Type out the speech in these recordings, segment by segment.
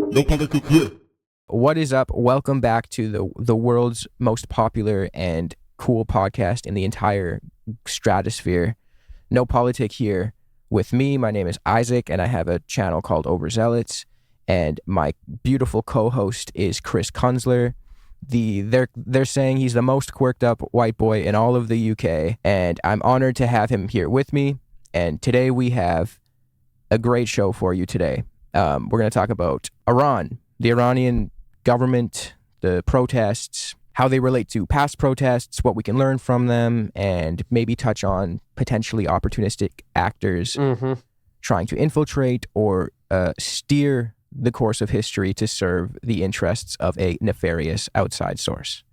No politics here. What is up? Welcome back to the world's most popular and cool podcast in the entire stratosphere. No Politic Here. With me, my name is Isaac, and I have a channel called Overzealots, and my beautiful co-host is Chris Kunzler. They're saying he's the most quirked up white boy in all of the UK, and I'm honored to have him here with me. And today we have a great show for you today. We're going to talk about Iran, the Iranian government, the protests, how they relate to past protests, what we can learn from them, and maybe touch on potentially opportunistic actors trying to infiltrate or steer the course of history to serve the interests of a nefarious outside source.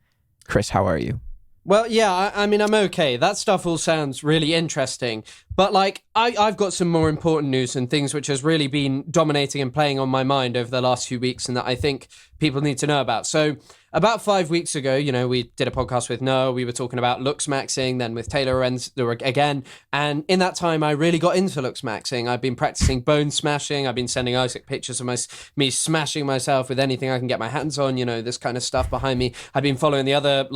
Chris, how are you? Well, yeah, I mean, I'm okay. That stuff all sounds really interesting. But, like, I've got some more important news and things which has really been dominating and playing on my mind over the last few weeks and that I think people need to know about. So, about 5 weeks ago, we did a podcast with Noah. We were talking about looks maxing, then with Taylor again. And in that time, I really got into looks maxing. I've been practicing bone smashing. I've been sending Isaac pictures of me smashing myself with anything I can get my hands on, this kind of stuff behind me. I've been following the other,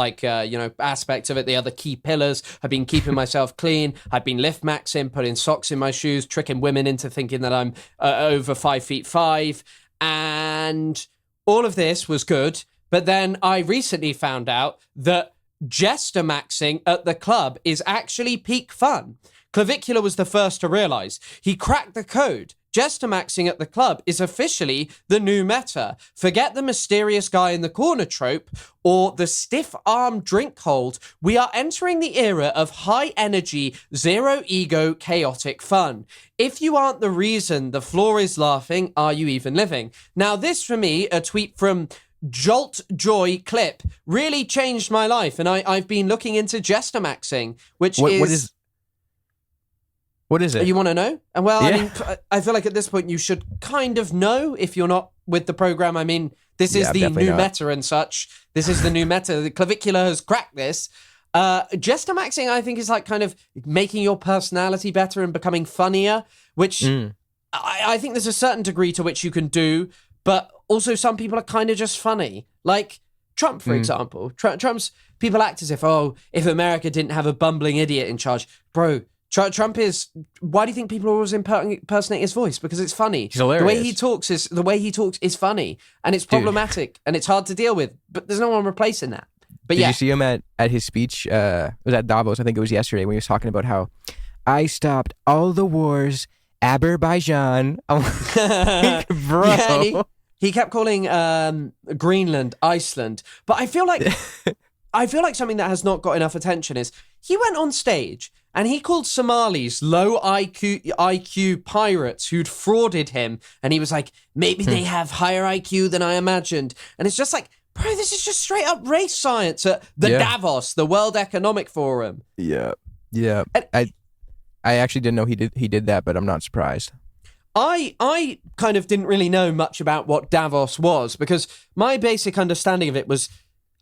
aspects of it, the other key pillars. I've been keeping myself clean. I've been lift maxing, putting socks in my shoes, tricking women into thinking that I'm over 5'5". And all of this was good. But then I recently found out that jester maxing at the club is actually peak fun. Clavicular was the first to realize. He cracked the code. Jester maxing at the club is officially the new meta. Forget the mysterious guy in the corner trope or the stiff arm drink hold. We are entering the era of high energy, zero ego, chaotic fun. If you aren't the reason the floor is laughing, are you even living? Now this for me, a tweet from Jolt Joy Clip, really changed my life, and I've been looking into jester maxing, which What is it? You want to know? And well, yeah. I mean, I feel like at this point you should kind of know if you're not with the program. I mean, this is the new meta and such. This is the new meta. The Clavicular has cracked this. Jester maxing, I think, is like kind of making your personality better and becoming funnier, which I think there's a certain degree to which you can do, but also some people are kind of just funny. Like Trump, for example. Trump's people act as if America didn't have a bumbling idiot in charge. Bro, Trump is... Why do you think people always impersonate his voice? Because it's funny. He's hilarious. The way he talks is funny, and it's problematic, and it's hard to deal with, but there's no one replacing that. But Did you see him at his speech? It was at Davos, I think it was yesterday, when he was talking about how I stopped all the wars, Azerbaijan. I'm like, bro. Yeah, he kept calling Greenland Iceland, but I feel like something that has not got enough attention is he went on stage and he called Somalis low IQ pirates who'd frauded him, and he was like, maybe they have higher IQ than I imagined, and it's just like, bro, this is just straight up race science at the Davos, the World Economic Forum. Yeah. And I actually didn't know he did that, but I'm not surprised. I kind of didn't really know much about what Davos was, because my basic understanding of it was,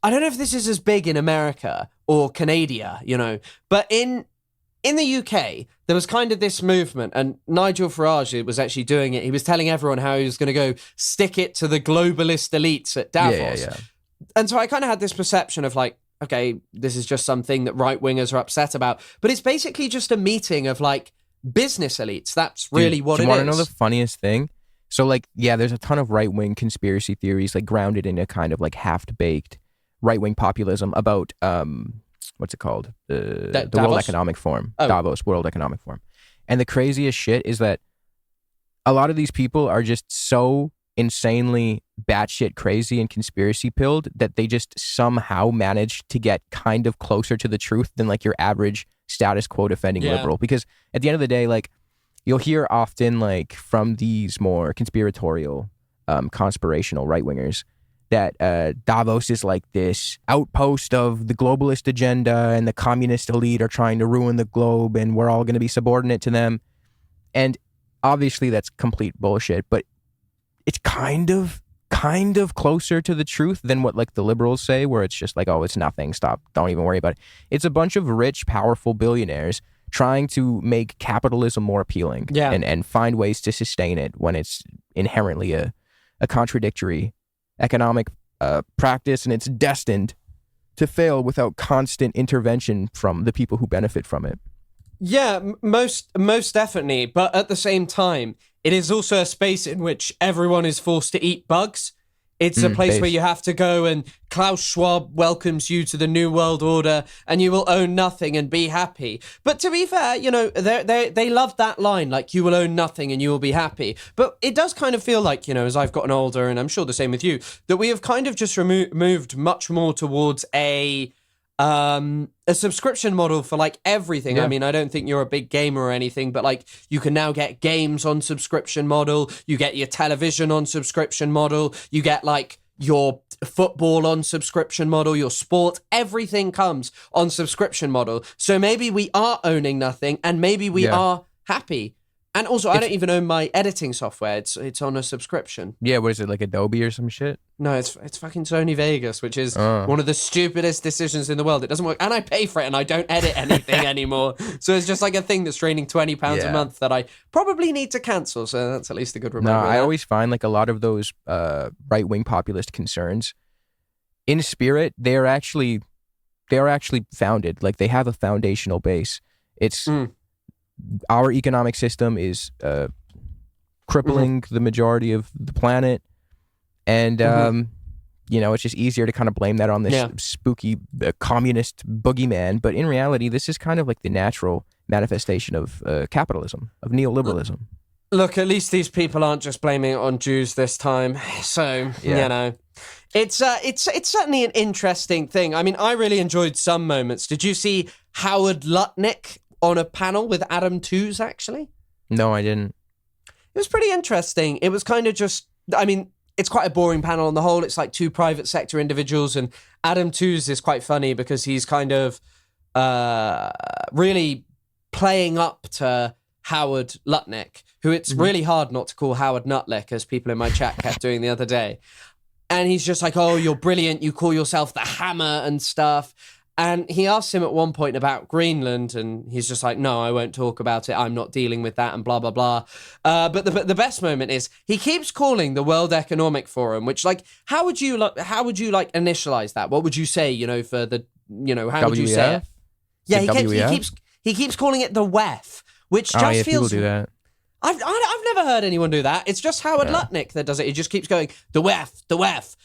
I don't know if this is as big in America or Canada, but in the UK, there was kind of this movement, and Nigel Farage was actually doing it. He was telling everyone how he was going to go stick it to the globalist elites at Davos. Yeah. And so I kind of had this perception of like, okay, this is just something that right-wingers are upset about, but it's basically just a meeting of like business elites. That's really what it is. Do you want to know the funniest thing? So like, yeah, there's a ton of right-wing conspiracy theories like grounded in a kind of like half-baked right-wing populism about what's it called? The World Economic Forum. Davos World Economic Forum. And the craziest shit is that a lot of these people are just so insanely batshit crazy and conspiracy pilled that they just somehow manage to get kind of closer to the truth than like your average status quo defending liberal. Because at the end of the day, like, you'll hear often like from these more conspiratorial, conspirational right-wingers that Davos is like this outpost of the globalist agenda and the communist elite are trying to ruin the globe and we're all going to be subordinate to them. And obviously that's complete bullshit, but it's kind of closer to the truth than what like the liberals say, where it's just like, oh, it's nothing, stop, don't even worry about it. It's a bunch of rich, powerful billionaires trying to make capitalism more appealing and find ways to sustain it when it's inherently a a contradictory economic practice, and it's destined to fail without constant intervention from the people who benefit from it. Yeah, most definitely. But at the same time, it is also a space in which everyone is forced to eat bugs. It's a place where you have to go, and Klaus Schwab welcomes you to the New World Order, and you will own nothing and be happy. But to be fair, you know, they love that line, like, you will own nothing and you will be happy. But it does kind of feel like, you know, as I've gotten older, and I'm sure the same with you, that we have kind of just moved much more towards a subscription model for like everything. Yeah. I mean, I don't think you're a big gamer or anything, but like you can now get games on subscription model, you get your television on subscription model, you get like your football on subscription model, your sport, everything comes on subscription model. So maybe we are owning nothing, and maybe we are happy. And also, I don't even own my editing software. It's on a subscription. Yeah, what is it, like Adobe or some shit? No, it's fucking Sony Vegas, which is one of the stupidest decisions in the world. It doesn't work, and I pay for it, and I don't edit anything anymore. So it's just like a thing that's draining £20 a month that I probably need to cancel. So that's at least a good reminder. No, I always find like a lot of those right-wing populist concerns, in spirit, they are actually founded. Like, they have a foundational base. It's our economic system is crippling the majority of the planet, and you know, it's just easier to kind of blame that on this spooky communist boogeyman. But in reality, this is kind of like the natural manifestation of capitalism, of neoliberalism. Look, at least these people aren't just blaming it on Jews this time. So you know, it's certainly an interesting thing. I mean, I really enjoyed some moments. Did you see Howard Lutnick on a panel with Adam Tooze, actually? No, I didn't. It was pretty interesting. It was kind of just, I mean, it's quite a boring panel on the whole. It's like two private sector individuals, and Adam Tooze is quite funny because he's kind of really playing up to Howard Lutnick, who it's really hard not to call Howard Nutlick, as people in my chat kept doing the other day. And he's just like, oh, you're brilliant. You call yourself the Hammer and stuff. And he asked him at one point about Greenland, and he's just like, no, I won't talk about it. I'm not dealing with that, and blah, blah, blah. But the best moment is he keeps calling the World Economic Forum, which, like, how would you initialize that? What would you say, you know, for the, you know, how would you say it? Yeah, he keeps calling it the WEF, which just feels... people do that. I've never heard anyone do that. It's just Howard Lutnick that does it. He just keeps going, the WEF.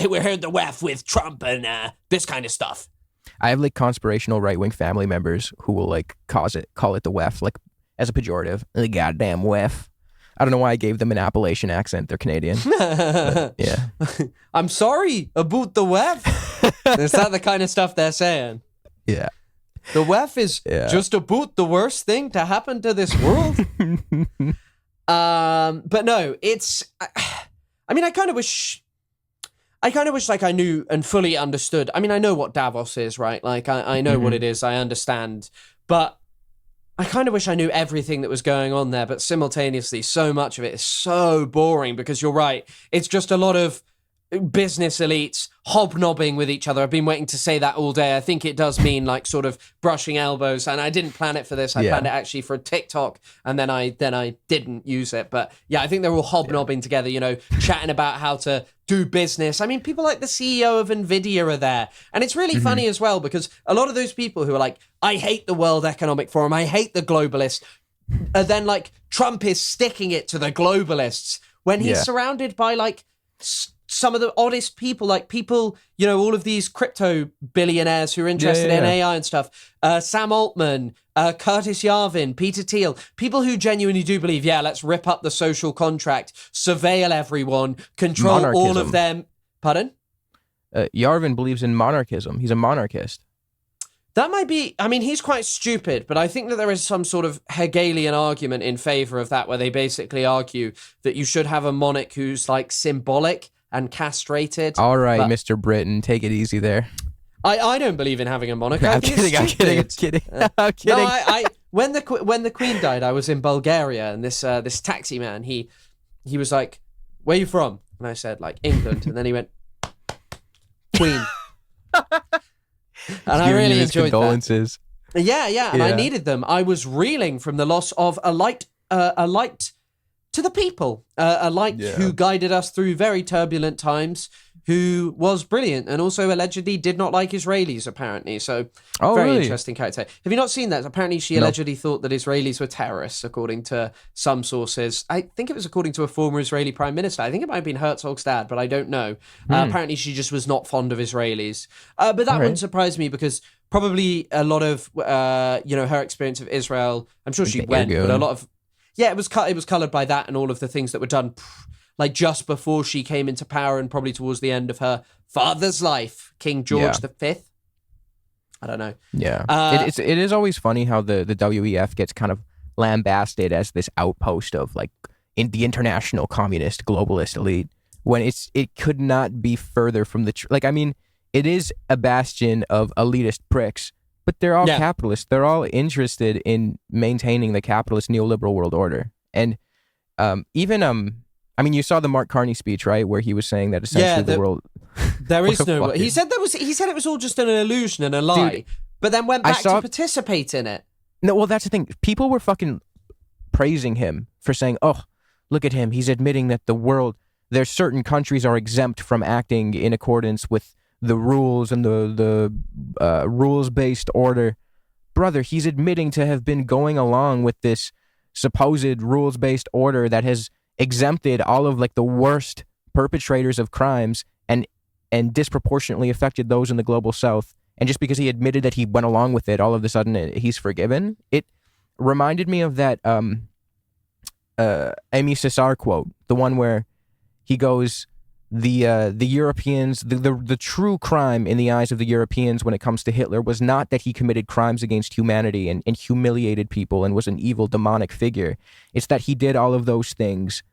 We heard the WEF with Trump and this kind of stuff. I have like conspirational right-wing family members who will like call it the WEF, like as a pejorative. The goddamn WEF. I don't know why I gave them an Appalachian accent. They're Canadian. Yeah. I'm sorry about the WEF. Is that the kind of stuff they're saying? Yeah. The WEF is just about the worst thing to happen to this world. But no, it's... I mean, I kind of wish like I knew and fully understood. I mean, I know what Davos is, right? Like, I know what it is. I understand. But I kind of wish I knew everything that was going on there. But simultaneously, so much of it is so boring because you're right. It's just a lot of business elites hobnobbing with each other. I've been waiting to say that all day. I think it does mean like sort of brushing elbows, and I didn't plan it for this. I planned it actually for a TikTok, and then I didn't use it. But yeah, I think they're all hobnobbing together, you know, chatting about how to do business. I mean, people like the CEO of Nvidia are there, and it's really funny as well because a lot of those people who are like, I hate the World Economic Forum, I hate the globalists, and then like Trump is sticking it to the globalists when he's surrounded by like some of the oddest people, like people, you know, all of these crypto billionaires who are interested in AI and stuff. Sam Altman, Curtis Yarvin, Peter Thiel, people who genuinely do believe, let's rip up the social contract, surveil everyone, control all of them. Pardon? Yarvin believes in monarchism. He's a monarchist. That might be, I mean, he's quite stupid, but I think that there is some sort of Hegelian argument in favor of that, where they basically argue that you should have a monarch who's like symbolic and castrated. All right, Mr. Britain, take it easy there. I don't believe in having a monarch. I'm kidding. I'm kidding. No, when the Queen died, I was in Bulgaria, and this taxi man, he was like, "Where are you from?" And I said, like, England, and then he went, "Queen." And I really enjoyed condolences. That. Yeah, and I needed them. I was reeling from the loss of a light to the people, who guided us through very turbulent times, who was brilliant and also allegedly did not like Israelis, apparently. So, very interesting character. Have you not seen that? Apparently, she allegedly thought that Israelis were terrorists, according to some sources. I think it was according to a former Israeli prime minister. I think it might have been Herzog's dad, but I don't know. Apparently, she just was not fond of Israelis. But that wouldn't surprise me, because probably a lot of, her experience of Israel, I'm sure she went, but a lot of, it was coloured by that and all of the things that were done like just before she came into power and probably towards the end of her father's life, King George V. I don't know. Yeah. It is always funny how the WEF gets kind of lambasted as this outpost of like in the international communist globalist elite, when it could not be further from the truth. Like, I mean, it is a bastion of elitist pricks, but they're all capitalists. They're all interested in maintaining the capitalist neoliberal world order. And you saw the Mark Carney speech, right, where he was saying that essentially the world. There is no. He said it was all just an illusion and a lie, dude, but then went back to participate in it. No, well, that's the thing. People were fucking praising him for saying, "Oh, look at him. He's admitting that there's certain countries are exempt from acting in accordance with the rules and the rules-based order." Brother, he's admitting to have been going along with this supposed rules-based order that has exempted all of like the worst perpetrators of crimes and disproportionately affected those in the global south. And just because he admitted that he went along with it, all of a sudden he's forgiven. It reminded me of that Aimé Césaire quote, the one where he goes, the Europeans, the true crime in the eyes of the Europeans when it comes to Hitler was not that he committed crimes against humanity and humiliated people and was an evil demonic figure. It's that he did all of those things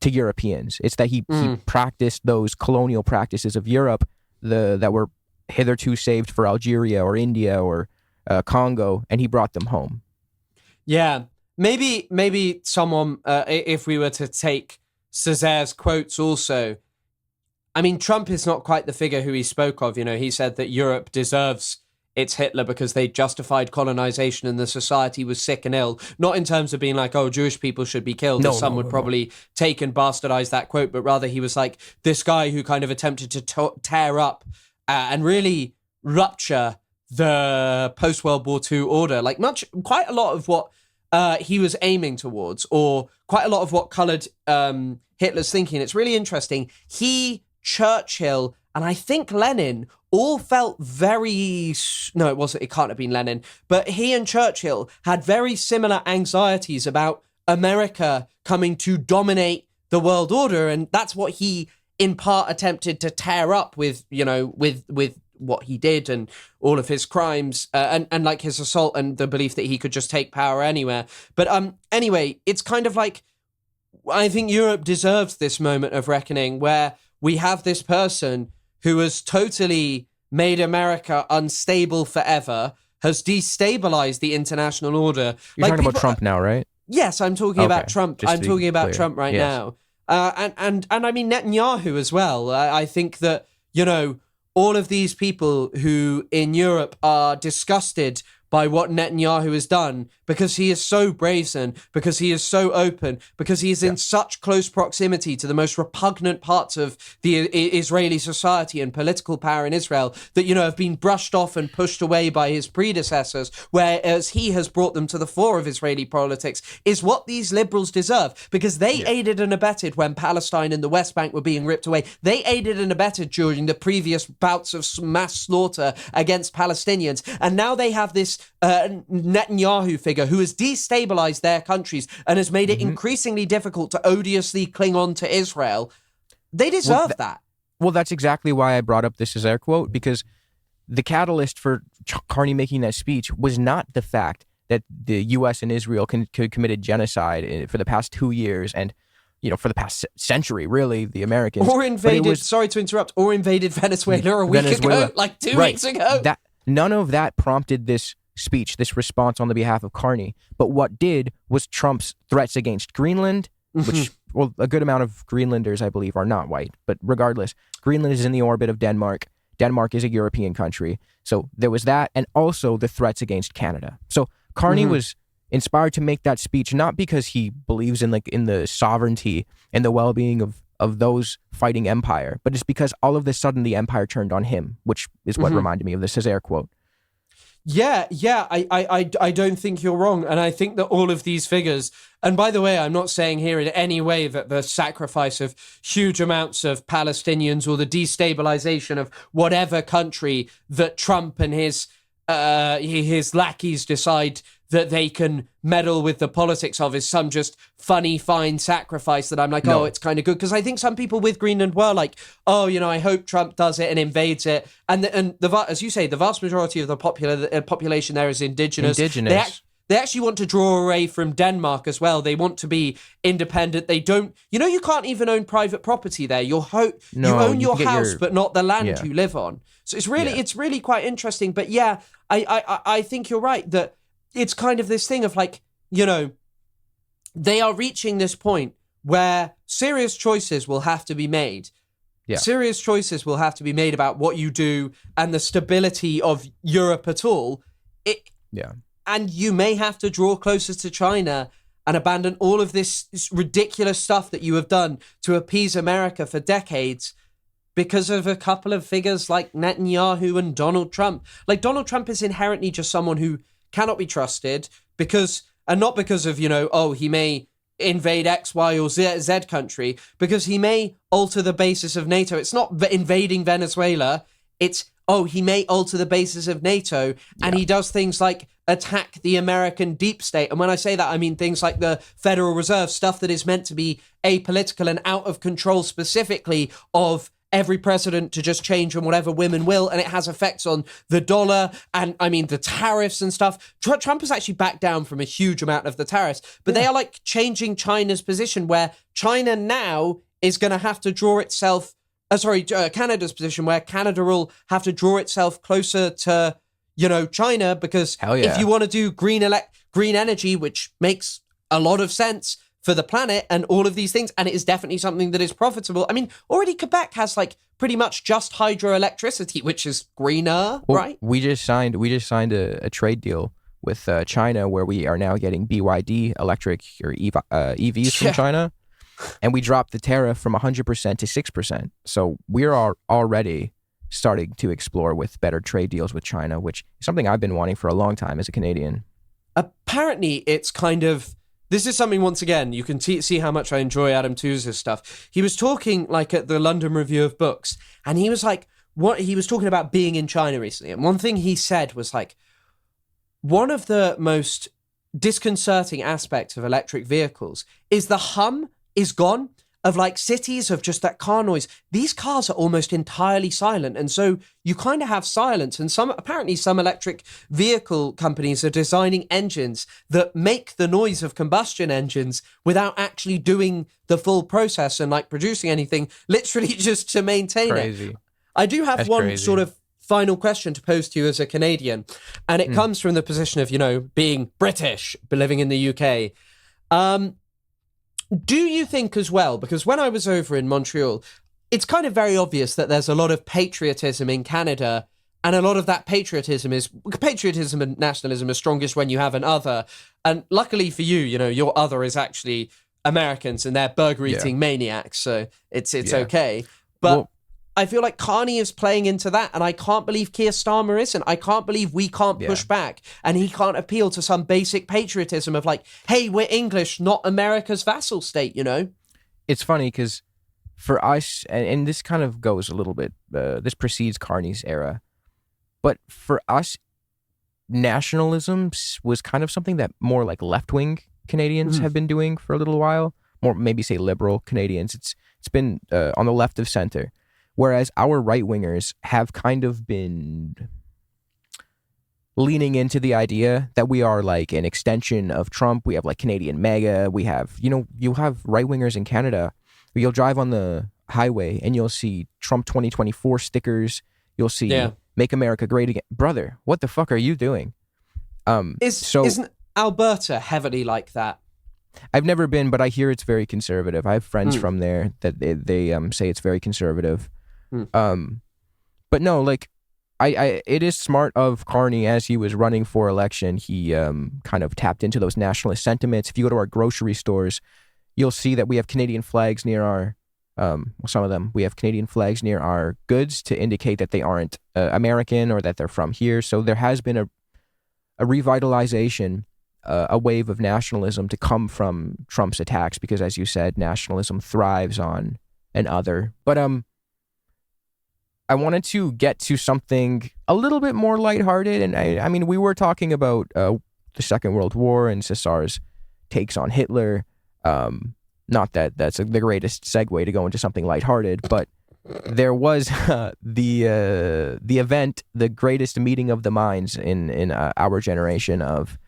to Europeans. It's that he practiced those colonial practices of Europe that were hitherto saved for Algeria or India or Congo, and he brought them home. Yeah, maybe someone, if we were to take Césaire's quotes also, I mean, Trump is not quite the figure who he spoke of. You know, he said that Europe deserves its Hitler because they justified colonization and the society was sick and ill. Not in terms of being like, oh, Jewish people should be killed, as some would probably take and bastardize that quote, but rather he was like this guy who kind of attempted to tear up and really rupture the post-World War II order. Like quite a lot of what he was aiming towards, or quite a lot of what colored Hitler's thinking. It's really interesting. Churchill, and I think Lenin all felt very... No, it can't have been Lenin. But he and Churchill had very similar anxieties about America coming to dominate the world order. And that's what he, in part, attempted to tear up with what he did and all of his crimes and like his assault and the belief that he could just take power anywhere. But anyway, it's kind of like, I think Europe deserves this moment of reckoning where we have this person who has totally made America unstable forever, has destabilized the international order. You're talking about Trump now, right? Yes, I'm talking about Trump. I'm talking about Trump right now. And I mean Netanyahu as well. I think that, all of these people who in Europe are disgusted by what Netanyahu has done because he is so brazen, because he is so open, because he is in such close proximity to the most repugnant parts of the Israeli society and political power in Israel that, have been brushed off and pushed away by his predecessors, whereas he has brought them to the fore of Israeli politics, is what these liberals deserve, because they aided and abetted when Palestine and the West Bank were being ripped away. They aided and abetted during the previous bouts of mass slaughter against Palestinians, and now they have this Netanyahu figure who has destabilized their countries and has made it increasingly difficult to odiously cling on to Israel. They deserve that. Well, that's exactly why I brought up this Césaire quote, because the catalyst for Carney making that speech was not the fact that the U.S. and Israel committed genocide for the past 2 years and, for the past century, really, the Americans. Or invaded, sorry to interrupt, or invaded Venezuela a week ago, like 2 weeks ago. None of that prompted this speech, this response on the behalf of Carney. But what did was Trump's threats against Greenland, which, well, a good amount of Greenlanders, I believe, are not white. But regardless, Greenland is in the orbit of Denmark. Denmark is a European country. So there was that, and also the threats against Canada. So Carney was inspired to make that speech, not because he believes in the sovereignty and the well-being of those fighting empire, but it's because all of a sudden the empire turned on him, which is what reminded me of the Césaire quote. Yeah, I don't think you're wrong. And I think that all of these figures, and by the way, I'm not saying here in any way that the sacrifice of huge amounts of Palestinians or the destabilization of whatever country that Trump and his lackeys decide that they can meddle with the politics of is some just funny, fine sacrifice that I'm like, No. oh, it's kind of good. Because I think some people with Greenland were like, oh, I hope Trump does it and invades it. And as you say, the vast majority of the population there is indigenous. They actually want to draw away from Denmark as well. They want to be independent. They don't, you can't even own private property there. You own your house, but not the land you live on. So it's really quite interesting. But yeah, I think you're right that it's kind of this thing of like, they are reaching this point where serious choices will have to be made. Yeah. Serious choices will have to be made about what you do and the stability of Europe at all. And you may have to draw closer to China and abandon all of this ridiculous stuff that you have done to appease America for decades because of a couple of figures like Netanyahu and Donald Trump. Like, Donald Trump is inherently just someone who cannot be trusted not because of, he may invade X, Y, or Z country, because he may alter the basis of NATO. It's not invading Venezuela. It's, he may alter the basis of NATO, and he does things like attack the American deep state. And when I say that, I mean things like the Federal Reserve, stuff that is meant to be apolitical and out of control specifically of every president to just change on whatever women will, and it has effects on the dollar and, the tariffs and stuff. Trump has actually backed down from a huge amount of the tariffs, but they are like changing China's position, where China now is going to have to draw itself, Canada's position, where Canada will have to draw itself closer to, China, because if you want to do green energy, which makes a lot of sense for the planet and all of these things, and it is definitely something that is profitable. Already Quebec has like pretty much just hydroelectricity, which is greener, right? We just signed a trade deal with China, where we are now getting BYD electric or EVs from China, and we dropped the tariff from 100% to 6%. So we're already starting to explore with better trade deals with China, which is something I've been wanting for a long time as a Canadian. Apparently, it's kind of... This is something, once again, you can see how much I enjoy Adam Tooze's stuff. He was talking like at the London Review of Books, and he was like, he was talking about being in China recently. And one thing he said was like, one of the most disconcerting aspects of electric vehicles is the hum is gone of like cities of just that car noise. These cars are almost entirely silent. And so you kind of have silence. And apparently some electric vehicle companies are designing engines that make the noise of combustion engines without actually doing the full process and like producing anything, literally just to maintain it. I do have one sort of final question to pose to you as a Canadian. And it comes from the position of, being British, but living in the UK. Do you think as well, because when I was over in Montreal, it's kind of very obvious that there's a lot of patriotism in Canada, and a lot of that patriotism and nationalism are strongest when you have an other. And luckily for you, your other is actually Americans, and they're burger-eating maniacs, so it's okay. But I feel like Carney is playing into that, and I can't believe Keir Starmer isn't. I can't believe we can't push back, and he can't appeal to some basic patriotism of like, hey, we're English, not America's vassal state, It's funny because for us, and this kind of goes a little bit, this precedes Carney's era, but for us, nationalism was kind of something that more like left-wing Canadians have been doing for a little while, more maybe say liberal Canadians. It's been on the left of center. Whereas our right-wingers have kind of been leaning into the idea that we are like an extension of Trump. We have like Canadian MAGA. We have, you'll have right-wingers in Canada. You'll drive on the highway and you'll see Trump 2024 stickers. You'll see Make America Great Again. Brother, what the fuck are you doing? Isn't Alberta heavily like that? I've never been, but I hear it's very conservative. I have friends from there that they say it's very conservative. But no, like it is smart of Carney, as he was running for election, he kind of tapped into those nationalist sentiments. If you go to our grocery stores, you'll see that we have Canadian flags near our, some of them, we have Canadian flags near our goods to indicate that they aren't American or that they're from here. So there has been a revitalization, a wave of nationalism to come from Trump's attacks, because as you said, nationalism thrives on an other. But I wanted to get to something a little bit more lighthearted. And I mean, we were talking about the Second World War and Cesar's takes on Hitler. Not that that's the greatest segue to go into something lighthearted, but there was the event, the greatest meeting of the minds in our generation of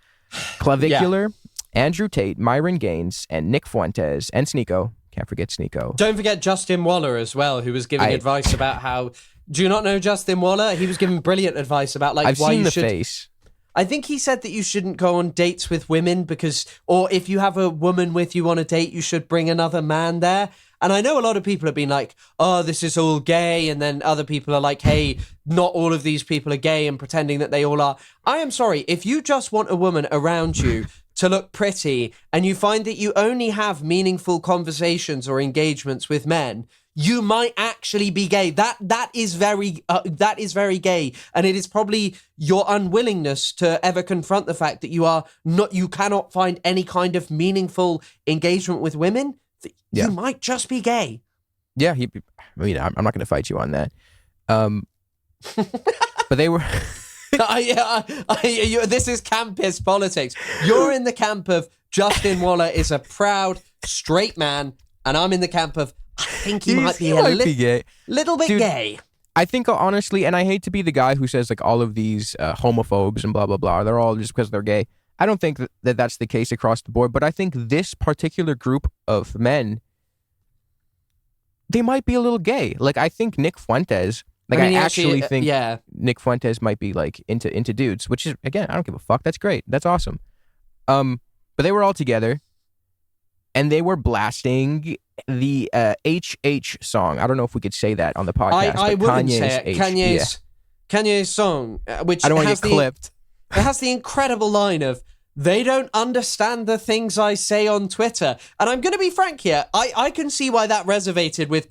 Clavicular, Andrew Tate, Myron Gaines, and Nick Fuentes, and Sneeko. Can't forget Sneeko. Don't forget Justin Waller as well, who was giving advice about how... Do you not know Justin Waller? He was giving brilliant advice about like I've why seen you the should... face. I think he said that you shouldn't go on dates with women because... Or if you have a woman with you on a date, you should bring another man there. And I know a lot of people have been like, oh, this is all gay. And then other people are like, hey, not all of these people are gay, and pretending that they all are. I am sorry. If you just want a woman around you to look pretty and you find that you only have meaningful conversations or engagements with men, you might actually be gay. That is very gay. And it is probably your unwillingness to ever confront the fact that you cannot find any kind of meaningful engagement with women. You might just be gay. Yeah, I'm not going to fight you on that. But they were... This is campus politics. You're in the camp of Justin Waller is a proud, straight man, and I'm in the camp of I think he might be a little bit gay. I think, honestly, and I hate to be the guy who says like all of these homophobes and blah, blah, blah, they're all just because they're gay. I don't think that that's the case across the board, but I think this particular group of men, they might be a little gay. Like, I think Nick Fuentes, like, I actually think Nick Fuentes might be like into dudes, which is, again, I don't give a fuck. That's great. That's awesome. But they were all together and they were blasting the HH song. I don't know if we could say that on the podcast. I wouldn't say it. Kanye's song, which I don't want to get clipped. It has the incredible line of, they don't understand the things I say on Twitter. And I'm going to be frank here. I can see why that resonated with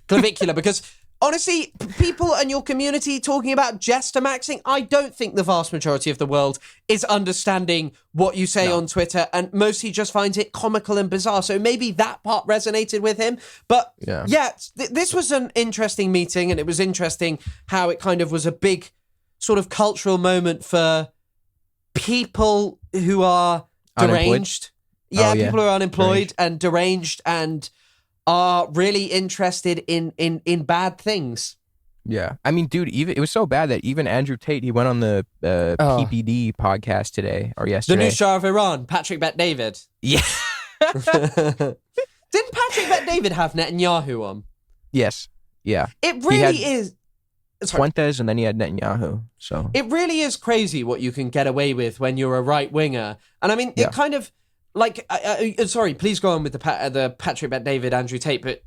Clavicular because honestly, people and your community talking about jester maxing, I don't think the vast majority of the world is understanding what you say on Twitter and mostly just finds it comical and bizarre. So maybe that part resonated with him. But this was an interesting meeting, and it was interesting how it kind of was a big sort of cultural moment for people who are deranged. People who are unemployed and deranged and are really interested in bad things. Yeah. I mean, dude, it was so bad that even Andrew Tate, he went on the PPD podcast today or yesterday. The new Shah of Iran, Patrick Bet-David. Yeah. Didn't Patrick Bet-David have Netanyahu on? Yes. Yeah. It really is. Fuentes, and then he had Netanyahu. So it really is crazy what you can get away with when you're a right winger. And I mean, it kind of like. Sorry, please go on with the Patrick Bet-David, Andrew Tate. But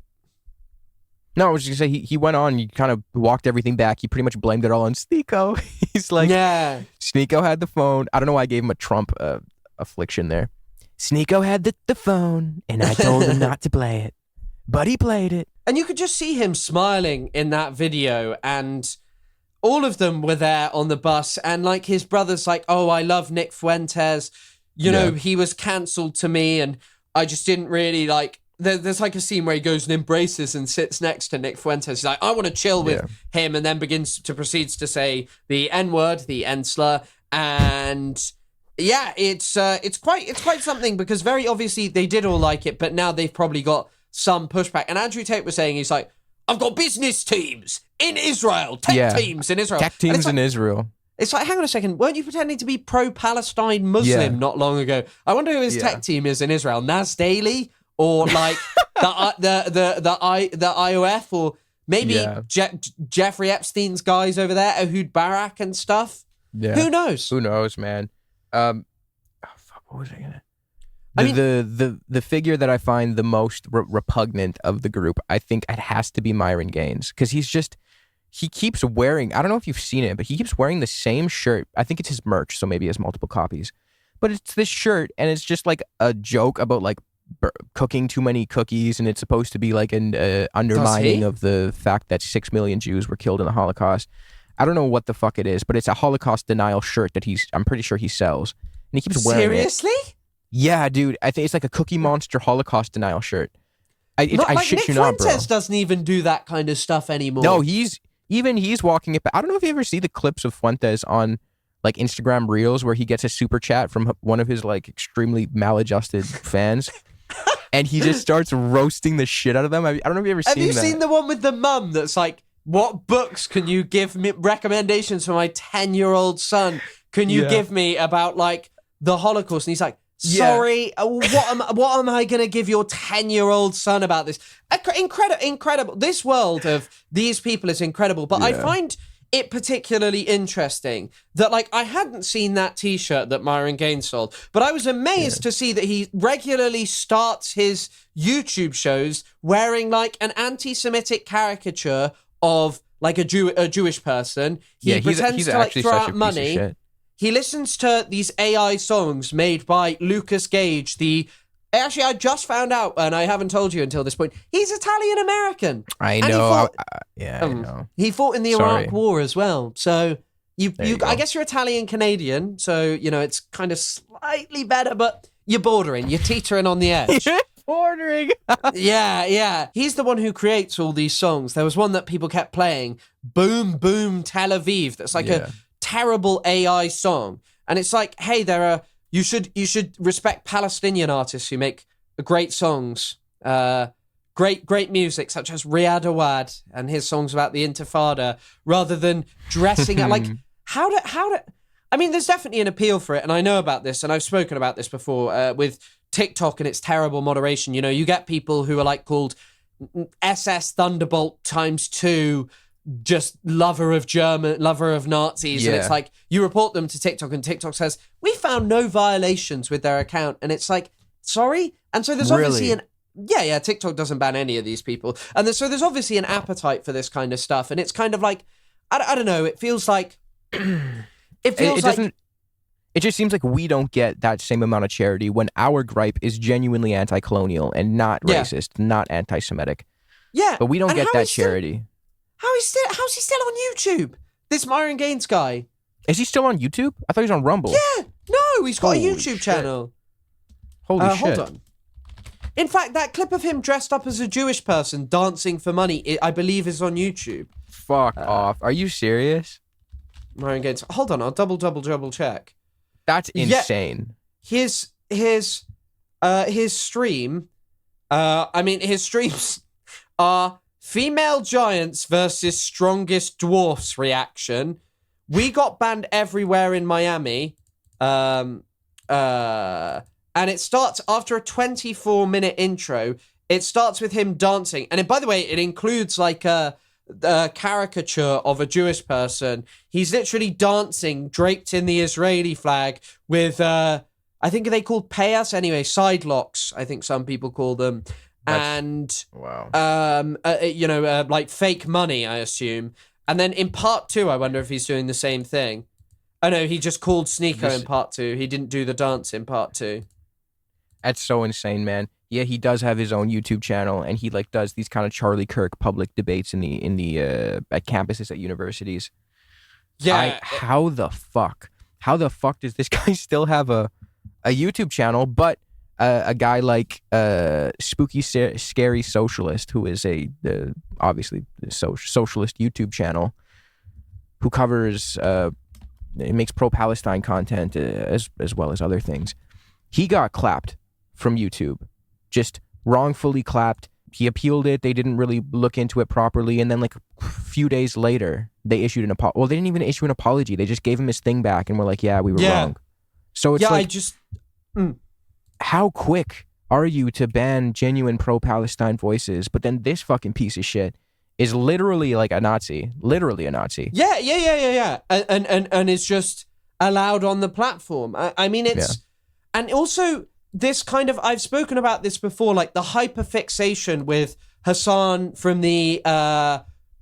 no, I was just gonna say he went on. He kind of walked everything back. He pretty much blamed it all on Sneeko. He's like, Sneeko had the phone. I don't know why I gave him a Trump affliction there. Sneeko had the phone, and I told him not to play it, but he played it. And you could just see him smiling in that video, and all of them were there on the bus, and like his brother's like, oh, I love Nick Fuentes. You know, he was cancelled to me, and I just didn't really like... There's like a scene where he goes and embraces and sits next to Nick Fuentes. He's like, I want to chill with him, and then proceeds to say the N-word, the N-slur, and... Yeah, it's quite something, because very obviously they did all like it, but now they've probably got some pushback. And Andrew Tate was saying, he's like, I've got business teams in Israel, tech teams in Israel. Tech teams in Israel. It's like, hang on a second, weren't you pretending to be pro-Palestine Muslim not long ago? I wonder who his tech team is in Israel. Naz Daily, or like the IOF, or maybe Jeffrey Epstein's guys over there, Ehud Barak and stuff. Yeah. Who knows? Who knows, man? What was I gonna? The figure that I find the most repugnant of the group, I think it has to be Myron Gaines, because he's he keeps wearing, I don't know if you've seen it, but he keeps wearing the same shirt. I think it's his merch, so maybe he has multiple copies. But it's this shirt, and it's just like a joke about like cooking too many cookies, and it's supposed to be like an undermining of the fact that 6 million Jews were killed in the Holocaust. I don't know what the fuck it is, but it's a Holocaust denial shirt that I'm pretty sure he sells. And he keeps wearing it. Seriously? Yeah, dude. I think it's like a Cookie Monster Holocaust denial shirt. I shit Nick you not, bro. Fuentes doesn't even do that kind of stuff anymore. No, he's walking it back. I don't know if you ever see the clips of Fuentes on like Instagram Reels where he gets a super chat from one of his like extremely maladjusted fans. And he just starts roasting the shit out of them. I don't know if you ever seen that. Have you seen the one with the mum that's like, what books can you give me recommendations for my 10-year-old son? Can you give me about like the Holocaust? And he's like, sorry, what am I going to give your 10-year-old son about this? Incredible. This world of these people is incredible. But I find it particularly interesting that like I hadn't seen that t-shirt that Myron Gaines sold, but I was amazed to see that he regularly starts his YouTube shows wearing like an anti-Semitic caricature of like a Jewish person. He pretends to like throw out money. He listens to these AI songs made by Lucas Gage, actually, I just found out, and I haven't told you until this point, he's Italian-American. I know. I know. He fought in the Iraq War as well. So, I guess you're Italian-Canadian, so, you know, it's kind of slightly better, but you're bordering. You're teetering on the edge. Bordering. Yeah. He's the one who creates all these songs. There was one that people kept playing, Boom, Boom, Tel Aviv, that's like a terrible AI song. And it's like, hey, you should respect Palestinian artists who make great songs, great music, such as Riyad Awad and his songs about the Intifada, rather than dressing it like I mean, there's definitely an appeal for it, and I know about this, and I've spoken about this before with TikTok and its terrible moderation. You know, you get people who are like called SS Thunderbolt ×2, just lover of Nazis, and it's like you report them to TikTok and TikTok says we found no violations with their account, and it's like, sorry. And so there's obviously TikTok doesn't ban any of these people, and so there's obviously an appetite for this kind of stuff, and it's kind of like I don't know, it feels like it just seems like we don't get that same amount of charity when our gripe is genuinely anti-colonial and not racist, not anti-Semitic. Yeah, but we don't get that charity. How's he still on YouTube? This Myron Gaines guy. Is he still on YouTube? I thought he was on Rumble. Yeah, no, he's got a YouTube channel. Holy shit. Hold on. In fact, that clip of him dressed up as a Jewish person dancing for money, I believe, is on YouTube. Fuck off. Are you serious? Myron Gaines. Hold on, I'll double check. That's insane. His stream, his streams are Female Giants versus Strongest Dwarfs reaction. We got banned everywhere in Miami. And it starts after a 24-minute intro. It starts with him dancing. And by the way, it includes like a caricature of a Jewish person. He's literally dancing, draped in the Israeli flag with, I think they called payas anyway, side locks, I think some people call them. Like fake money, I assume. And then in part 2, I wonder if he's doing the same thing. Oh no, he just called Sneeko in part 2. He didn't do the dance in part 2. That's so insane, man. Yeah, he does have his own YouTube channel, and he like does these kind of Charlie Kirk public debates in the at campuses at universities. Yeah, how the fuck does this guy still have a YouTube channel? But a guy like Spooky Scary Socialist, who is obviously socialist YouTube channel, who covers it makes pro-Palestine content as well as other things. He got clapped from YouTube, just wrongfully clapped. He appealed it. They didn't really look into it properly, and then like a few days later, they issued an apology. Well, they didn't even issue an apology. They just gave him his thing back and were like, "Yeah, we were wrong." So it's how quick are you to ban genuine pro-Palestine voices? But then this fucking piece of shit is literally like a Nazi. Literally a Nazi. Yeah. And it's just allowed on the platform. I mean, it's... Yeah. And also, this kind of... I've spoken about this before, like the hyperfixation with Hassan from the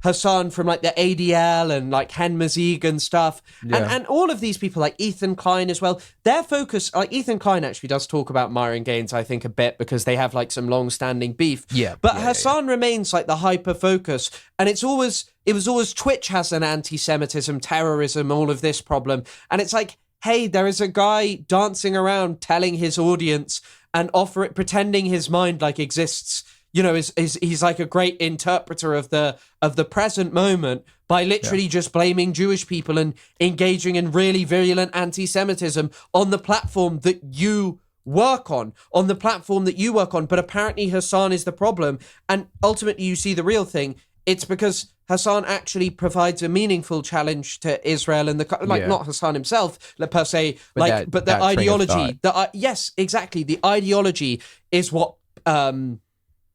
Hassan from like the ADL and like Hen Mazig and stuff. Yeah. And all of these people, like Ethan Klein as well, their focus, like Ethan Klein actually does talk about Myron Gaines, I think, a bit because they have like some long-standing beef. Yeah. But Hassan remains like the hyper-focus. And it was always Twitch has an anti-Semitism, terrorism, all of this problem. And it's like, hey, there is a guy dancing around telling his audience and pretending his mind like exists, you know, he's like a great interpreter of the present moment by literally just blaming Jewish people and engaging in really virulent anti-Semitism on the platform that you work on. But apparently Hassan is the problem. And ultimately you see the real thing. It's because Hassan actually provides a meaningful challenge to Israel and not Hassan himself per se, but the ideology. Yes, exactly. The ideology is what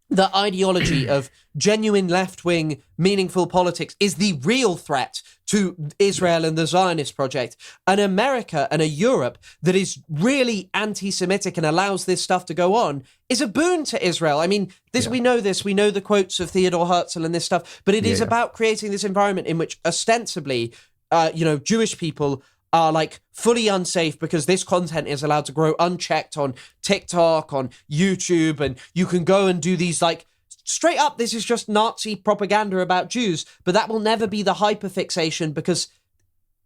the ideology of genuine left-wing, meaningful politics is the real threat to Israel and the Zionist project. An America and a Europe that is really anti-Semitic and allows this stuff to go on is a boon to Israel. I mean, we know this. We know the quotes of Theodore Herzl and this stuff, but it is about creating this environment in which ostensibly, Jewish people are like fully unsafe because this content is allowed to grow unchecked on TikTok, on YouTube, and you can go and do these like straight up, this is just Nazi propaganda about Jews, but that will never be the hyperfixation because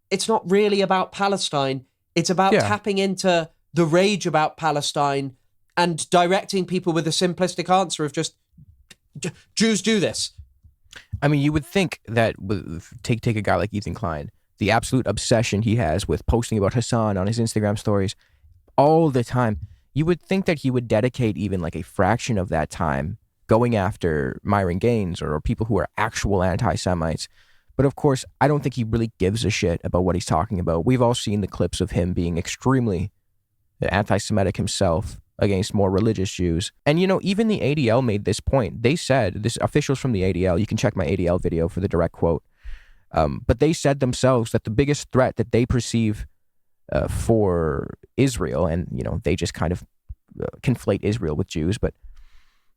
it's not really about Palestine. It's about tapping into the rage about Palestine and directing people with a simplistic answer of just Jews do this. I mean, you would think that take a guy like Ethan Klein, the absolute obsession he has with posting about Hassan on his Instagram stories all the time, you would think that he would dedicate even like a fraction of that time going after Myron Gaines or people who are actual anti-Semites. But of course, I don't think he really gives a shit about what he's talking about. We've all seen the clips of him being extremely anti-Semitic himself against more religious Jews. And, even the ADL made this point. They said, officials from the ADL, you can check my ADL video for the direct quote, but they said themselves that the biggest threat that they perceive for Israel, and, they just kind of conflate Israel with Jews, but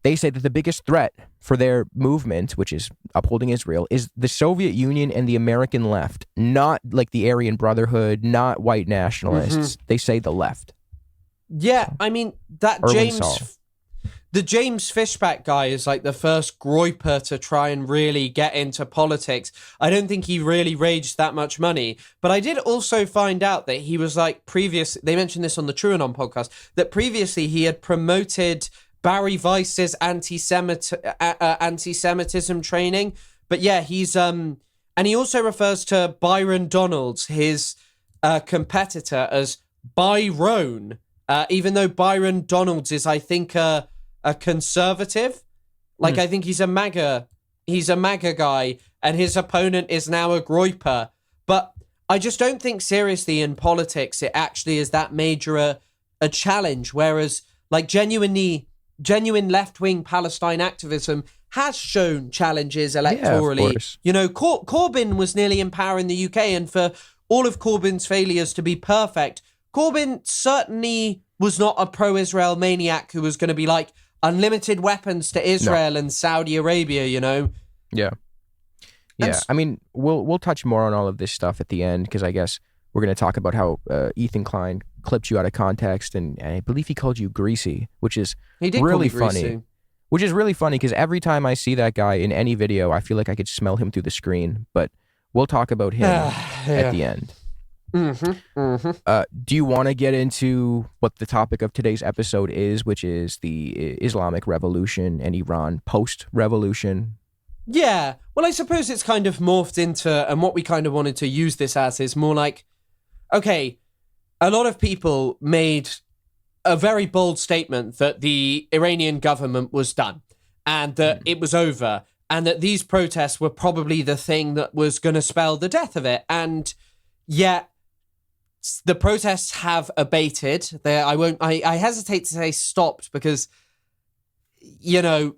they say that the biggest threat for their movement, which is upholding Israel, is the Soviet Union and the American left, not like the Aryan Brotherhood, not white nationalists. They say the left. Yeah, I mean, the James Fishback guy is like the first groyper to try and really get into politics. I don't think he really raised that much money, but I did also find out that he was like they mentioned this on the TrueAnon podcast, that previously he had promoted Barry Weiss's anti-Semitism training. But yeah, he's and he also refers to Byron Donalds, his competitor, as Byron, even though Byron Donalds is, I think, a conservative. Like, I think he's a MAGA guy, and his opponent is now a groyper. But I just don't think seriously in politics it actually is that major a challenge, whereas like genuine left-wing Palestine activism has shown challenges electorally. Corbyn was nearly in power in the UK, and for all of Corbyn's failures to be perfect, Corbyn certainly was not a pro-Israel maniac who was going to be like unlimited weapons to Israel and Saudi Arabia, Yeah. I mean, we'll touch more on all of this stuff at the end, because I guess we're going to talk about how Ethan Klein clipped you out of context, and I believe he called you greasy, which is really funny. Which is really funny because every time I see that guy in any video, I feel like I could smell him through the screen. But we'll talk about him at the end. Do you want to get into what the topic of today's episode is, which is the Islamic Revolution and Iran post-revolution? Yeah. Well, I suppose it's kind of morphed into, and what we kind of wanted to use this as is more like, okay, a lot of people made a very bold statement that the Iranian government was done and that it was over, and that these protests were probably the thing that was going to spell the death of it. And yet the protests have abated. I hesitate to say stopped because, what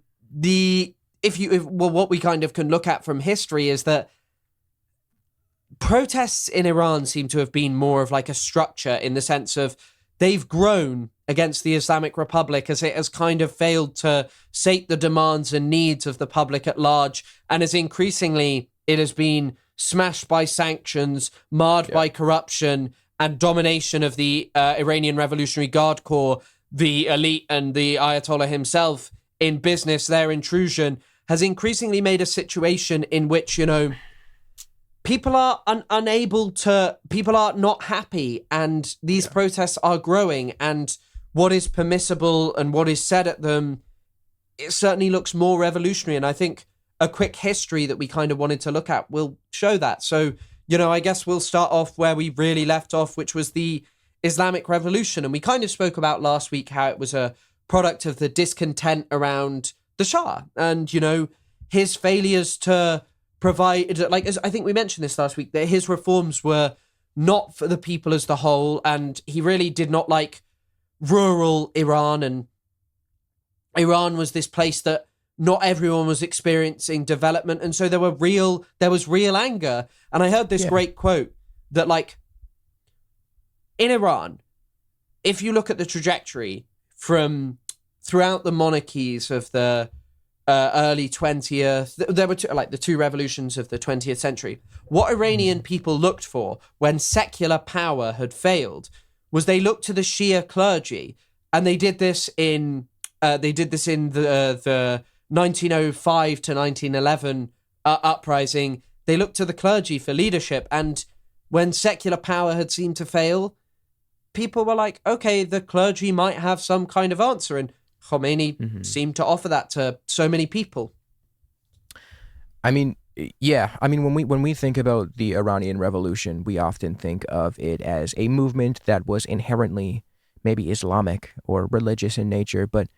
we kind of can look at from history is that protests in Iran seem to have been more of like a structure, in the sense of they've grown against the Islamic Republic as it has kind of failed to sate the demands and needs of the public at large, and as increasingly it has been smashed by sanctions, marred by corruption and domination of the Iranian Revolutionary Guard Corps, the elite and the Ayatollah himself in business. Their intrusion has increasingly made a situation in which, people are people are not happy, and these protests are growing, and what is permissible and what is said at them, it certainly looks more revolutionary. And I think a quick history that we kind of wanted to look at will show that. So, I guess we'll start off where we really left off, which was the Islamic Revolution. And we kind of spoke about last week how it was a product of the discontent around the Shah and, his failures to provide, as I think we mentioned this last week, that his reforms were not for the people as the whole. And he really did not like rural Iran, and Iran was this place that not everyone was experiencing development, and so there was real anger. And I heard this great quote that, in Iran, if you look at the trajectory from throughout the monarchies of the early 20th, there were the two revolutions of the 20th century. What Iranian people looked for when secular power had failed was they looked to the Shia clergy, and they did this in the 1905 to 1911 uprising. They looked to the clergy for leadership, and when secular power had seemed to fail, people were like, okay, the clergy might have some kind of answer, and Khomeini seemed to offer that to so many people. When we think about the Iranian Revolution, we often think of it as a movement that was inherently maybe Islamic or religious in nature, but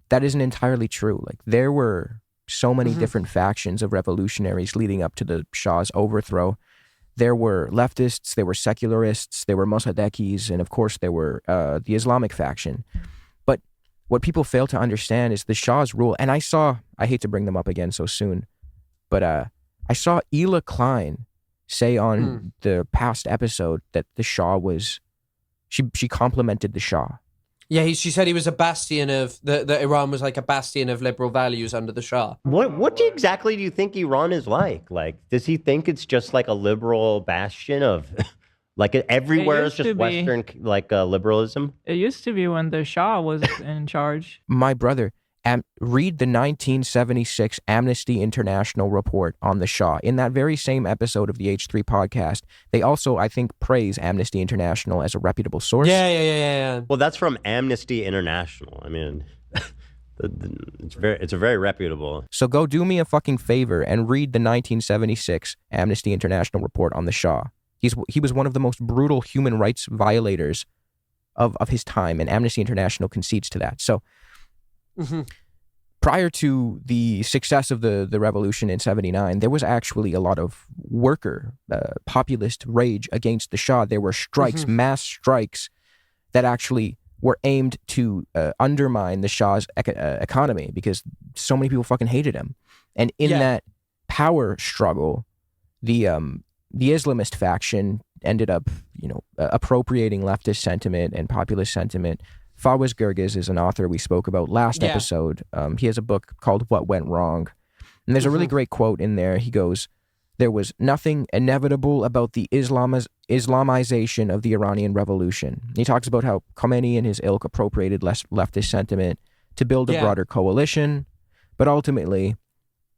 that isn't entirely true. There were so many different factions of revolutionaries leading up to the Shah's overthrow. There were leftists, there were secularists, there were Mossadegis, and of course there were the Islamic faction. But what people fail to understand is the Shah's rule, and I hate to bring them up again so soon, but I saw Ethan Klein say on the past episode that the Shah was, she complimented the Shah. Yeah, she said he was a bastion of, that Iran was like a bastion of liberal values under the Shah. What exactly do you think Iran is like? Does he think it's just like a liberal bastion of, everywhere is just Western, liberalism? It used to be when the Shah was in charge. My brother, read the 1976 Amnesty International report on the Shah. In that very same episode of the H3 podcast, they also, I think, praise Amnesty International as a reputable source. Yeah. Well, that's from Amnesty International. I mean, it's a very reputable. So go do me a fucking favor and read the 1976 Amnesty International report on the Shah. He was one of the most brutal human rights violators of his time, and Amnesty International concedes to that. So prior to the success of the revolution in 79, there was actually a lot of worker, populist rage against the Shah. There were strikes, mass strikes that actually were aimed to undermine the Shah's economy because so many people fucking hated him. And in that power struggle, the Islamist faction ended up, appropriating leftist sentiment and populist sentiment. Fawaz Gerges is an author we spoke about last episode. He has a book called What Went Wrong. And there's a really great quote in there. He goes, "There was nothing inevitable about the Islamization of the Iranian Revolution." He talks about how Khomeini and his ilk appropriated leftist sentiment to build a broader coalition. But ultimately,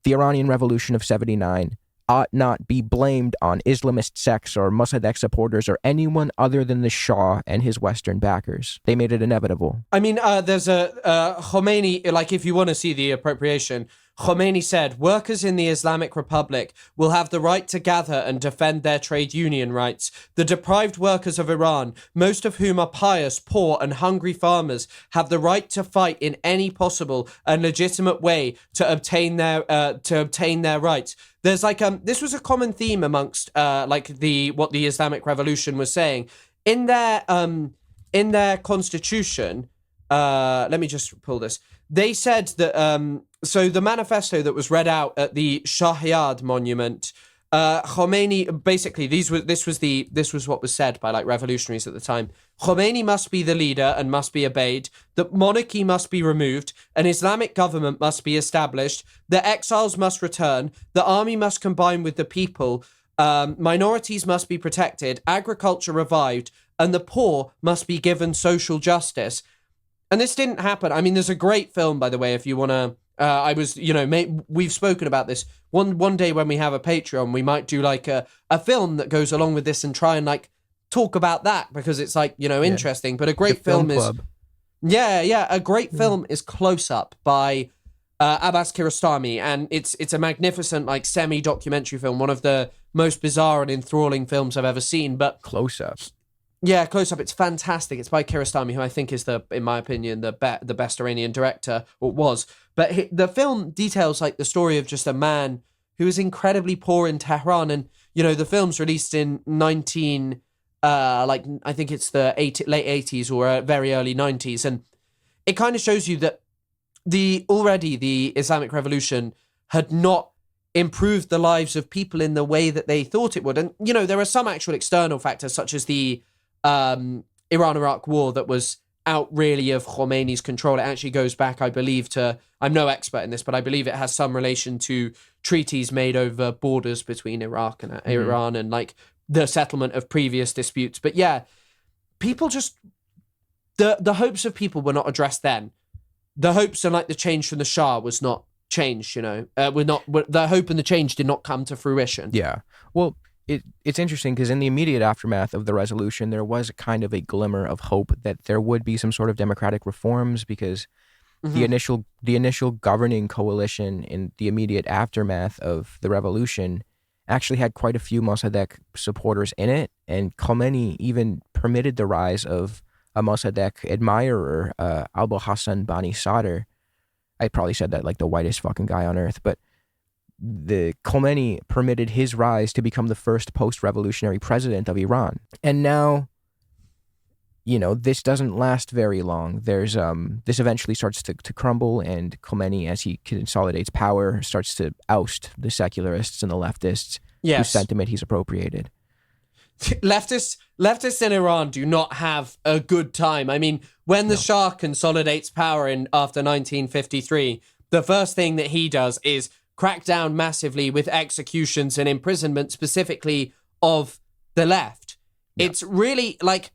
the Iranian Revolution of 79 ought not be blamed on Islamist sects or Mossadegh supporters or anyone other than the Shah and his Western backers. They made it inevitable. I mean, there's a Khomeini, if you want to see the appropriation, Khomeini said, workers in the Islamic Republic will have the right to gather and defend their trade union rights. The deprived workers of Iran, most of whom are pious, poor, and hungry farmers, have the right to fight in any possible and legitimate way to obtain their rights. There's this was a common theme amongst what the Islamic Revolution was saying in their constitution. Let me just pull this. They said that so the manifesto that was read out at the Shahiyad monument Khomeini, basically, this was what was said by like revolutionaries at the time. Khomeini must be the leader and must be obeyed. The monarchy must be removed. An Islamic government must be established. The exiles must return. The army must combine with the people. Minorities must be protected. Agriculture revived. And the poor must be given social justice. And this didn't happen. I mean, there's a great film, by the way, if you want to... we've spoken about this. One day when we have a Patreon, we might do like a film that goes along with this and try and like talk about that, because it's like, interesting. But a great film is... a great film is Close Up by Abbas Kiarostami, and it's a magnificent like semi-documentary film, one of the most bizarre and enthralling films I've ever seen. But Close Up. Yeah, Close Up. It's fantastic. It's by Kiarostami, who I think is in my opinion, the best Iranian director, or was. But the film details like the story of just a man who was incredibly poor in Tehran, and the film's released in I think it's the late 80s or very early 90s, and it kind of shows you that the Islamic Revolution had not improved the lives of people in the way that they thought it would. And there are some actual external factors, such as the Iran-Iraq war, that was out really of Khomeini's control. It actually goes back, I believe, to, I'm no expert in this, but I believe it has some relation to treaties made over borders between Iraq and Iran, and like the settlement of previous disputes. But yeah, people just, the hopes of people were not addressed then. The hopes and like the change from the Shah was not changed, the hope and the change did not come to fruition. Yeah. Well, it's interesting because in the immediate aftermath of the resolution, there was kind of a glimmer of hope that there would be some sort of democratic reforms, because the initial governing coalition in the immediate aftermath of the revolution actually had quite a few Mossadegh supporters in it, and Khomeini even permitted the rise of a Mossadegh admirer, Abu Hassan Bani Sadr. I probably said that like the whitest fucking guy on earth, but the Khomeini permitted his rise to become the first post-revolutionary president of Iran. And now, this doesn't last very long. There's this eventually starts to crumble, and Khomeini, as he consolidates power, starts to oust the secularists and the leftists whose sentiment he's appropriated. Leftists in Iran do not have a good time. I mean, when the Shah consolidates power after 1953, the first thing that he does is crack down massively with executions and imprisonment, specifically of the left. Yeah. It's really like,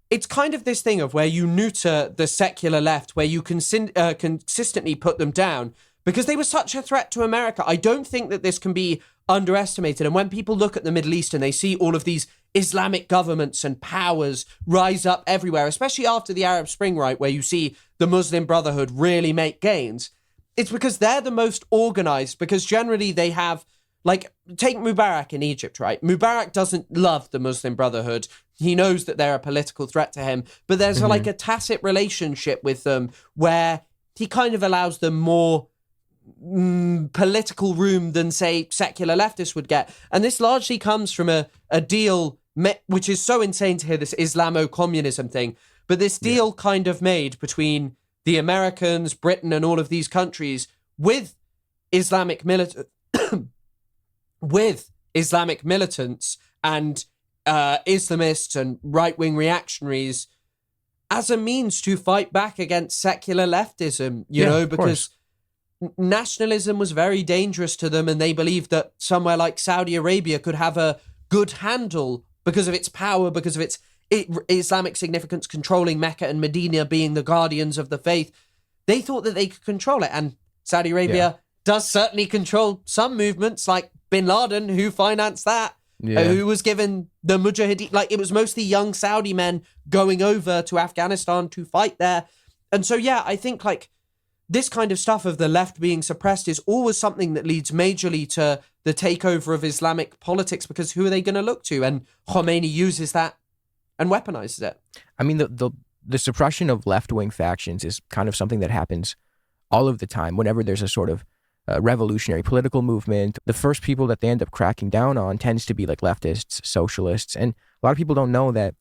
it's kind of this thing of where you neuter the secular left, where you consistently put them down, because they were such a threat to America. I don't think that this can be underestimated. And when people look at the Middle East and they see all of these Islamic governments and powers rise up everywhere, especially after the Arab Spring, right, where you see the Muslim Brotherhood really make gains, it's because they're the most organized, because generally they have, like, take Mubarak in Egypt, right? Mubarak doesn't love the Muslim Brotherhood. He knows that they're a political threat to him, but there's like a tacit relationship with them where he kind of allows them more political room than, say, secular leftists would get. And this largely comes from a deal, which is so insane to hear, this Islamo-communism thing, but this deal kind of made between the Americans, Britain, and all of these countries with Islamic militants and Islamists and right-wing reactionaries as a means to fight back against secular leftism, because nationalism was very dangerous to them, and they believed that somewhere like Saudi Arabia could have a good handle because of its power, because of its Islamic significance, controlling Mecca and Medina, being the guardians of the faith. They thought that they could control it, and Saudi Arabia does certainly control some movements, like Bin Laden, who financed that, who was given the Mujahideen. Like, it was mostly young Saudi men going over to Afghanistan to fight there. And so, I think like this kind of stuff of the left being suppressed is always something that leads majorly to the takeover of Islamic politics, because who are they going to look to? And Khomeini uses that and weaponizes it. I mean, the suppression of left-wing factions is kind of something that happens all of the time. Whenever there's a sort of revolutionary political movement, the first people that they end up cracking down on tends to be like leftists, socialists. And a lot of people don't know that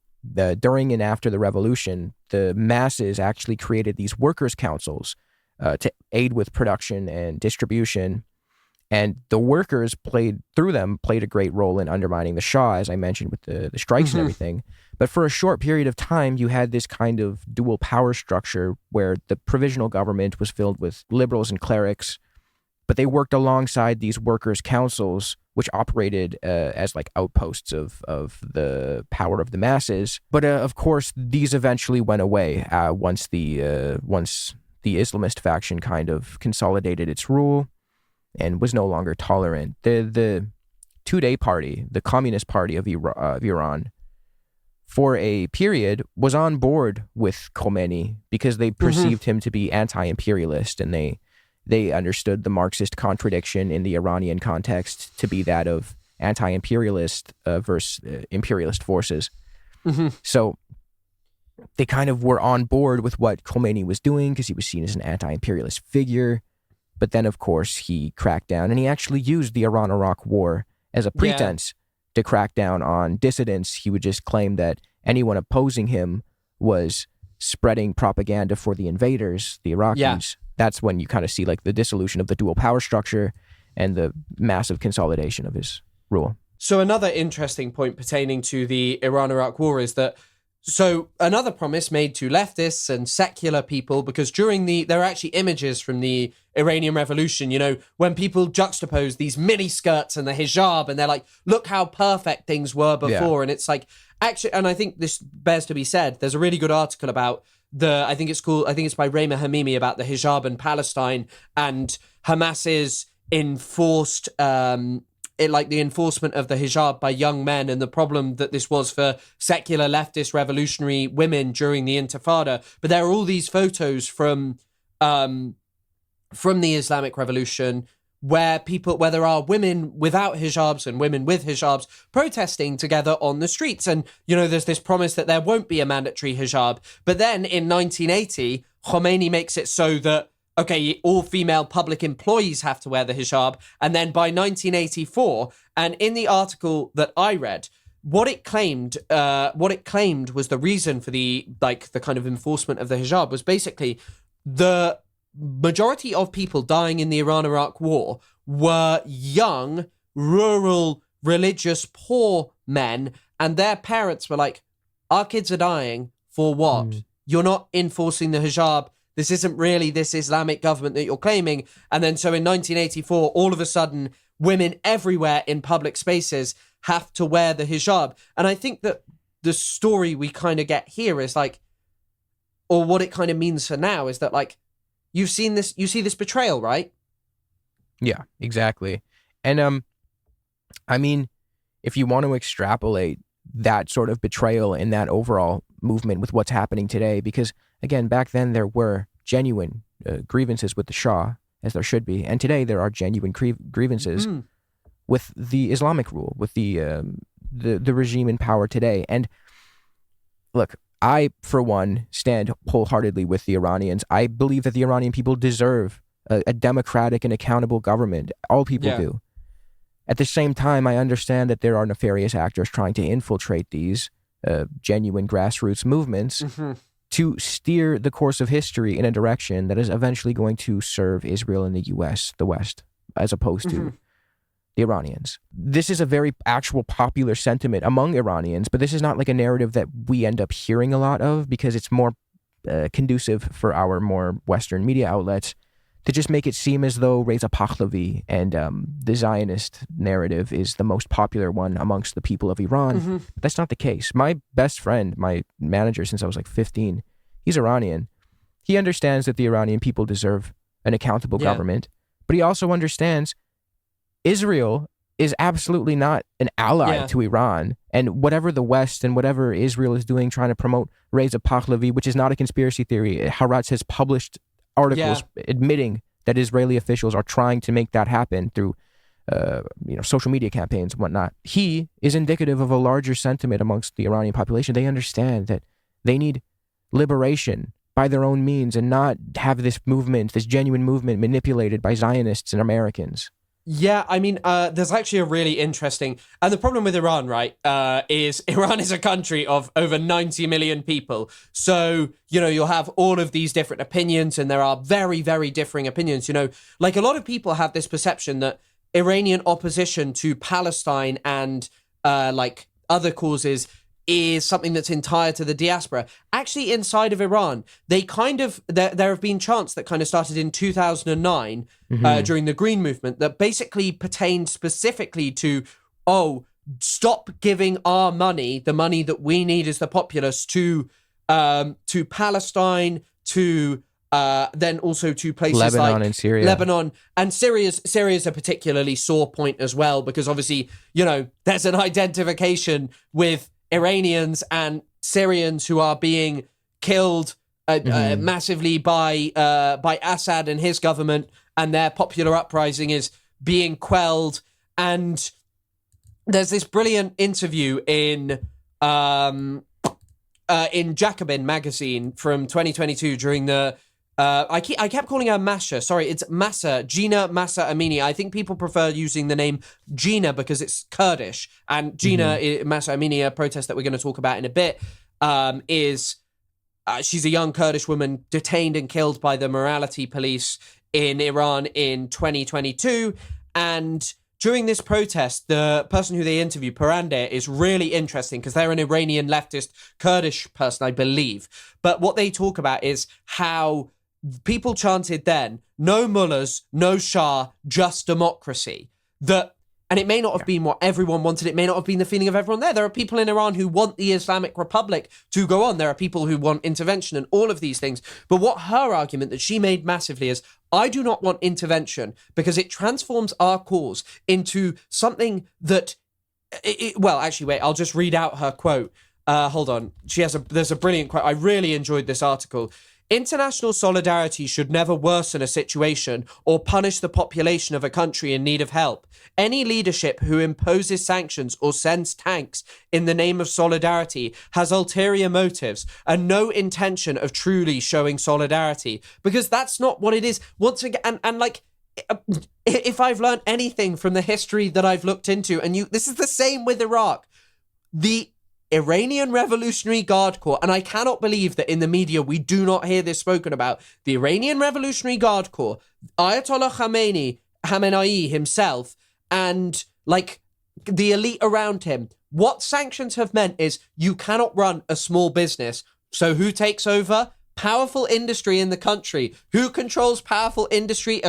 during and after the revolution, the masses actually created these workers' councils to aid with production and distribution. And the workers played a great role in undermining the Shah, as I mentioned, with the strikes and everything. But for a short period of time, you had this kind of dual power structure where the provisional government was filled with liberals and clerics, but they worked alongside these workers' councils, which operated as like outposts of the power of the masses. But of course, these eventually went away once the Islamist faction kind of consolidated its rule and was no longer tolerant. The Tudeh party, the Communist Party of Iran, for a period was on board with Khomeini because they perceived him to be anti-imperialist, and they understood the Marxist contradiction in the Iranian context to be that of anti-imperialist versus imperialist forces. So they kind of were on board with what Khomeini was doing because he was seen as an anti-imperialist figure. But then, of course, he cracked down, and he actually used the Iran-Iraq war as a pretense to crack down on dissidents. He would just claim that anyone opposing him was spreading propaganda for the invaders, the Iraqis. Yeah. That's when you kind of see like the dissolution of the dual power structure and the massive consolidation of his rule. So another interesting point pertaining to the Iran-Iraq war is that, so another promise made to leftists and secular people, because there are actually images from the Iranian Revolution, you know, when people juxtapose these mini skirts and the hijab, and they're like, look how perfect things were before. Yeah. And it's like, actually, and I think this bears to be said, there's a really good article about I think it's by Rayma Hamimi, about the hijab in Palestine and Hamas's enforced, the enforcement of the hijab by young men, and the problem that this was for secular leftist revolutionary women during the Intifada. But there are all these photos from the Islamic Revolution where there are women without hijabs and women with hijabs protesting together on the streets. And, you know, there's this promise that there won't be a mandatory hijab. But then in 1980, Khomeini makes it so that, okay, all female public employees have to wear the hijab. And then by 1984, and in the article that I read, what it claimed was the reason for the kind of enforcement of the hijab was basically the majority of people dying in the Iran-Iraq war were young, rural, religious, poor men, and their parents were like, our kids are dying for what? You're not enforcing the hijab. This isn't really this Islamic government that you're claiming. And then so in 1984, all of a sudden, women everywhere in public spaces have to wear the hijab. And I think that the story we kind of get here is like, or what it kind of means for now is that like, you see this betrayal, right? Yeah, exactly. And I mean, if you want to extrapolate that sort of betrayal in that overall movement with what's happening today, because again, back then there were genuine grievances with the Shah, as there should be, and today there are genuine grievances with the Islamic rule, with the regime in power today. And look, I, for one, stand wholeheartedly with the Iranians. I believe that the Iranian people deserve a democratic and accountable government. All people do. At the same time, I understand that there are nefarious actors trying to infiltrate these genuine grassroots movements to steer the course of history in a direction that is eventually going to serve Israel and the U.S., the West, as opposed to the Iranians. This is a very actual popular sentiment among Iranians, but this is not like a narrative that we end up hearing a lot of because it's more conducive for our more Western media outlets to just make it seem as though Reza Pahlavi and the Zionist narrative is the most popular one amongst the people of Iran. But that's not the case. My best friend, my manager since I was like 15, he's Iranian. He understands that the Iranian people deserve an accountable government, but he also understands Israel is absolutely not an ally to Iran. And whatever the West and whatever Israel is doing, trying to promote Reza Pahlavi, which is not a conspiracy theory, Haaretz has published articles admitting that Israeli officials are trying to make that happen through social media campaigns and whatnot. He is indicative of a larger sentiment amongst the Iranian population. They understand that they need liberation by their own means and not have this movement, this genuine movement, manipulated by Zionists and Americans. Yeah, I mean, there's actually a really interesting... And the problem with Iran, right, is Iran is a country of over 90 million people. So, you know, you'll have all of these different opinions, and there are very, very differing opinions. You know, like a lot of people have this perception that Iranian opposition to Palestine and like other causes is something that's entire to the diaspora. Actually, inside of Iran, they kind of, there have been chants that kind of started in 2009 during the Green Movement that basically pertained specifically to, stop giving our money, the money that we need as the populace, to Palestine, to then also to places Lebanon like and Syria. Lebanon and Syria's a particularly sore point as well, because obviously, there's an identification with Iranians and Syrians who are being killed massively by Assad and his government, and their popular uprising is being quelled. And there's this brilliant interview in Jacobin magazine from 2022 during the I kept calling her Masha. Sorry, it's Gina Massa Amini. I think people prefer using the name Gina because it's Kurdish. And Gina Massa Amini, a protest that we're going to talk about in a bit, she's a young Kurdish woman detained and killed by the morality police in Iran in 2022. And during this protest, the person who they interview, Pastand, is really interesting because they're an Iranian leftist Kurdish person, I believe. But what they talk about is how people chanted then, no mullahs, no Shah, just democracy. And it may not have been what everyone wanted. It may not have been the feeling of everyone there. There are people in Iran who want the Islamic Republic to go on. There are people who want intervention and all of these things. But what her argument that she made massively is, I do not want intervention because it transforms our cause into something that... I'll just read out her quote. Hold on. There's a brilliant quote. I really enjoyed this article. International solidarity should never worsen a situation or punish the population of a country in need of help. Any leadership who imposes sanctions or sends tanks in the name of solidarity has ulterior motives and no intention of truly showing solidarity, because that's not what it is. Once again, and like, if I've learned anything from the history that I've looked into, and this is the same with Iraq, the Iranian Revolutionary Guard Corps, and I cannot believe that in the media we do not hear this spoken about. The Iranian Revolutionary Guard Corps, Ayatollah Khamenei himself, and like the elite around him, what sanctions have meant is you cannot run a small business. So who takes over? Powerful industry in the country. Who controls powerful industry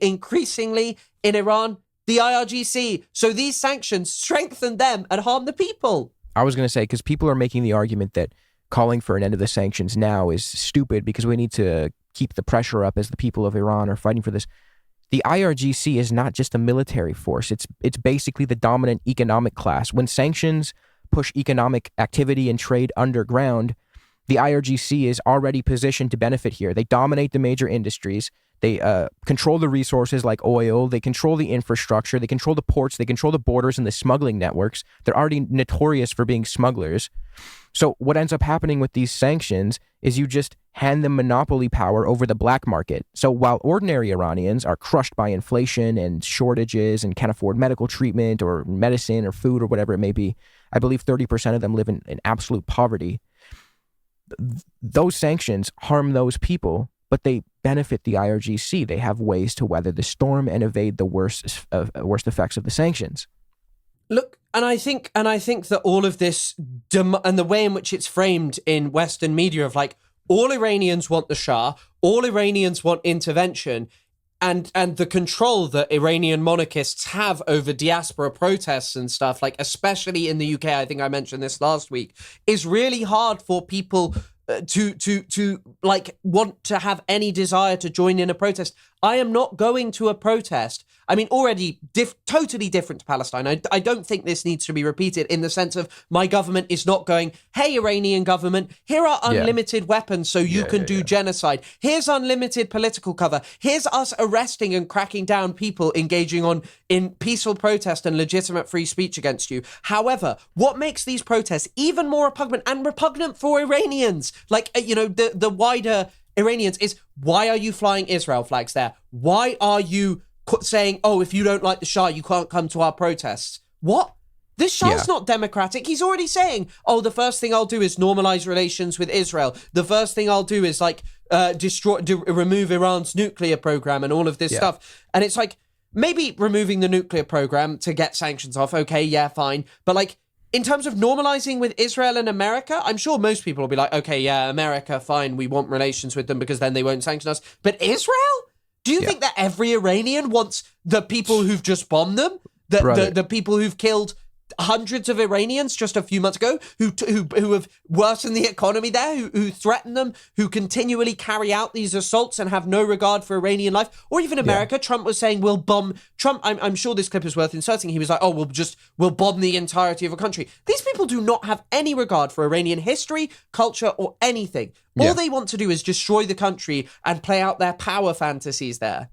increasingly in Iran? The IRGC. So these sanctions strengthen them and harm the people. I was going to say, because people are making the argument that calling for an end of the sanctions now is stupid because we need to keep the pressure up as the people of Iran are fighting for this. The IRGC is not just a military force. It's basically the dominant economic class. When sanctions push economic activity and trade underground, the IRGC is already positioned to benefit here. They dominate the major industries. They control the resources like oil. They control the infrastructure. They control the ports. They control the borders and the smuggling networks. They're already notorious for being smugglers. So what ends up happening with these sanctions is you just hand them monopoly power over the black market. So while ordinary Iranians are crushed by inflation and shortages and can't afford medical treatment or medicine or food or whatever it may be, I believe 30% of them live in absolute poverty. Those sanctions harm those people, but they benefit the IRGC. They have ways to weather the storm and evade the worst effects of the sanctions. Look, and I think that all of this and the way in which it's framed in Western media of like, all Iranians want the Shah, all Iranians want intervention, and the control that Iranian monarchists have over diaspora protests and stuff, like especially in the UK, I think I mentioned this last week, is really hard for people to like want to have any desire to join in a protest. I am not going to a protest. I mean, already totally different to Palestine. I don't think this needs to be repeated in the sense of my government is not going, hey, Iranian government, here are unlimited weapons so you can do genocide. Here's unlimited political cover. Here's us arresting and cracking down people engaging in peaceful protest and legitimate free speech against you. However, what makes these protests even more repugnant for Iranians, like, the wider Iranians, is why are you flying Israel flags there? Why are you saying, if you don't like the Shah, you can't come to our protests? What? This Shah's not democratic. He's already saying, the first thing I'll do is normalize relations with Israel. The first thing I'll do is like remove Iran's nuclear program and all of this stuff. And it's like, maybe removing the nuclear program to get sanctions off. Okay, yeah, fine. But like, in terms of normalizing with Israel and America, I'm sure most people will be like, okay, yeah, America, fine, we want relations with them because then they won't sanction us. But Israel? Do you think that every Iranian wants the people who've just bombed them? The people who've killed hundreds of Iranians just a few months ago, who have worsened the economy there, who threaten them, who continually carry out these assaults and have no regard for Iranian life, or even America. Trump was saying we'll bomb. I'm sure this clip is worth inserting. He was like, oh, we'll bomb the entirety of a country. These people do not have any regard for Iranian history, culture, or anything. All they want to do is destroy the country and play out their power fantasies there.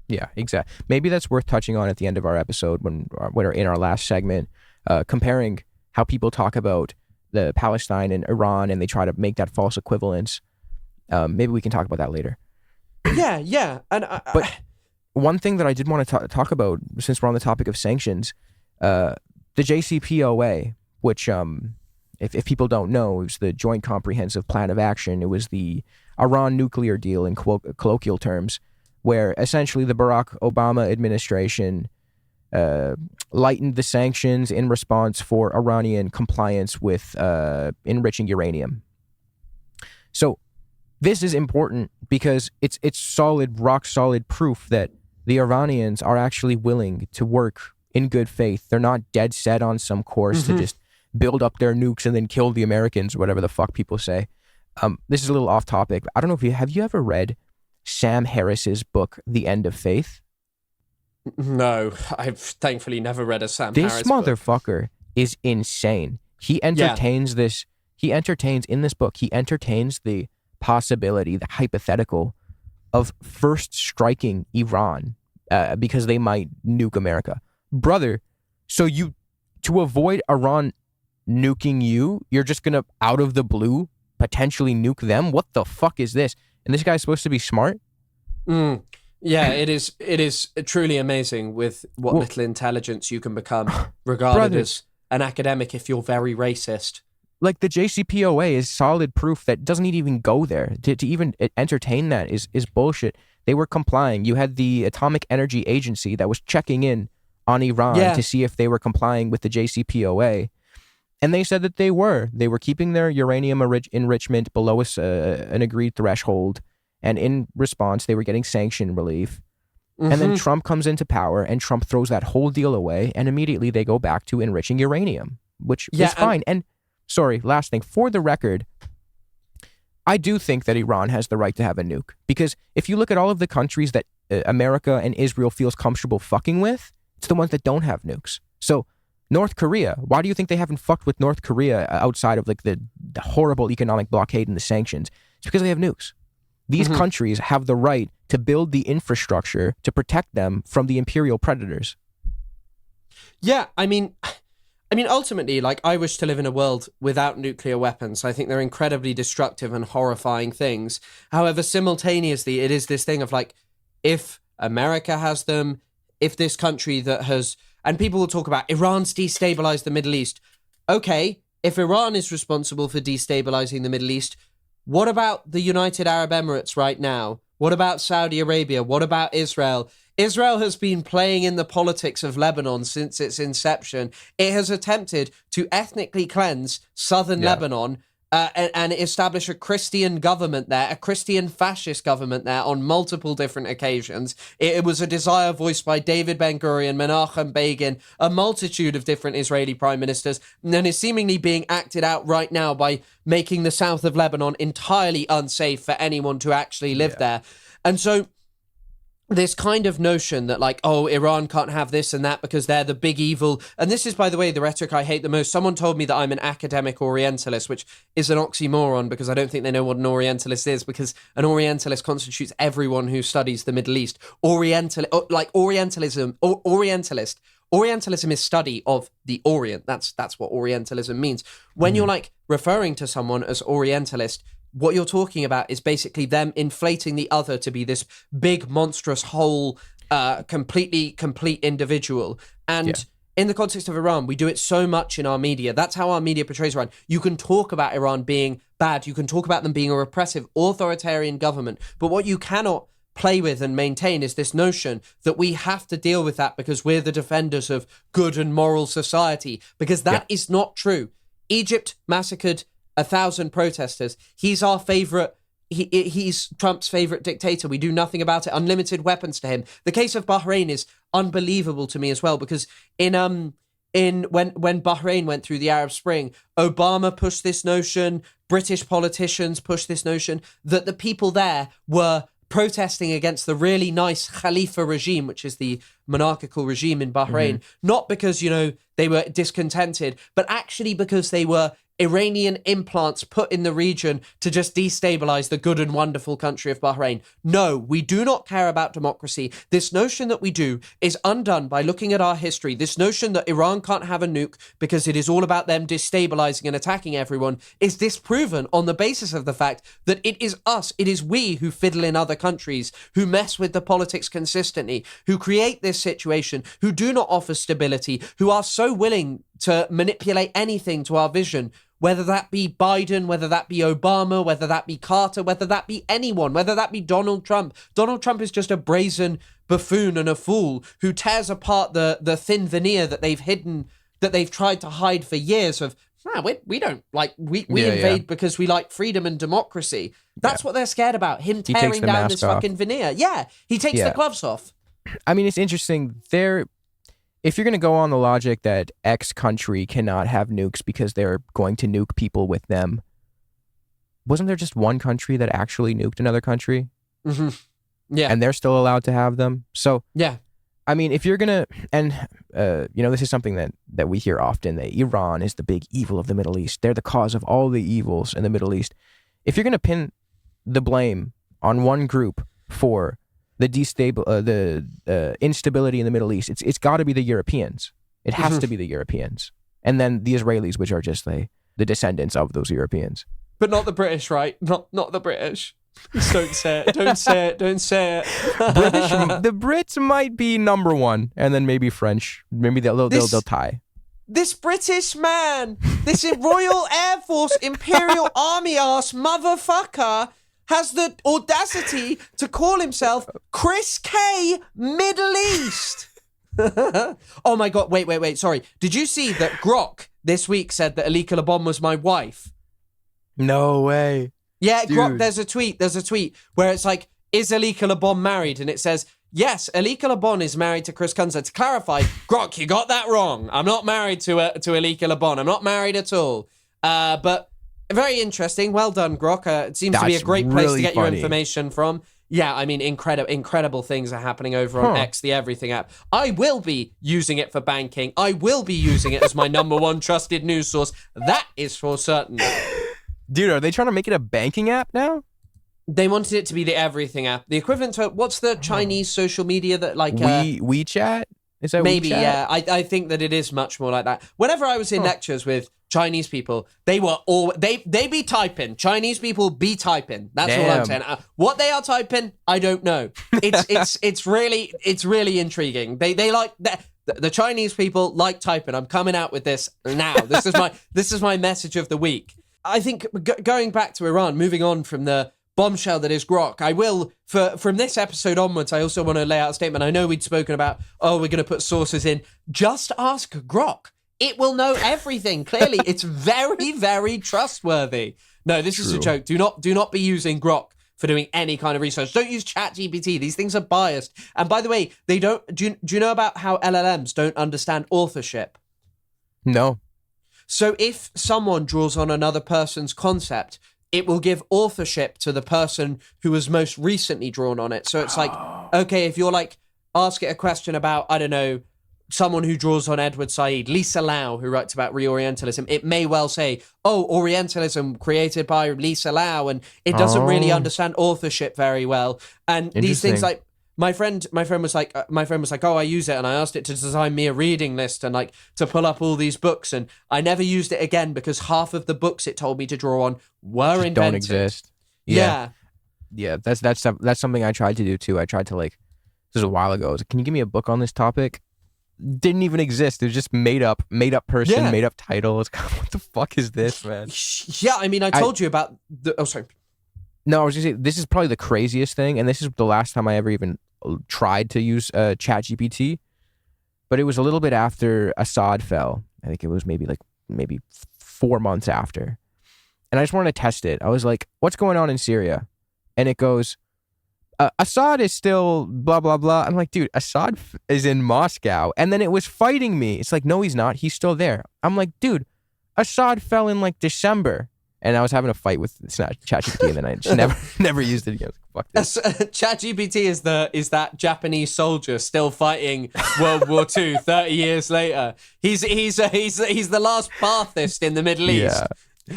Yeah, exactly. Maybe that's worth touching on at the end of our episode when we're in our last segment. Comparing how people talk about the Palestine and Iran and they try to make that false equivalence. Maybe we can talk about that later. Yeah. But one thing that I did want to talk about, since we're on the topic of sanctions, the JCPOA, which, if people don't know, it was the Joint Comprehensive Plan of Action. It was the Iran nuclear deal in colloquial terms, where essentially the Barack Obama administration lightened the sanctions in response for Iranian compliance with enriching uranium. So this is important because it's solid, rock solid proof that the Iranians are actually willing to work in good faith. They're not dead set on some course to just build up their nukes and then kill the Americans, or whatever the fuck people say. This is a little off topic. I don't know if have you ever read Sam Harris's book, The End of Faith? No, I've thankfully never read a Sam Harris book. This motherfucker is insane. He entertains this. He entertains in this book. He entertains the possibility, the hypothetical, of first striking Iran because they might nuke America, brother. So to avoid Iran nuking you, you're just gonna out of the blue potentially nuke them? What the fuck is this? And this guy's supposed to be smart? Yeah, it is truly amazing with what little intelligence you can become regarded as an academic if you're very racist. Like, the JCPOA is solid proof that doesn't need to even go there. To even entertain that is bullshit. They were complying. You had the Atomic Energy Agency that was checking in on Iran to see if they were complying with the JCPOA. And they said that they were. They were keeping their uranium enrichment below an agreed threshold. And in response, they were getting sanction relief. And then Trump comes into power and Trump throws that whole deal away. And immediately they go back to enriching uranium, which is fine. And sorry, last thing. For the record, I do think that Iran has the right to have a nuke. Because if you look at all of the countries that America and Israel feels comfortable fucking with, it's the ones that don't have nukes. So North Korea, why do you think they haven't fucked with North Korea outside of like the horrible economic blockade and the sanctions? It's because they have nukes. These countries have the right to build the infrastructure to protect them from the imperial predators. Yeah, I mean, ultimately, like, I wish to live in a world without nuclear weapons. I think they're incredibly destructive and horrifying things. However, simultaneously, it is this thing of like, if America has them, if this country that has, and people will talk about Iran's destabilized the Middle East. Okay, if Iran is responsible for destabilizing the Middle East, what about the United Arab Emirates right now? What about Saudi Arabia? What about Israel? Israel has been playing in the politics of Lebanon since its inception. It has attempted to ethnically cleanse southern Lebanon and establish a Christian government there, a Christian fascist government there on multiple different occasions. It was a desire voiced by David Ben-Gurion, Menachem Begin, a multitude of different Israeli prime ministers, and then is seemingly being acted out right now by making the south of Lebanon entirely unsafe for anyone to actually live there. And so this kind of notion that like, oh, Iran can't have this and that because they're the big evil. And this is, by the way, the rhetoric I hate the most. Someone told me that I'm an academic Orientalist, which is an oxymoron because I don't think they know what an Orientalist is, because an Orientalist constitutes everyone who studies the Middle East. Orientalism is study of the Orient. That's what Orientalism means. When you're like referring to someone as Orientalist, what you're talking about is basically them inflating the other to be this big, monstrous, whole, complete individual. And in the context of Iran, we do it so much in our media. That's how our media portrays Iran. You can talk about Iran being bad. You can talk about them being a repressive, authoritarian government. But what you cannot play with and maintain is this notion that we have to deal with that because we're the defenders of good and moral society, because that is not true. Egypt massacred 1,000 protesters. He's our favorite. He's Trump's favorite dictator. We do nothing about it. Unlimited weapons to him. The case of Bahrain is unbelievable to me as well, because when Bahrain went through the Arab Spring, Obama pushed this notion, British politicians pushed this notion that the people there were protesting against the really nice Khalifa regime, which is the monarchical regime in Bahrain, not because, they were discontented, but actually because they were Iranian implants put in the region to just destabilize the good and wonderful country of Bahrain. No, we do not care about democracy. This notion that we do is undone by looking at our history. This notion that Iran can't have a nuke because it is all about them destabilizing and attacking everyone is disproven on the basis of the fact that it is us, it is we who fiddle in other countries, who mess with the politics consistently, who create this situation, who do not offer stability, who are so willing to manipulate anything to our vision, whether that be Biden, whether that be Obama, whether that be Carter, whether that be anyone, whether that be Donald Trump. Donald Trump is just a brazen buffoon and a fool who tears apart the thin veneer that they've hidden, that they've tried to hide for years of, we don't like, we invade because we like freedom and democracy. That's what they're scared about, him tearing down this fucking veneer. Yeah, he takes the gloves off. I mean, it's interesting. If you're going to go on the logic that X country cannot have nukes because they're going to nuke people with them, wasn't there just one country that actually nuked another country? Mm-hmm. Yeah. And they're still allowed to have them? So, yeah. I mean, if you're going to, and, this is something that we hear often, that Iran is the big evil of the Middle East. They're the cause of all the evils in the Middle East. If you're going to pin the blame on one group for the instability in the Middle East, it's got to be the Europeans. It has to be the Europeans, and then the Israelis, which are just the descendants of those Europeans. But not the British, right? Not the British. Just don't say it. Don't say it. Don't say it. The Brits might be number one, and then maybe French. Maybe they'll tie. This British man, this Royal Air Force Imperial Army ass motherfucker, has the audacity to call himself Chris K. Middle East. Oh my God, wait, sorry. Did you see that Grok this week said that Alika Lebon was my wife? No way. Yeah, Dude. Grok, there's a tweet where it's like, is Alika Lebon married? And it says, yes, Alika Lebon is married to Chris Kunza. To clarify, Grok, you got that wrong. I'm not married to Alika Lebon. I'm not married at all. But very interesting. Well done, Grok. It seems to be a great place to get your information from. Yeah, I mean, incredible things are happening over on X, the Everything app. I will be using it for banking. I will be using it as my number one trusted news source. That is for certain. Dude, are they trying to make it a banking app now? They wanted it to be the Everything app. The equivalent to, what's the Chinese social media that like... WeChat? Is that maybe, WeChat? yeah. I think that it is much more like that. Whenever I was in lectures with Chinese people, they were all... They be typing. Chinese people be typing. That's all I'm saying. What they are typing, I don't know. It's really intriguing. They like... The Chinese people like typing. I'm coming out with this now. This is my message of the week. I think going back to Iran, moving on from the bombshell that is Grok, I will, from this episode onwards, I also want to lay out a statement. I know we'd spoken about, we're going to put sources in. Just ask Grok. It will know everything. Clearly, it's very, very trustworthy. No, this is a joke. Do not be using Grok for doing any kind of research. Don't use ChatGPT. These things are biased. And by the way, they don't. Do you know about how LLMs don't understand authorship? No. So if someone draws on another person's concept, it will give authorship to the person who was most recently drawn on it. So it's like, okay, if you're like, ask it a question about, I don't know, someone who draws on Edward Said, Lisa Lau, who writes about Reorientalism, it may well say, Orientalism created by Lisa Lau, and it doesn't really understand authorship very well. And these things like, my friend was like, I use it, and I asked it to design me a reading list and like to pull up all these books, and I never used it again because half of the books it told me to draw on were invented. Don't exist. Yeah, that's something I tried to do too. I tried to this was a while ago. I was like, can you give me a book on this topic? Didn't even exist. It was just made up person, made up title. It's kind of, what the fuck is this, man? Yeah, I mean, I told you about the. Oh, sorry. No, I was going to say, this is probably the craziest thing, and this is the last time I ever even tried to use ChatGPT, but it was a little bit after Assad fell. I think it was maybe 4 months after. And I just wanted to test it. I was like, what's going on in Syria? And it goes, Assad is still blah, blah, blah. I'm like, dude, Assad is in Moscow. And then it was fighting me. It's like, no, he's not. He's still there. I'm like, dude, Assad fell in like December. And I was having a fight with ChatGPT, and then I just never used it again. Fuck this. ChatGPT is that Japanese soldier still fighting World War II 30 years later. He's the last Baathist in the Middle East.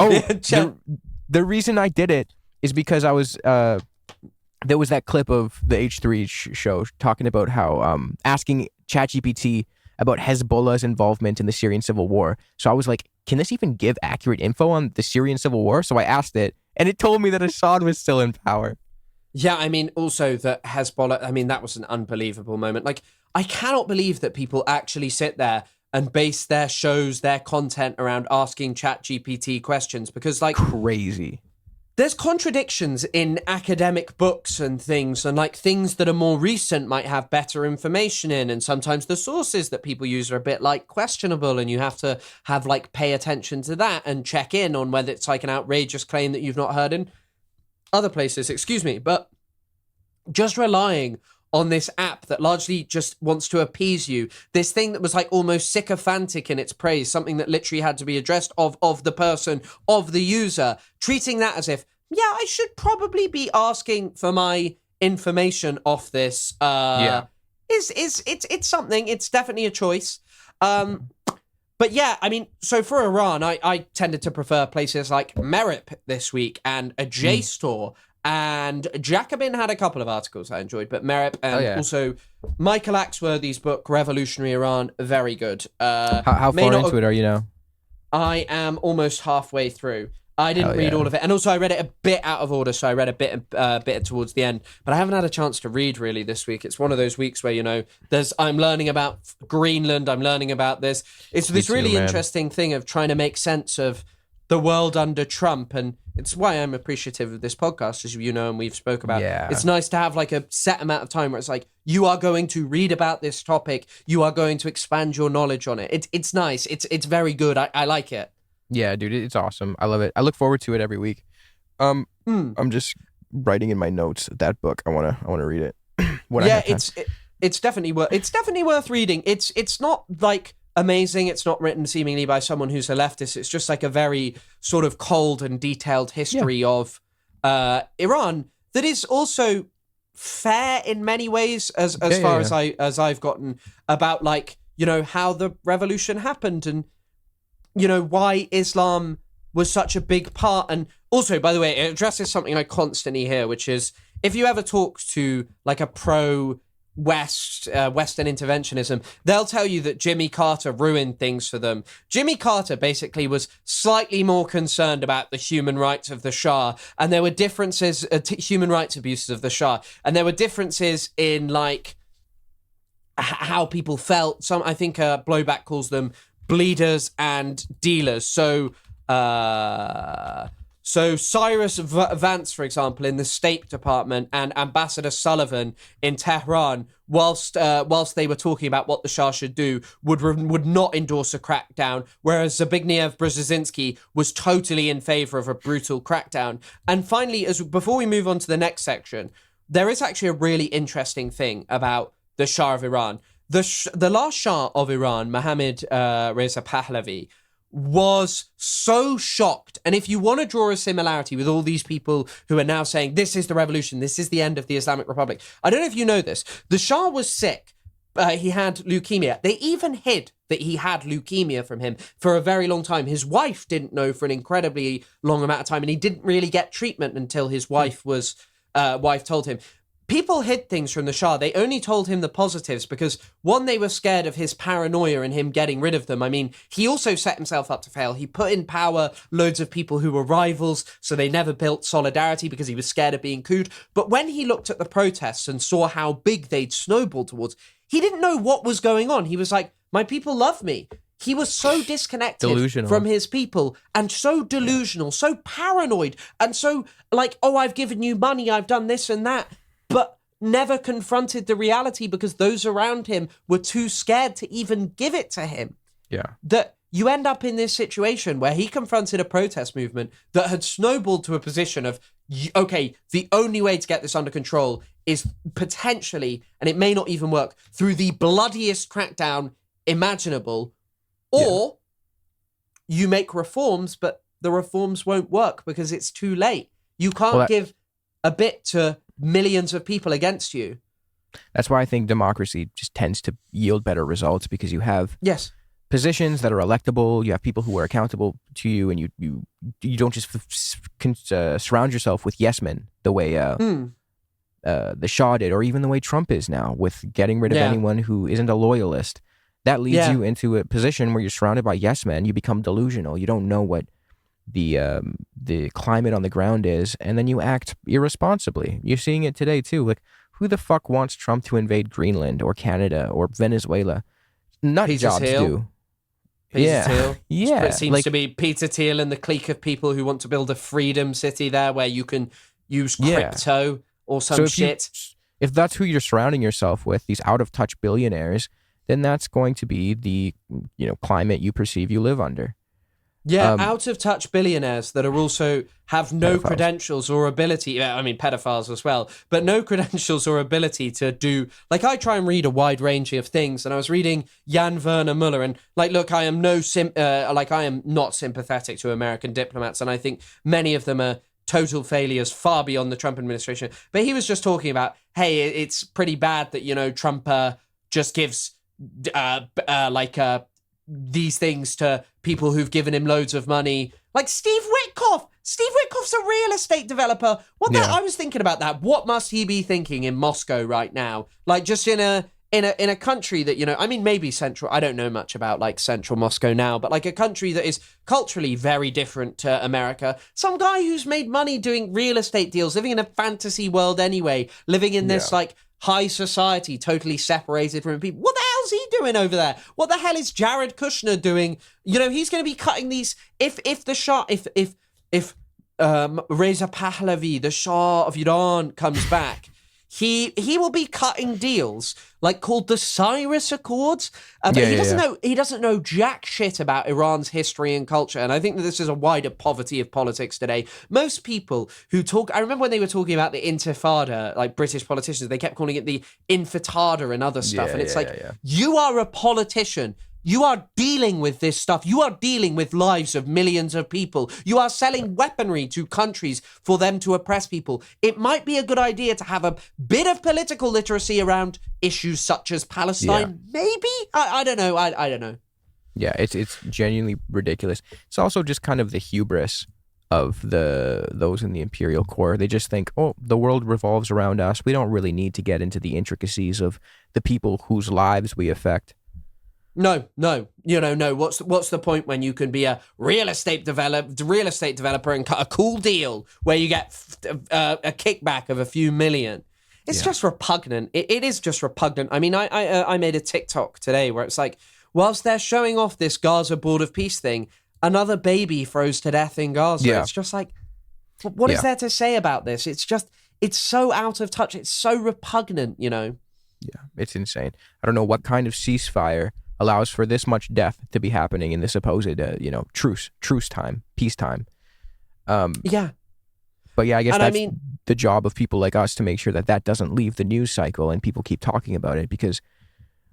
Yeah. Oh, the reason I did it is because I was there was that clip of the H3 show talking about how asking ChatGPT about Hezbollah's involvement in the Syrian civil war. So I was like, can this even give accurate info on the Syrian civil war? So I asked it, and it told me that Assad was still in power. Yeah, I mean, also that Hezbollah, I mean, that was an unbelievable moment. Like, I cannot believe that people actually sit there and base their shows, their content around asking ChatGPT questions, because, like... Crazy. There's contradictions in academic books and things, and like things that are more recent might have better information in, and sometimes the sources that people use are a bit like questionable, and you have to have like pay attention to that and check in on whether it's like an outrageous claim that you've not heard in other places, excuse me. But just relying on this app that largely just wants to appease you, this thing that was like almost sycophantic in its praise, something that literally had to be addressed of the person, of the user, treating that as if, yeah, I should probably be asking for my information off this. It's something. It's definitely a choice. But yeah, I mean, so for Iran, I tended to prefer places like Merip this week and a JSTOR. And Jacobin had a couple of articles I enjoyed, but Merip and also Michael Axworthy's book, Revolutionary Iran, very good. How far into it are you now? I am almost halfway through. I didn't read all of it. And also I read it a bit out of order, so I read a bit towards the end. But I haven't had a chance to read really this week. It's one of those weeks where, you know, I'm learning about Greenland, I'm learning about this. It's this really interesting thing of trying to make sense of the world under Trump, and it's why I'm appreciative of this podcast, as you know, and we've spoke about. Yeah. It's nice to have like a set amount of time where it's like, you are going to read about this topic, you are going to expand your knowledge on it. It's nice. It's very good. I like it. Yeah, dude, it's awesome. I love it. I look forward to it every week. I'm just writing in my notes that book. I wanna read it. It's definitely worth reading. It's not like amazing. It's not written seemingly by someone who's a leftist. It's just like a very sort of cold and detailed history of Iran that is also fair in many ways as far as I've gotten about, like, you know, how the revolution happened and, you know, why Islam was such a big part. And also, by the way, it addresses something I constantly hear, which is if you ever talk to like a Western interventionism, they'll tell you that Jimmy Carter ruined things for them. Jimmy Carter basically was slightly more concerned about the human rights of the Shah, and there were differences, human rights abuses of the Shah, and there were differences in like how people felt. Some, I think, Blowback calls them bleeders and dealers. So Cyrus Vance, for example, in the State Department, and Ambassador Sullivan in Tehran, whilst they were talking about what the Shah should do, would not endorse a crackdown, whereas Zbigniew Brzezinski was totally in favor of a brutal crackdown. And finally, before we move on to the next section, there is actually a really interesting thing about the Shah of Iran. The last Shah of Iran, Mohammad Reza Pahlavi, was so shocked. And if you want to draw a similarity with all these people who are now saying, this is the revolution, this is the end of the Islamic Republic. I don't know if you know this. The Shah was sick. He had leukemia. They even hid that he had leukemia from him for a very long time. His wife didn't know for an incredibly long amount of time, and he didn't really get treatment until his wife told him. People hid things from the Shah. They only told him the positives because, one, they were scared of his paranoia and him getting rid of them. I mean, he also set himself up to fail. He put in power loads of people who were rivals, so they never built solidarity because he was scared of being couped. But when he looked at the protests and saw how big they'd snowballed towards, he didn't know what was going on. He was like, my people love me. he was so disconnected Delusional. from his people and so delusional, so paranoid, and so like, oh, I've given you money, I've done this and that, but never confronted the reality because those around him were too scared to even give it to him. Yeah. That you end up in this situation where he confronted a protest movement that had snowballed to a position of, okay, the only way to get this under control is potentially, and it may not even work, through the bloodiest crackdown imaginable, or you make reforms, but the reforms won't work because it's too late. You can't give a bit to millions of people against you. That's why I think democracy just tends to yield better results, because you have positions that are electable, you have people who are accountable to you, and you don't just surround yourself with yes men the way the Shah did, or even the way Trump is now, with getting rid of anyone who isn't a loyalist. That leads you into a position where you're surrounded by yes men. You become delusional. You don't know what the climate on the ground is, and then you act irresponsibly. You're seeing it today too. Like, who the fuck wants Trump to invade Greenland or Canada or Venezuela? Nut jobs do. Peter Thiel. Yeah. It seems to be Peter Thiel and the clique of people who want to build a freedom city there where you can use crypto or some shit. If that's who you're surrounding yourself with, these out-of-touch billionaires, then that's going to be the climate you perceive you live under. Yeah, out-of-touch billionaires that are also have no credentials or ability. I mean, pedophiles as well, but no credentials or ability to do. Like, I try and read a wide range of things, and I was reading Jan Werner Muller, and like, look, I am I am not sympathetic to American diplomats, and I think many of them are total failures far beyond the Trump administration. But he was just talking about, hey, it's pretty bad that Trump just gives these things to people who've given him loads of money, like Steve Witkoff. Steve Witkoff's a real estate developer. I was thinking about that. What must he be thinking in Moscow right now? Like, just in a country that, I mean, maybe central, I don't know much about like central Moscow now, but like a country that is culturally very different to America. Some guy who's made money doing real estate deals, living in a fantasy world anyway, living in this like high society, totally separated from people. What the hell's he doing over there? What the hell is Jared Kushner doing? He's going to be cutting these. If the Shah, if Reza Pahlavi, the Shah of Iran, comes back, he will be cutting deals like called the Cyrus Accords. But he doesn't know jack shit about Iran's history and culture. And I think that this is a wider poverty of politics today. Most people who talk, I remember when they were talking about the Intifada, like British politicians, they kept calling it the Infatada and other stuff. And it's you are a politician. You are dealing with this stuff. You are dealing with lives of millions of people. You are selling weaponry to countries for them to oppress people. It might be a good idea to have a bit of political literacy around issues such as Palestine. Maybe? I don't know. I don't know. Yeah, it's genuinely ridiculous. It's also just kind of the hubris of those in the imperial core. They just think, oh, the world revolves around us. We don't really need to get into the intricacies of the people whose lives we affect. No. What's the point when you can be a real estate developer and cut a cool deal where you get a kickback of a few million? It's just repugnant. It is just repugnant. I mean, I made a TikTok today where it's like, whilst they're showing off this Gaza Board of Peace thing, another baby froze to death in Gaza. Yeah. It's just like, what is there to say about this? It's so out of touch. It's so repugnant, Yeah, it's insane. I don't know what kind of ceasefire allows for this much death to be happening in this supposed, truce time, peacetime. But yeah, I guess that's the job of people like us to make sure that doesn't leave the news cycle and people keep talking about it, because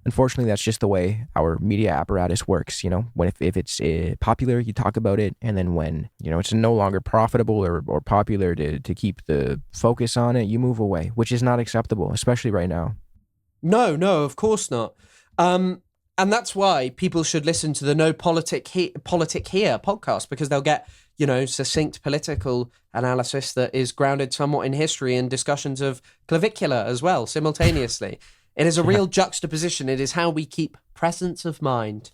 unfortunately that's just the way our media apparatus works. When if it's popular, you talk about it, and then when it's no longer profitable or popular to keep the focus on it, you move away, which is not acceptable, especially right now. No, of course not. And that's why people should listen to the No Politic Here podcast, because they'll get, succinct political analysis that is grounded somewhat in history and discussions of Clavicular as well, simultaneously. It is a real juxtaposition. It is how we keep presence of mind.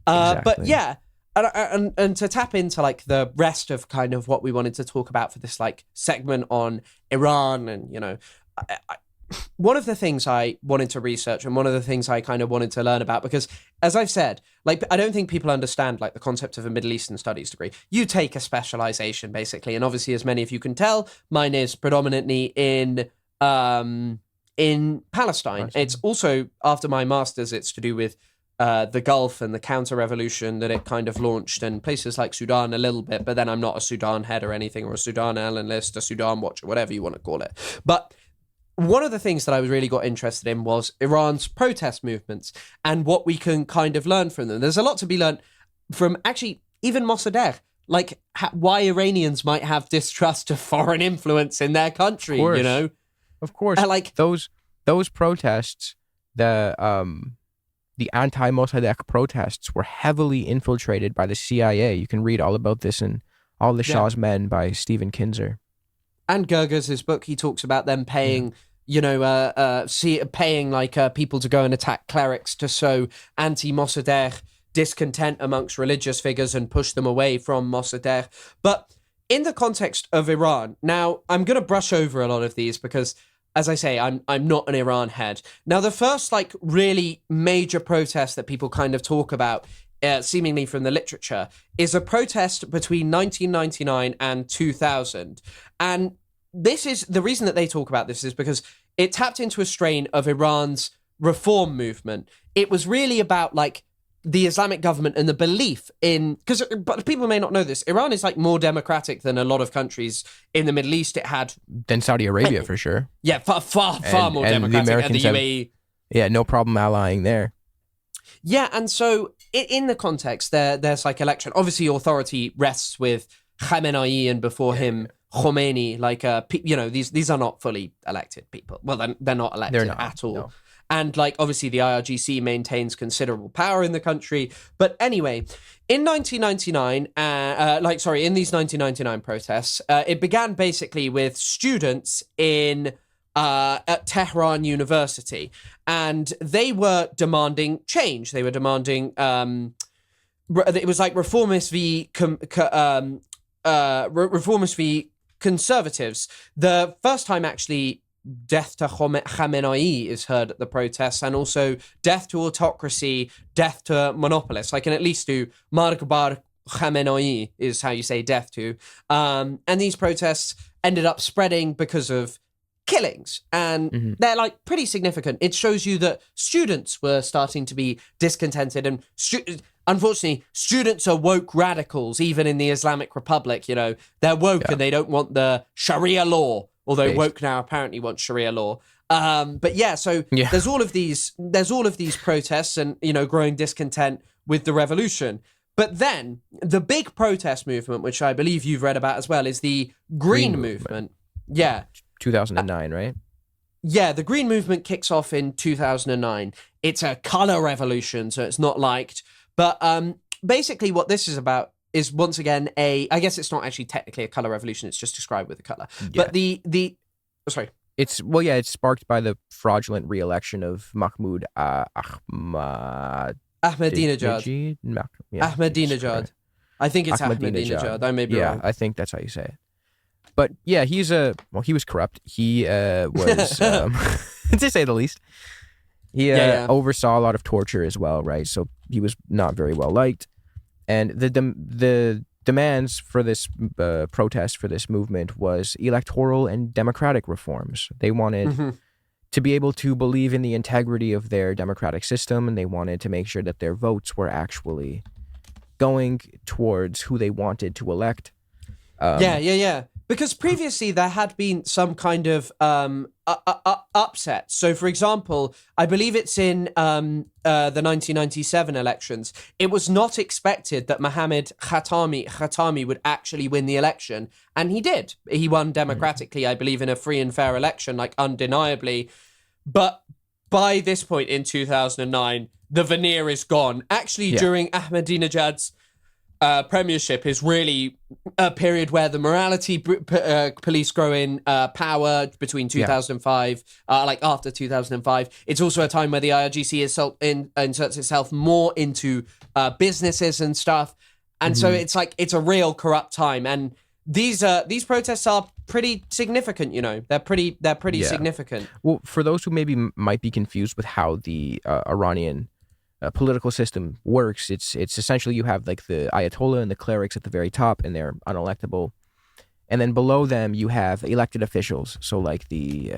Exactly. But yeah, and to tap into like the rest of kind of what we wanted to talk about for this like segment on Iran and, one of the things I wanted to research and one of the things I kind of wanted to learn about, because as I've said, like, I don't think people understand like the concept of a Middle Eastern studies degree. You take a specialization basically. And obviously, as many of you can tell, mine is predominantly in Palestine. It's also, after my master's, it's to do with the Gulf and the counter-revolution that it kind of launched, and places like Sudan a little bit, but then I'm not a Sudan head or anything, or a Sudan analyst, a Sudan watcher, whatever you want to call it. But one of the things that I really got interested in was Iran's protest movements and what we can kind of learn from them. There's a lot to be learned from actually even Mossadegh, like why Iranians might have distrust of foreign influence in their country, you know? Of course. Like those protests, the anti-Mossadegh protests were heavily infiltrated by the CIA. You can read all about this in All the Shah's Men by Stephen Kinzer. And Gerger's book, he talks about them paying, paying like people to go and attack clerics to sow anti-Mossadegh discontent amongst religious figures and push them away from Mossadegh. But in the context of Iran, now I'm going to brush over a lot of these because, as I say, I'm not an Iran head. Now, the first like really major protest that people kind of talk about, seemingly from the literature, is a protest between 1999 and 2000. And this is the reason that they talk about this is because it tapped into a strain of Iran's reform movement. It was really about like the Islamic government and the belief in, but people may not know this, Iran is like more democratic than a lot of countries in the Middle East. It had than Saudi Arabia for sure. Yeah, far more democratic, and the UAE. No problem allying there. Yeah, and so in the context, there's like election. Obviously, authority rests with Khamenei and before him Khomeini. Like, these are not fully elected people. Well, they're not elected at all. No. And like, obviously, the IRGC maintains considerable power in the country. But anyway, in 1999, in these 1999 protests, it began basically with students at Tehran University, and they were demanding change. They were demanding it was like reformists v conservatives. The first time actually death to Khamenei is heard at the protests, and also death to autocracy, death to monopolists. I can at least do Margbar Khamenei is how you say death to. And these protests ended up spreading because of killings, and they're like pretty significant. It shows you that students were starting to be discontented, and unfortunately students are woke radicals even in the Islamic Republic. You know, they're woke and they don't want the Sharia law, although woke now apparently wants Sharia law. There's all of these protests and, you know, growing discontent with the revolution. But then the big protest movement, which I believe you've read about as well, is the Green movement. Yeah. 2009, right? Yeah, the Green movement kicks off in 2009. It's a color revolution, so it's not liked. But basically what this is about is, once again, I guess it's not actually technically a color revolution, it's just described with a color. Yeah. But it's sparked by the fraudulent re-election of Mahmoud Ahmadinejad. Ahmadinejad. I think it's Ahmadinejad. I may be wrong. I think that's how you say it. But yeah, he was corrupt. He was, to say the least. He oversaw a lot of torture as well, right? So he was not very well liked. And the demands for this protest, for this movement, was electoral and democratic reforms. They wanted to be able to believe in the integrity of their democratic system, and they wanted to make sure that their votes were actually going towards who they wanted to elect. Because previously there had been some kind of upset. So, for example, I believe it's in the 1997 elections. It was not expected that Mohammad Khatami would actually win the election, and he did. He won democratically, I believe, in a free and fair election, like undeniably. But by this point in 2009, the veneer is gone. Actually, during Ahmadinejad's premiership is really a period where the morality police grow in power between 2005, after 2005. It's also a time where the IRGC inserts itself more into businesses and stuff. And so it's a real corrupt time. And these protests are pretty significant. They're pretty significant. Well, for those who maybe might be confused with how the Iranian political system works, it's essentially you have like the Ayatollah and the clerics at the very top, and they're unelectable, and then below them you have elected officials, so like the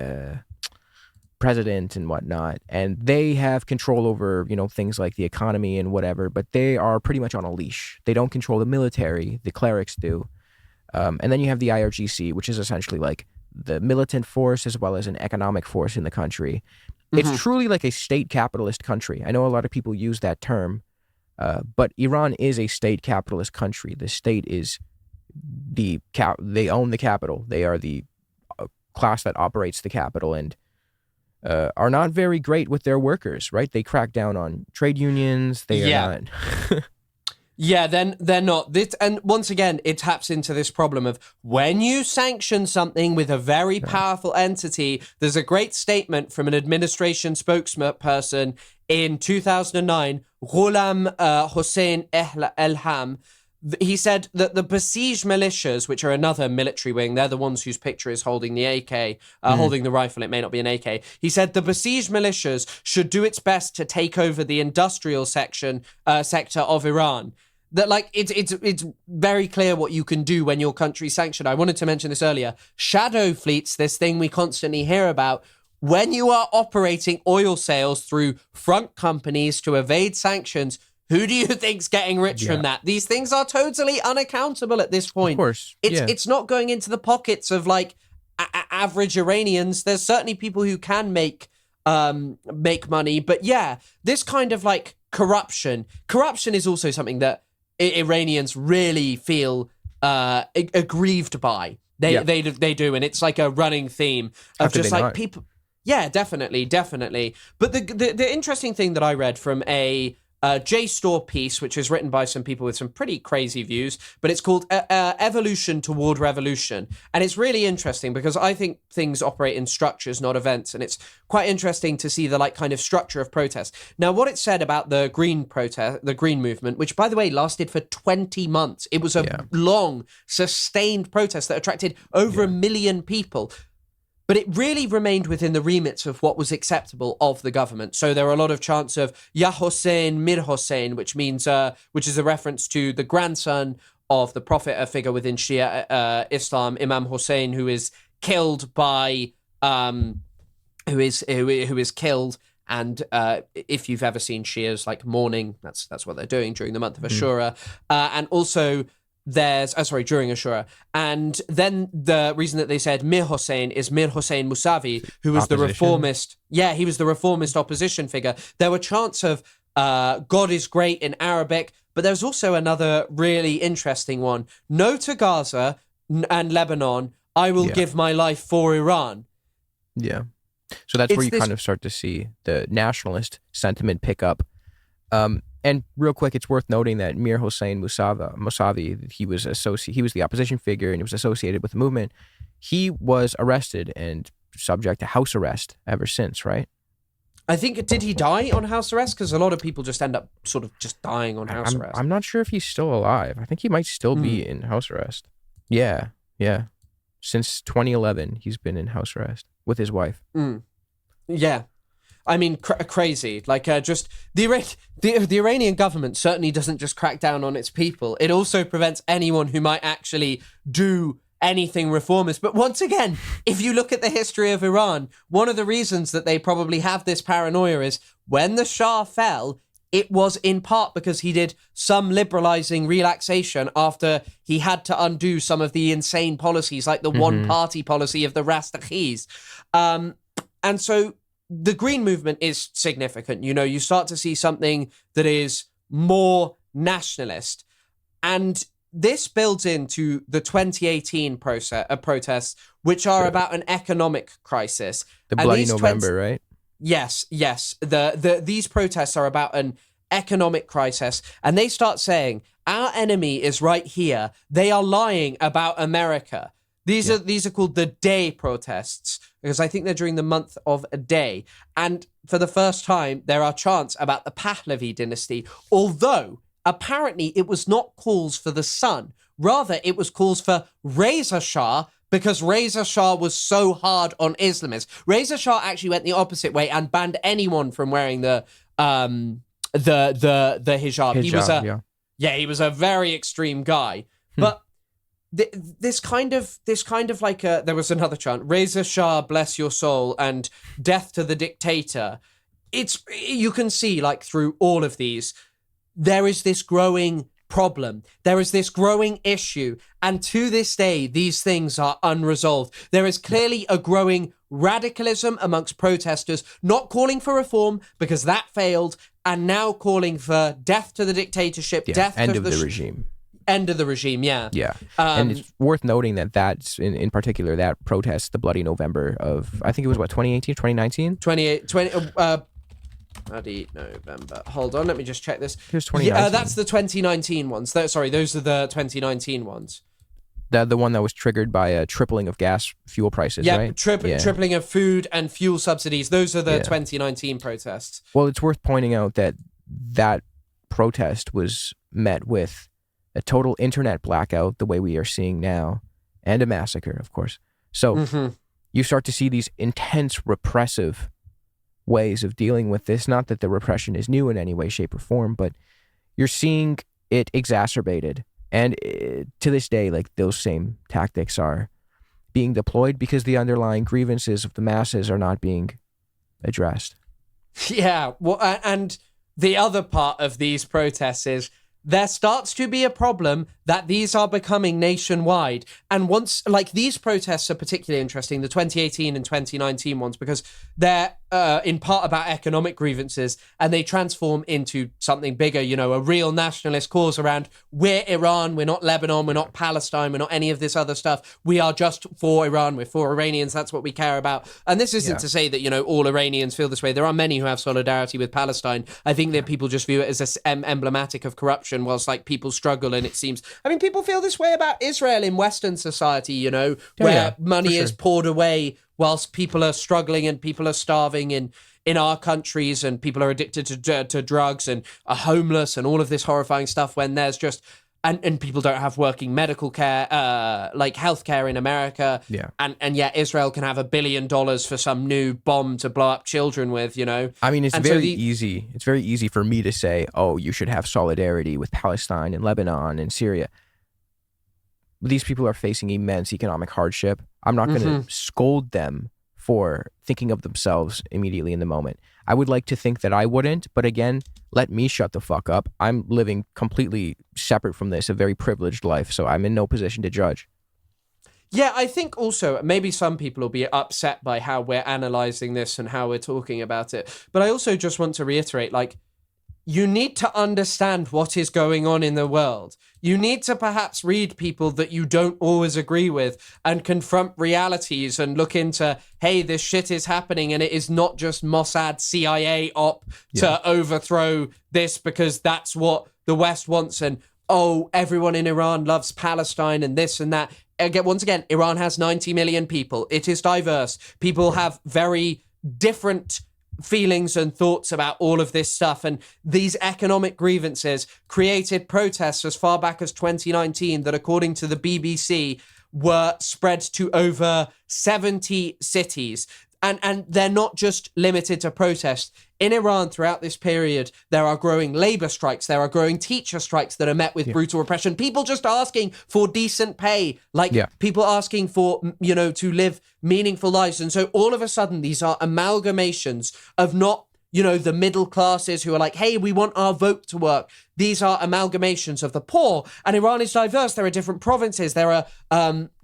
president and whatnot, and they have control over things like the economy and whatever, but they are pretty much on a leash. They don't control the military, the clerics do. And then you have the IRGC, which is essentially like the militant force as well as an economic force in the country. It's truly like a state capitalist country. I know a lot of people use that term, but Iran is a state capitalist country. The state is they own the capital. They are the class that operates the capital and are not very great with their workers, right? They crack down on trade unions. They are not. Yeah, then they're not. And once again, it taps into this problem of when you sanction something with a very powerful entity. There's a great statement from an administration spokesperson in 2009, Ghulam Hossein Elham. He said that the besieged militias, which are another military wing, they're the ones whose picture is holding the AK, holding the rifle. It may not be an AK. He said the besieged militias should do its best to take over the industrial sector of Iran. That it's very clear what you can do when your country's sanctioned. I wanted to mention this earlier. Shadow fleets, this thing we constantly hear about. When you are operating oil sales through front companies to evade sanctions, who do you think's getting rich from that? These things are totally unaccountable at this point. Of course. It's not going into the pockets of like average Iranians. There's certainly people who can make money, but this kind of like corruption is also something that Iranians really feel aggrieved by. They do, and it's like a running theme of just like people. Yeah, definitely. But the interesting thing that I read from a JSTOR piece, which is written by some people with some pretty crazy views, but it's called Evolution Toward Revolution. And it's really interesting because I think things operate in structures, not events. And it's quite interesting to see the like kind of structure of protest. Now, what it said about the Green movement, which by the way, lasted for 20 months. It was a long, sustained protest that attracted over 1 million people. But it really remained within the remits of what was acceptable of the government. So there are a lot of chants of Ya Hossein, Mir Hossein, which is a reference to the grandson of the prophet, a figure within Shia Islam, Imam Hossein, who is killed by, who is killed. And if you've ever seen Shias like mourning, that's what they're doing during the month of Ashura, and also. During Ashura. And then the reason that they said Mir Hossein is Mir Hossein Mousavi, who was the reformist. Yeah, he was the reformist opposition figure. There were chants of God is great in Arabic, but there's also another really interesting one. No to Gaza and Lebanon, I will give my life for Iran. Yeah. So that's where you kind of start to see the nationalist sentiment pick up. And real quick, it's worth noting that Mir Hossein Mousavi, he was the opposition figure and he was associated with the movement. He was arrested and subject to house arrest ever since, right? I think, did he die on house arrest? Because a lot of people just end up sort of just dying on house arrest. I'm not sure if he's still alive. I think he might still be in house arrest. Yeah. Since 2011, he's been in house arrest with his wife. Yeah. I mean, crazy. Like, just the Iranian government certainly doesn't just crack down on its people. It also prevents anyone who might actually do anything reformist. But once again, if you look at the history of Iran, one of the reasons that they probably have this paranoia is when the Shah fell, it was in part because he did some liberalizing relaxation after he had to undo some of the insane policies, like the one-party policy of the Rastakhis. And so the Green movement is significant. You start to see something that is more nationalist. And this builds into the 2018 protests, which are about an economic crisis. The Bloody November, right? Yes. These protests are about an economic crisis. And they start saying, our enemy is right here. They are lying about America. These are called the Day protests, because I think they're during the month of a day. And for the first time, there are chants about the Pahlavi dynasty, although apparently it was not calls for the sun. Rather, it was calls for Reza Shah, because Reza Shah was so hard on Islamists. Reza Shah actually went the opposite way and banned anyone from wearing the hijab. He was he was a very extreme guy. But this kind of like there was another chant, Reza Shah, bless your soul, and death to the dictator. You can see, like, through all of these, there is this growing problem. There is this growing issue. And to this day, these things are unresolved. There is clearly a growing radicalism amongst protesters, not calling for reform because that failed, and now calling for death to the dictatorship, end of the regime. End of the regime, yeah. Yeah. And it's worth noting that's, in particular, that protest, the Bloody November of, I think it was, 2018, 2019? Bloody November. Hold on, let me just check this. It was 2019. That's the 2019 ones. Sorry, those are the 2019 ones. The one that was triggered by a tripling of gas fuel prices, right? Tripling of food and fuel subsidies. Those are the 2019 protests. Well, it's worth pointing out that protest was met with a total internet blackout, the way we are seeing now, and a massacre, of course. So you start to see these intense repressive ways of dealing with this. Not that the repression is new in any way, shape, or form, but you're seeing it exacerbated. And to this day, like, those same tactics are being deployed because the underlying grievances of the masses are not being addressed. Yeah, well, and the other part of these protests is there starts to be a problem that these are becoming nationwide. And once, like, these protests are particularly interesting, the 2018 and 2019 ones, because they're in part about economic grievances, and they transform into something bigger, a real nationalist cause around, we're Iran, we're not Lebanon, we're not Palestine, we're not any of this other stuff. We are just for Iran, we're for Iranians, that's what we care about. And this isn't to say that, all Iranians feel this way. There are many who have solidarity with Palestine. I think that people just view it as emblematic of corruption, whilst, like, people struggle, and it seems... I mean, people feel this way about Israel in Western society, where money is poured away whilst people are struggling and people are starving in our countries, and people are addicted to drugs and are homeless and all of this horrifying stuff, when there's just... And people don't have working medical care, like healthcare in America. Yeah. And yet Israel can have $1 billion for some new bomb to blow up children with, I mean, it's very easy. It's very easy for me to say, oh, you should have solidarity with Palestine and Lebanon and Syria. These people are facing immense economic hardship. I'm not going to scold them for thinking of themselves immediately in the moment. I would like to think that I wouldn't, but again, let me shut the fuck up. I'm living completely separate from this, a very privileged life, so I'm in no position to judge. Yeah, I think also maybe some people will be upset by how we're analyzing this and how we're talking about it. But I also just want to reiterate, like, you need to understand what is going on in the world. You need to perhaps read people that you don't always agree with and confront realities and look into, hey, this shit is happening and it is not just Mossad CIA op to overthrow this because that's what the West wants, and, oh, everyone in Iran loves Palestine and this and that. Again, once again, Iran has 90 million people. It is diverse. People have very different feelings and thoughts about all of this stuff, and these economic grievances created protests as far back as 2019 that, according to the BBC, were spread to over 70 cities. And they're not just limited to protests. In Iran, throughout this period, there are growing labor strikes. There are growing teacher strikes that are met with brutal repression. People just asking for decent pay, people asking for, to live meaningful lives. And so all of a sudden, these are amalgamations of not, the middle classes who are like, hey, we want our vote to work. These are amalgamations of the poor. And Iran is diverse. There are different provinces. There are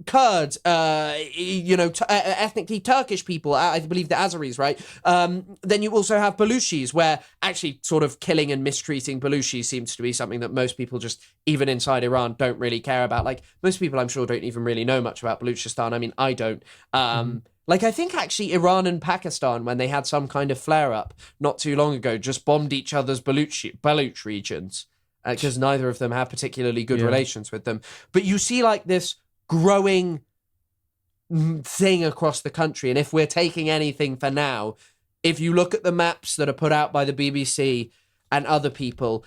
Kurds, ethnically Turkish people. I believe the Azeris, right? Then you also have Baluchis, where actually sort of killing and mistreating Baluchis seems to be something that most people just, even inside Iran, don't really care about. Like, most people, I'm sure, don't even really know much about Baluchistan. I mean, I don't. Like, I think actually Iran and Pakistan, when they had some kind of flare-up not too long ago, just bombed each other's Baluch regions, because neither of them have particularly good relations with them. But you see, like, this growing thing across the country. And if we're taking anything for now, if you look at the maps that are put out by the BBC and other people,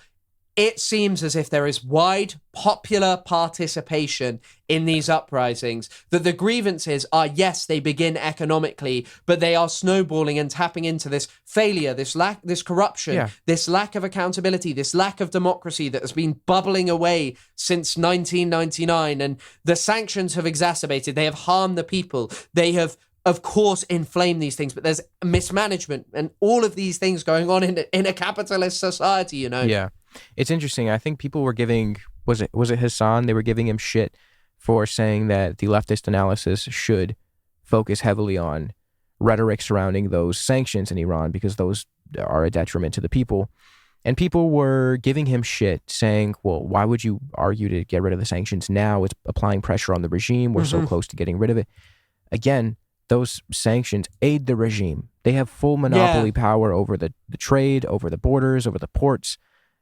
it seems as if there is wide popular participation in these uprisings, that the grievances are, yes, they begin economically, but they are snowballing and tapping into this failure, this corruption, this lack of accountability, this lack of democracy that has been bubbling away since 1999. And the sanctions have exacerbated. They have harmed the people. They have, of course, inflame these things, but there's mismanagement and all of these things going on in a capitalist society, you know? Yeah. It's interesting. I think people were giving, was it Hassan? They were giving him shit for saying that the leftist analysis should focus heavily on rhetoric surrounding those sanctions in Iran because those are a detriment to the people. And people were giving him shit saying, well, why would you argue to get rid of the sanctions now? It's applying pressure on the regime. We're so close to getting rid of it. Again, those sanctions aid the regime. They have full monopoly power over the trade, over the borders, over the ports.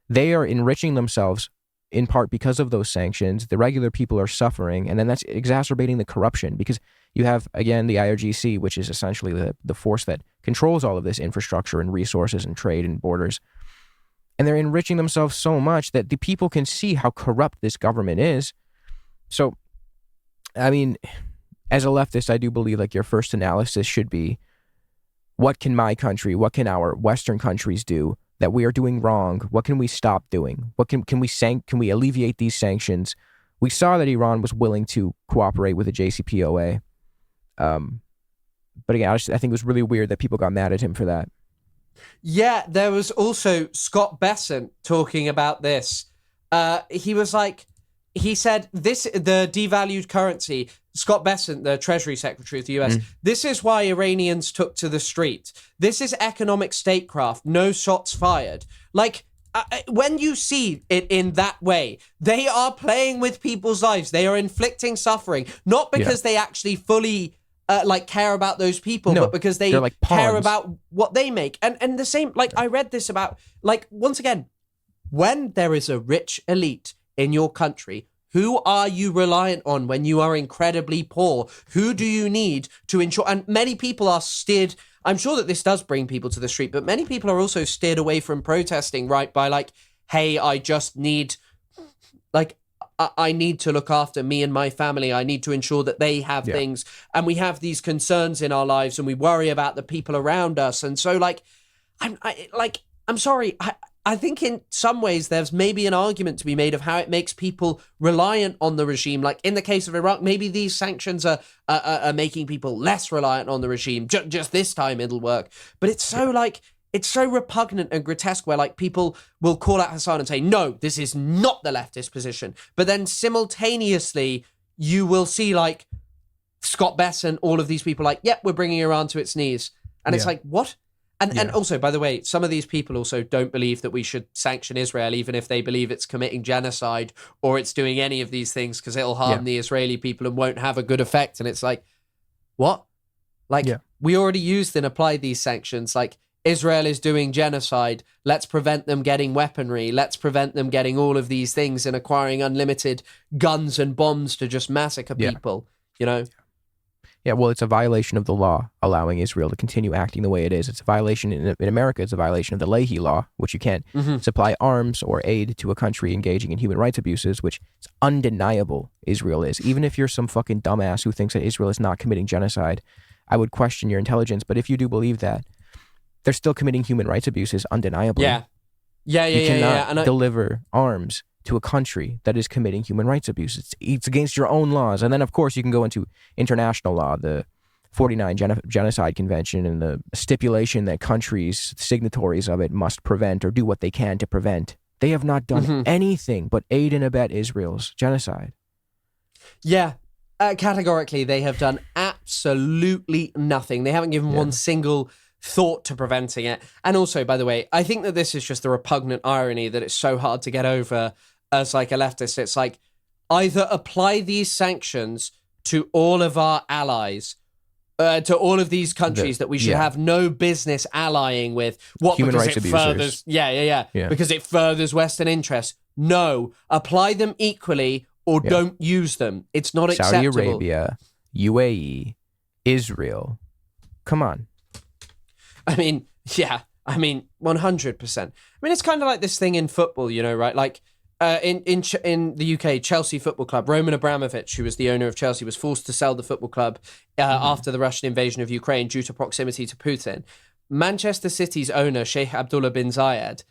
They are enriching themselves in part because of those sanctions. The regular people are suffering, and then that's exacerbating the corruption because you have, again, the IRGC, which is essentially the force that controls all of this infrastructure and resources and trade and borders. And they're enriching themselves so much that the people can see how corrupt this government is. So, I mean, as a leftist, I do believe like your first analysis should be, what can my country, what can our Western countries do that we are doing wrong? What can we stop doing? What can we alleviate these sanctions? We saw that Iran was willing to cooperate with the JCPOA. But again, I think it was really weird that people got mad at him for that. Yeah, there was also Scott Bessent talking about this. He was like, he said the devalued currency, Scott Bessent, the Treasury Secretary of the US, this is why Iranians took to the street. This is economic statecraft, no shots fired. Like, when you see it in that way, they are playing with people's lives. They are inflicting suffering, not because they actually fully care about those people, but because they like care about what they make. And the same, like, I read this about, like, once again, when there is a rich elite in your country, who are you reliant on when you are incredibly poor? Who do you need to ensure? And many people are steered, I'm sure that this does bring people to the street, but many people are also steered away from protesting, right? By like, hey, I just need, like, I need to look after me and my family. I need to ensure that they have things. And we have these concerns in our lives and we worry about the people around us. And so like, I'm sorry. I think in some ways there's maybe an argument to be made of how it makes people reliant on the regime. Like in the case of Iraq, maybe these sanctions are making people less reliant on the regime. Just this time it'll work. But it's so like, it's so repugnant and grotesque where like people will call out Hassan and say, no, this is not the leftist position. But then simultaneously you will see like Scott Bessent, all of these people like, yep, we're bringing Iran to its knees. And it's like, what? And also, by the way, some of these people also don't believe that we should sanction Israel, even if they believe it's committing genocide or it's doing any of these things because it'll harm the Israeli people and won't have a good effect. And it's like, what? Like, we already used and applied these sanctions. Like, Israel is doing genocide. Let's prevent them getting weaponry. Let's prevent them getting all of these things and acquiring unlimited guns and bombs to just massacre people, you know? Yeah, well, it's a violation of the law allowing Israel to continue acting the way it is. It's a violation in America. It's a violation of the Leahy law, which you can't supply arms or aid to a country engaging in human rights abuses, which is undeniable Israel is. Even if you're some fucking dumbass who thinks that Israel is not committing genocide, I would question your intelligence. But if you do believe that, they're still committing human rights abuses undeniably. You cannot deliver arms to a country that is committing human rights abuses. It's against your own laws. And then, of course, you can go into international law, the 49 Genocide Convention, and the stipulation that countries, signatories of it, must prevent or do what they can to prevent. They have not done anything but aid and abet Israel's genocide. Yeah. Categorically, they have done absolutely nothing. They haven't given one single thought to preventing it. And also, by the way, I think that this is just the repugnant irony that it's so hard to get over as like a leftist. It's like, either apply these sanctions to all of our allies, to all of these countries that we should have no business allying with. What? Human because rights it abusers. furthers, because it furthers Western interests. No, apply them equally or don't use them. It's not acceptable. Saudi Arabia, UAE, Israel. Come on. I mean, I mean, 100%. I mean, it's kind of like this thing in football, you know, right? Like in the UK, Chelsea Football Club, Roman Abramovich, who was the owner of Chelsea, was forced to sell the football club after the Russian invasion of Ukraine due to proximity to Putin. Manchester City's owner, Sheikh Abdullah bin Zayed,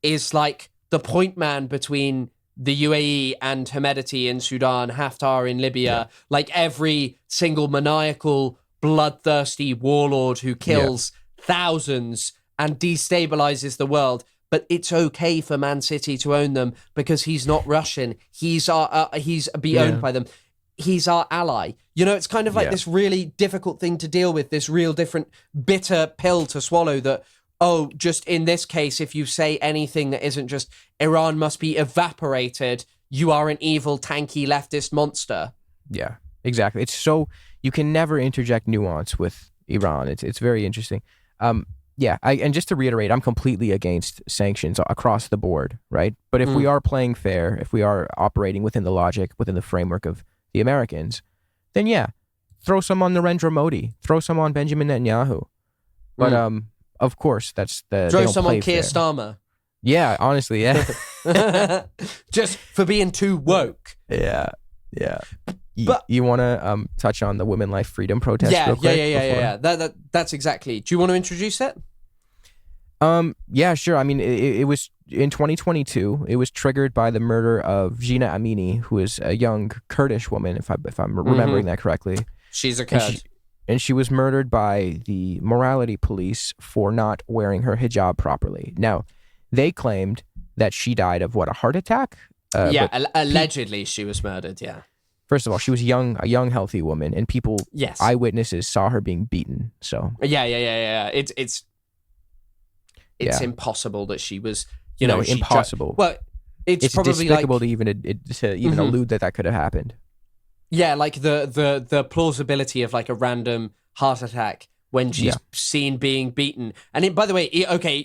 is like the point man between the UAE and Hemedti in Sudan, Haftar in Libya, like every single maniacal, bloodthirsty warlord who kills thousands and destabilizes the world. But it's okay for Man City to own them because he's not Russian. He's owned by them. He's our ally. You know, it's kind of like this really difficult thing to deal with, this real different bitter pill to swallow that, oh, just in this case, if you say anything that isn't just Iran must be evaporated, you are an evil, tanky leftist monster. Yeah, exactly. It's so, you can never interject nuance with Iran. It's very interesting. And just to reiterate, I'm completely against sanctions across the board, right? But if we are playing fair, if we are operating within the logic, within the framework of the Americans, then throw some on Narendra Modi, throw some on Benjamin Netanyahu. But of course, that's the throw some on Keir Starmer. Yeah, honestly, just for being too woke. Yeah. But you want to touch on the Women Life Freedom protest? Real quick That's exactly. Do you want to introduce it? Yeah, sure. I mean, it was in 2022. It was triggered by the murder of Jina Amini, who is a young Kurdish woman, if I'm remembering that correctly. She's a Kurd. And she was murdered by the morality police for not wearing her hijab properly. Now, they claimed that she died of a heart attack? Allegedly she was murdered, yeah. First of all, she was a young, healthy woman, and eyewitnesses saw her being beaten. So It's impossible that she was, impossible. It's probably despicable to even allude that could have happened. Yeah, like the plausibility of like a random heart attack when she's seen being beaten. And by the way,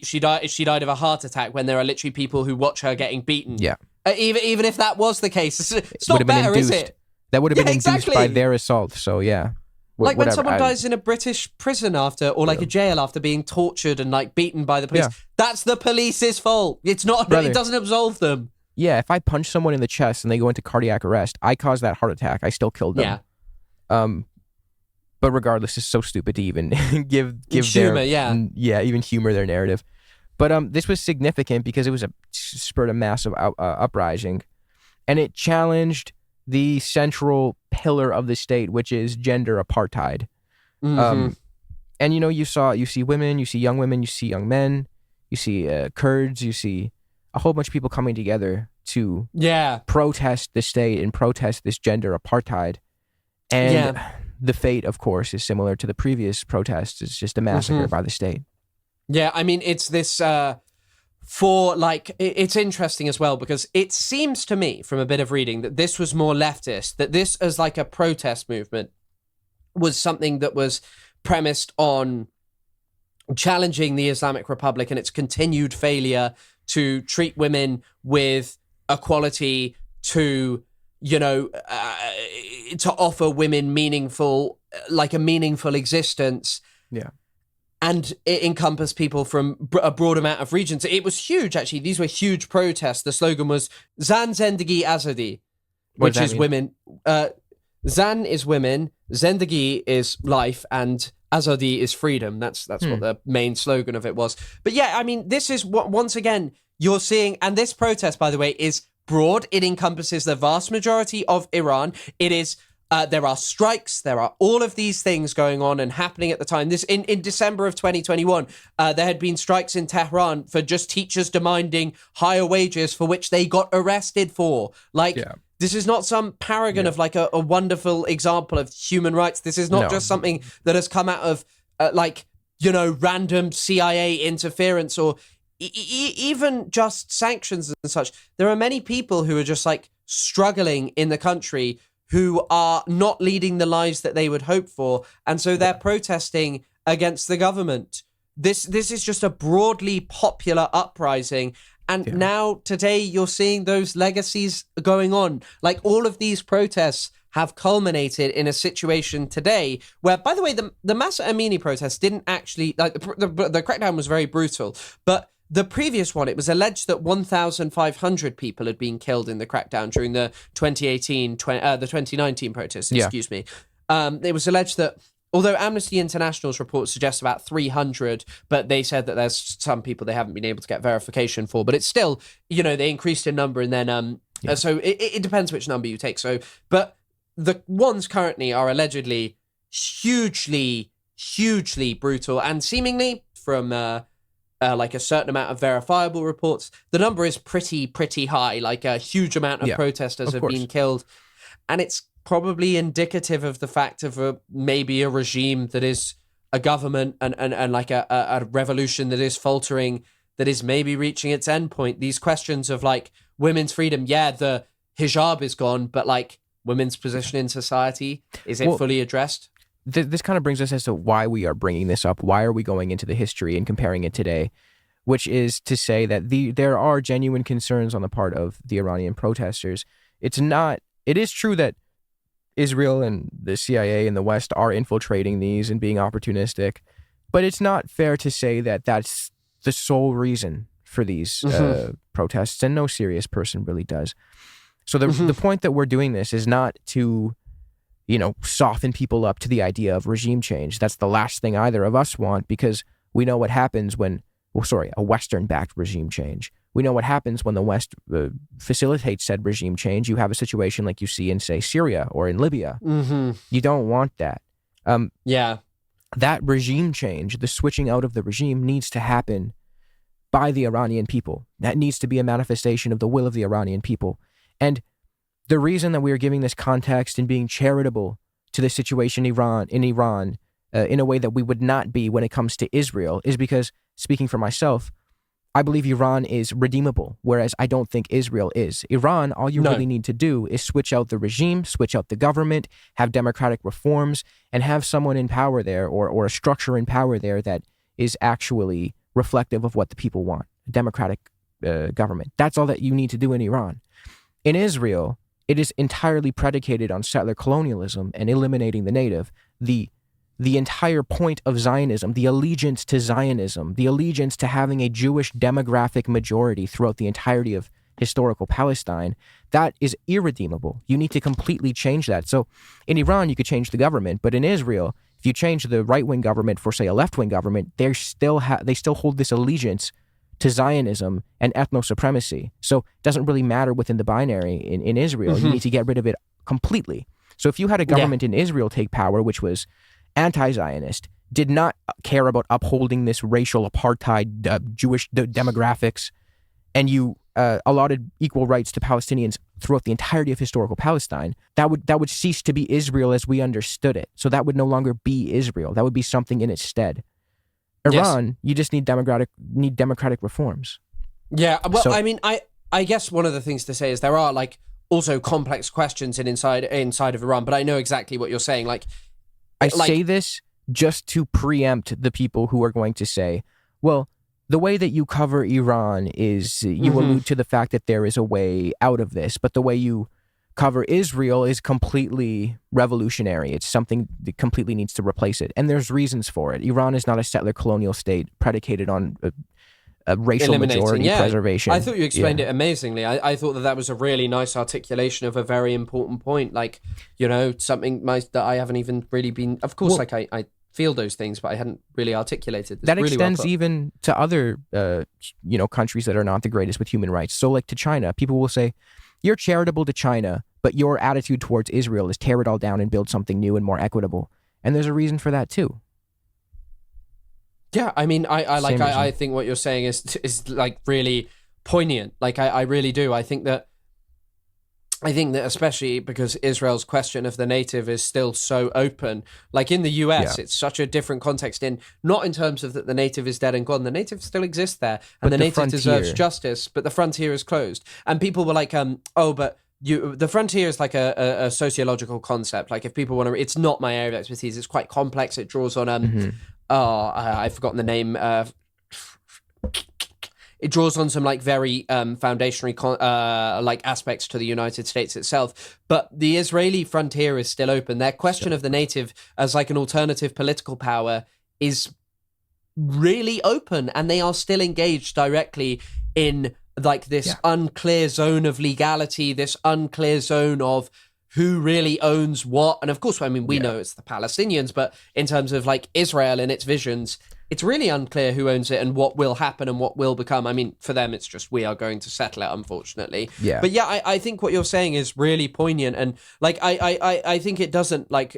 she died of a heart attack when there are literally people who watch her getting beaten. Yeah. Even if that was the case, it's not better, is it? That would have been induced by their assault. So yeah. Like when someone dies in a British prison or a jail after being tortured and like beaten by the police, that's the police's fault. It's not. It doesn't absolve them. Yeah, if I punch someone in the chest and they go into cardiac arrest, I caused that heart attack. I still killed them. Yeah. But regardless, it's so stupid to even give humor, even humor their narrative. But this was significant because it was spurred a massive uprising, and it challenged the central pillar of the state, which is gender apartheid. And you see women, you see young women, you see young men, you see Kurds, you see a whole bunch of people coming together to protest the state and protest this gender apartheid. And the fate, of course, is similar to the previous protests. It's just a massacre by the state. Yeah, I mean, it's this it's interesting as well because it seems to me from a bit of reading that this was more leftist, that this as like a protest movement was something that was premised on challenging the Islamic Republic and its continued failure to treat women with equality, to offer women a meaningful existence. Yeah. And it encompassed people from a broad amount of regions. It was huge, actually. These were huge protests. The slogan was Zan Zendagi Azadi, which is women. Zan is women, Zendagi is life, and Azadi is freedom. That's what the main slogan of it was. But yeah, I mean, this is what, once again, you're seeing, and this protest, by the way, is broad. It encompasses the vast majority of Iran. It is, there are strikes, there are all of these things going on and happening at the time. This in December of 2021, there had been strikes in Tehran for just teachers demanding higher wages for which they got arrested for. This is not some paragon of like a wonderful example of human rights. This is not just something that has come out of random CIA interference or even just sanctions and such. There are many people who are just like struggling in the country who are not leading the lives that they would hope for. And so they're protesting against the government. This is just a broadly popular uprising. And now today you're seeing those legacies going on. Like all of these protests have culminated in a situation today where, by the way, the Masa Amini protests didn't actually, like, the crackdown was very brutal, but the previous one, it was alleged that 1,500 people had been killed in the crackdown during the 2019 protests, excuse me. It was alleged that, although Amnesty International's report suggests about 300, but they said that there's some people they haven't been able to get verification for, but it's still, they increased in number, and then, so it depends which number you take. So, but the ones currently are allegedly hugely, hugely brutal, and seemingly from, like a certain amount of verifiable reports, the number is pretty high. Like a huge amount of protesters have been killed, and it's probably indicative of the fact of maybe a regime that is a government and like a revolution that is faltering, that is maybe reaching its end point. These questions of like women's freedom, the hijab is gone, but like women's position in society, is it fully addressed? This kind of brings us as to why we are bringing this up. Why are we going into the history and comparing it today? Which is to say that there are genuine concerns on the part of the Iranian protesters. It is true that Israel and the CIA and the West are infiltrating these and being opportunistic, but it's not fair to say that that's the sole reason for these protests, and no serious person really does. So the point that we're doing this is not to soften people up to the idea of regime change. That's the last thing either of us want, because we know what happens when, a Western-backed regime change. We know what happens when the West facilitates said regime change. You have a situation like you see in, say, Syria or in Libya. You don't want that. That regime change, the switching out of the regime, needs to happen by the Iranian people. That needs to be a manifestation of the will of the Iranian people. And the reason that we are giving this context and being charitable to the situation in Iran in a way that we would not be when it comes to Israel is because, speaking for myself, I believe Iran is redeemable, whereas I don't think Israel is. Iran, all you really need to do is switch out the regime, switch out the government, have democratic reforms, and have someone in power there or a structure in power there that is actually reflective of what the people want, a democratic government. That's all that you need to do in Iran. In Israel, it is entirely predicated on settler colonialism and eliminating the native. The entire point of Zionism, the allegiance to Zionism, the allegiance to having a Jewish demographic majority throughout the entirety of historical Palestine, that is irredeemable. You need to completely change that. So in Iran, you could change the government, but in Israel, if you change the right-wing government for, say, a left-wing government, they still hold this allegiance to Zionism and ethno-supremacy. So it doesn't really matter within the binary in Israel. You need to get rid of it completely. So if you had a government in Israel take power, which was anti-Zionist, did not care about upholding this racial apartheid, Jewish demographics, and you allotted equal rights to Palestinians throughout the entirety of historical Palestine, that would cease to be Israel as we understood it. So that would no longer be Israel. That would be something in its stead. Iran, you just need democratic reforms. Yeah, well, so, I mean, I guess one of the things to say is there are like also complex questions inside of Iran, but I know exactly what you're saying. I say this just to preempt the people who are going to say, well, the way that you cover Iran is you allude to the fact that there is a way out of this, but the way you cover Israel is completely revolutionary. It's something that completely needs to replace it. And there's reasons for it. Iran is not a settler colonial state predicated on a racial majority preservation. I thought you explained it amazingly. I thought that was a really nice articulation of a very important point. Like, something that I haven't even really been... Of course, I feel those things, but I hadn't really articulated this. That really extends even to other, countries that are not the greatest with human rights. So like to China, people will say, you're charitable to China, but your attitude towards Israel is tear it all down and build something new and more equitable. And there's a reason for that too. Yeah, I mean, I think what you're saying is like really poignant. Like I really do. I think that especially because Israel's question of the native is still so open. Like in the US, it's such a different context. Not in terms of that the native is dead and gone. The native still exists there, and the native deserves justice. But the frontier is closed, and people were like, the frontier is like a sociological concept. Like if people want to, it's not my area of expertise. It's quite complex. It draws on I've forgotten the name. it draws on some like very foundational like aspects to the United States itself. But the Israeli frontier is still open. Their question of the native as like an alternative political power is really open, and they are still engaged directly in like this unclear zone of legality, this unclear zone of who really owns what. And of course, I mean, we know it's the Palestinians, but in terms of like Israel and its visions, it's really unclear who owns it and what will happen and what will become. I mean, for them, it's just we are going to settle it, unfortunately. Yeah. But yeah, I think what you're saying is really poignant. And like, I think it doesn't like...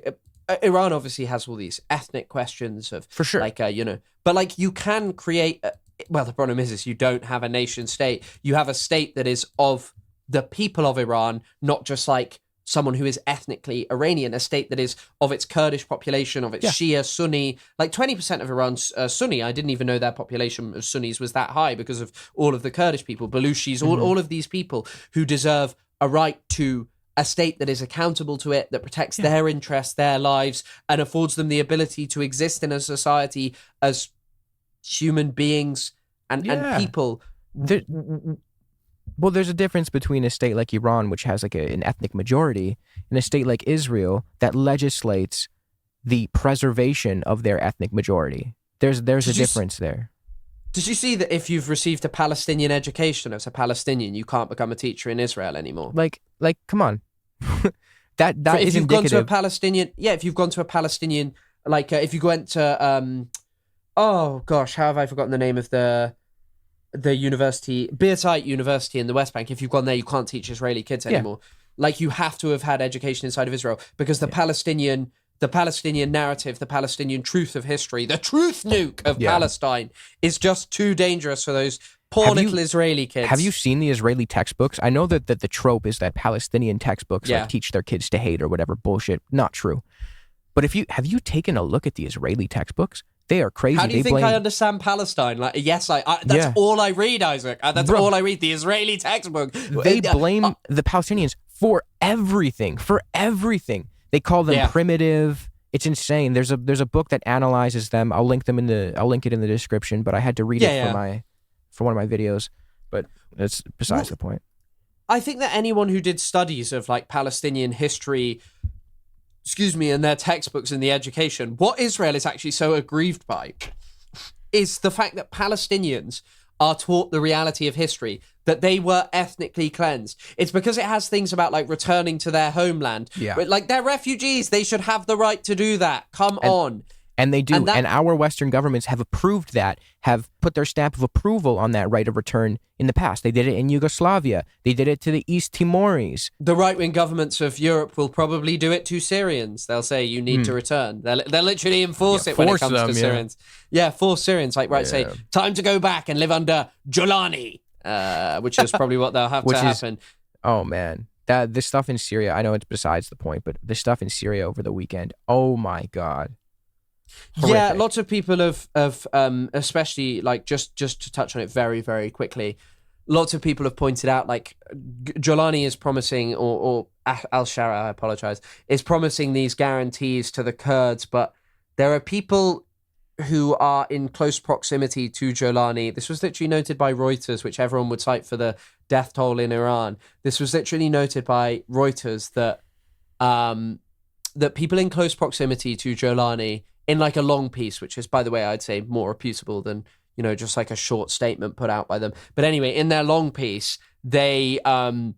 Iran obviously has all these ethnic questions of... For sure. Like, you know... But like, you can create... well, the problem is you don't have a nation state. You have a state that is of the people of Iran, not just like someone who is ethnically Iranian, a state that is of its Kurdish population, of its Shia, Sunni. Like 20% of Iran's Sunni. I didn't even know their population of Sunnis was that high because of all of the Kurdish people, Baluchis, all of these people who deserve a right to a state that is accountable to it, that protects their interests, their lives, and affords them the ability to exist in a society as human beings and people. Well, there's a difference between a state like Iran, which has like an ethnic majority, and a state like Israel that legislates the preservation of their ethnic majority. There's a difference there. Did you see that if you've received a Palestinian education as a Palestinian, you can't become a teacher in Israel anymore? Like, come on. that if is you've indicative. gone to a Palestinian, if you've gone to a Palestinian, like if you went to, oh gosh, how have I forgotten the name of the university, Ep.8 University in the West Bank? If you've gone there, you can't teach Israeli kids anymore. Like you have to have had education inside of Israel because the Palestinian narrative, the Palestinian truth of history, the truth nuke of Palestine is just too dangerous for those poor little Israeli kids. Have you seen the Israeli textbooks? I know that the trope is that Palestinian textbooks like teach their kids to hate or whatever bullshit. Not true. But have you taken a look at the Israeli textbooks? They are crazy. How do you think I understand Palestine? Like, yes, that's all I read, Isaac. That's all I read, the Israeli textbook. They blame the Palestinians for everything. They call them primitive. It's insane. There's a book that analyzes them. I'll link it in the description, but I had to read it for one of my videos. But that's besides the point. I think that anyone who did studies of like Palestinian history, in their textbooks in the education, what Israel is actually so aggrieved by is the fact that Palestinians are taught the reality of history, that they were ethnically cleansed. It's because it has things about like returning to their homeland. Yeah. But like they're refugees. They should have the right to do that. Come on. And they do. And our Western governments have approved that, have put their stamp of approval on that right of return in the past. They did it in Yugoslavia. They did it to the East Timorese. The right-wing governments of Europe will probably do it to Syrians. They'll say, you need to return. They'll literally enforce it when it comes to Syrians. Yeah, force Syrians. Like, say, time to go back and live under Jolani, which is probably what they'll have to happen. Oh, man. This stuff in Syria, I know it's besides the point, but the stuff in Syria over the weekend, oh my God. Horrific. Yeah, lots of people have especially like just to touch on it very, very quickly, lots of people have pointed out like Jolani is promising, or al-Shara, I apologize, is promising these guarantees to the Kurds, but there are people who are in close proximity to Jolani. This was literally noted by Reuters, which everyone would cite for the death toll in Iran. This was literally noted by Reuters that that people in close proximity to Jolani, in like a long piece, which is, by the way, I'd say more reputable than, just like a short statement put out by them. But anyway, in their long piece, they said,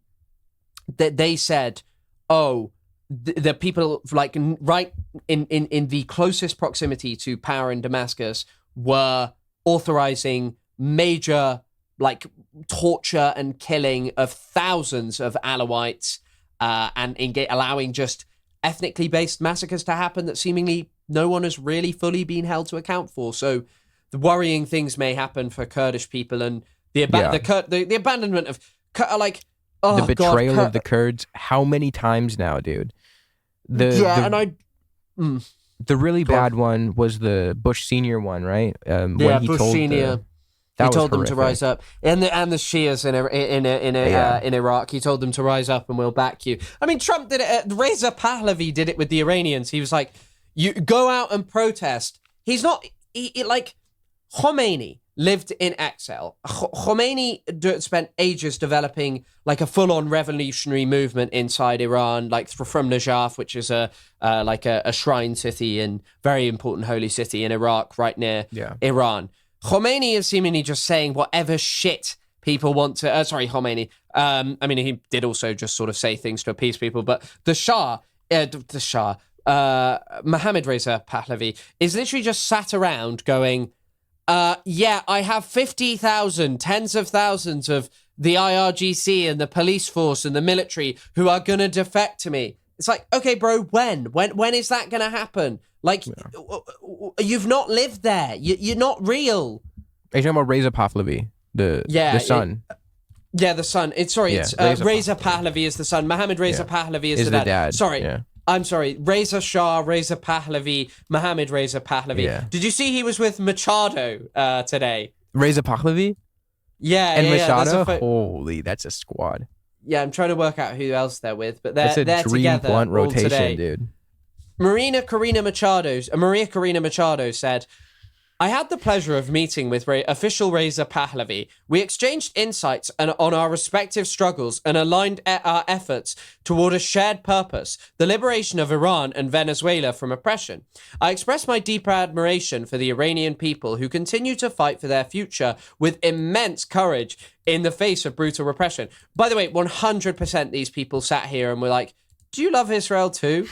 the people like right in the closest proximity to power in Damascus were authorizing major like torture and killing of thousands of Alawites and allowing just ethnically based massacres to happen that seemingly no one has really fully been held to account for. So the worrying things may happen for Kurdish people, and the abandonment of the betrayal of the Kurds. How many times now, dude? The really bad one was the Bush Senior one, right? When he Bush Senior. He told them to rise up, and the Shias in Iraq. He told them to rise up, and we'll back you. I mean, Trump did it. Reza Pahlavi did it with the Iranians. He was like, "You go out and protest." He's not like Khomeini. lived in exile. Khomeini spent ages developing like a full-on revolutionary movement inside Iran, like from Najaf, which is a shrine city and very important holy city in Iraq, right near Iran. Khomeini is seemingly just saying whatever shit people want to... Khomeini. I mean, he did also just sort of say things to appease people, but the Shah, Mohammad Reza Pahlavi, is literally just sat around going... I have 50,000, tens of thousands of the IRGC and the police force and the military who are going to defect to me. It's like, okay, bro, when is that going to happen? Like, you've not lived there. You're not real. Are you talking about Reza Pahlavi, the son? The son. It's Reza Pahlavi is the son. Mohammad Reza Pahlavi is the dad. Sorry. Yeah. I'm sorry, Reza Shah, Reza Pahlavi, Mohammad Reza Pahlavi. Yeah. Did you see he was with Machado today? Reza Pahlavi? Yeah, and Machado? Holy, that's a squad. Yeah, I'm trying to work out who else they're with, but they're dream together blunt all rotation, today. dude. Maria Corina Machado said, I had the pleasure of meeting with official Reza Pahlavi. We exchanged insights on our respective struggles and aligned our efforts toward a shared purpose, the liberation of Iran and Venezuela from oppression. I expressed my deep admiration for the Iranian people who continue to fight for their future with immense courage in the face of brutal repression. By the way, 100% these people sat here and were like, do you love Israel too?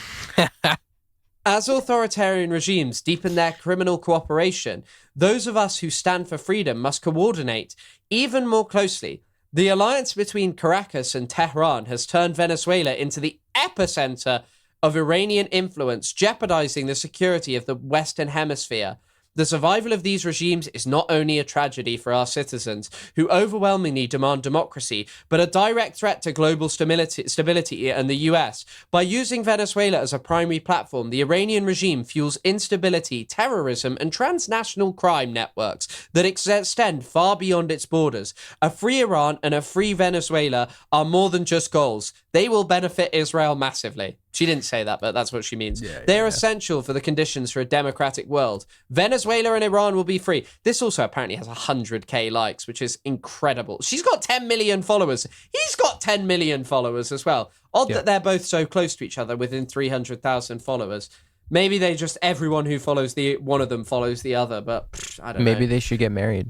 As authoritarian regimes deepen their criminal cooperation, those of us who stand for freedom must coordinate even more closely. The alliance between Caracas and Tehran has turned Venezuela into the epicenter of Iranian influence, jeopardizing the security of the Western Hemisphere. The survival of these regimes is not only a tragedy for our citizens, who overwhelmingly demand democracy, but a direct threat to global stability and the US. By using Venezuela as a primary platform, the Iranian regime fuels instability, terrorism, and transnational crime networks that extend far beyond its borders. A free Iran and a free Venezuela are more than just goals. They will benefit Israel massively. She didn't say that, but that's what she means. They're essential for the conditions for a democratic world. Venezuela and Iran will be free. This also apparently has 100k likes, which is incredible. She's got 10 million followers. He's got 10 million followers as well. Odd that they're both so close to each other within 300,000 followers. Maybe they just, everyone who follows one of them follows the other, but I don't know. Maybe they should get married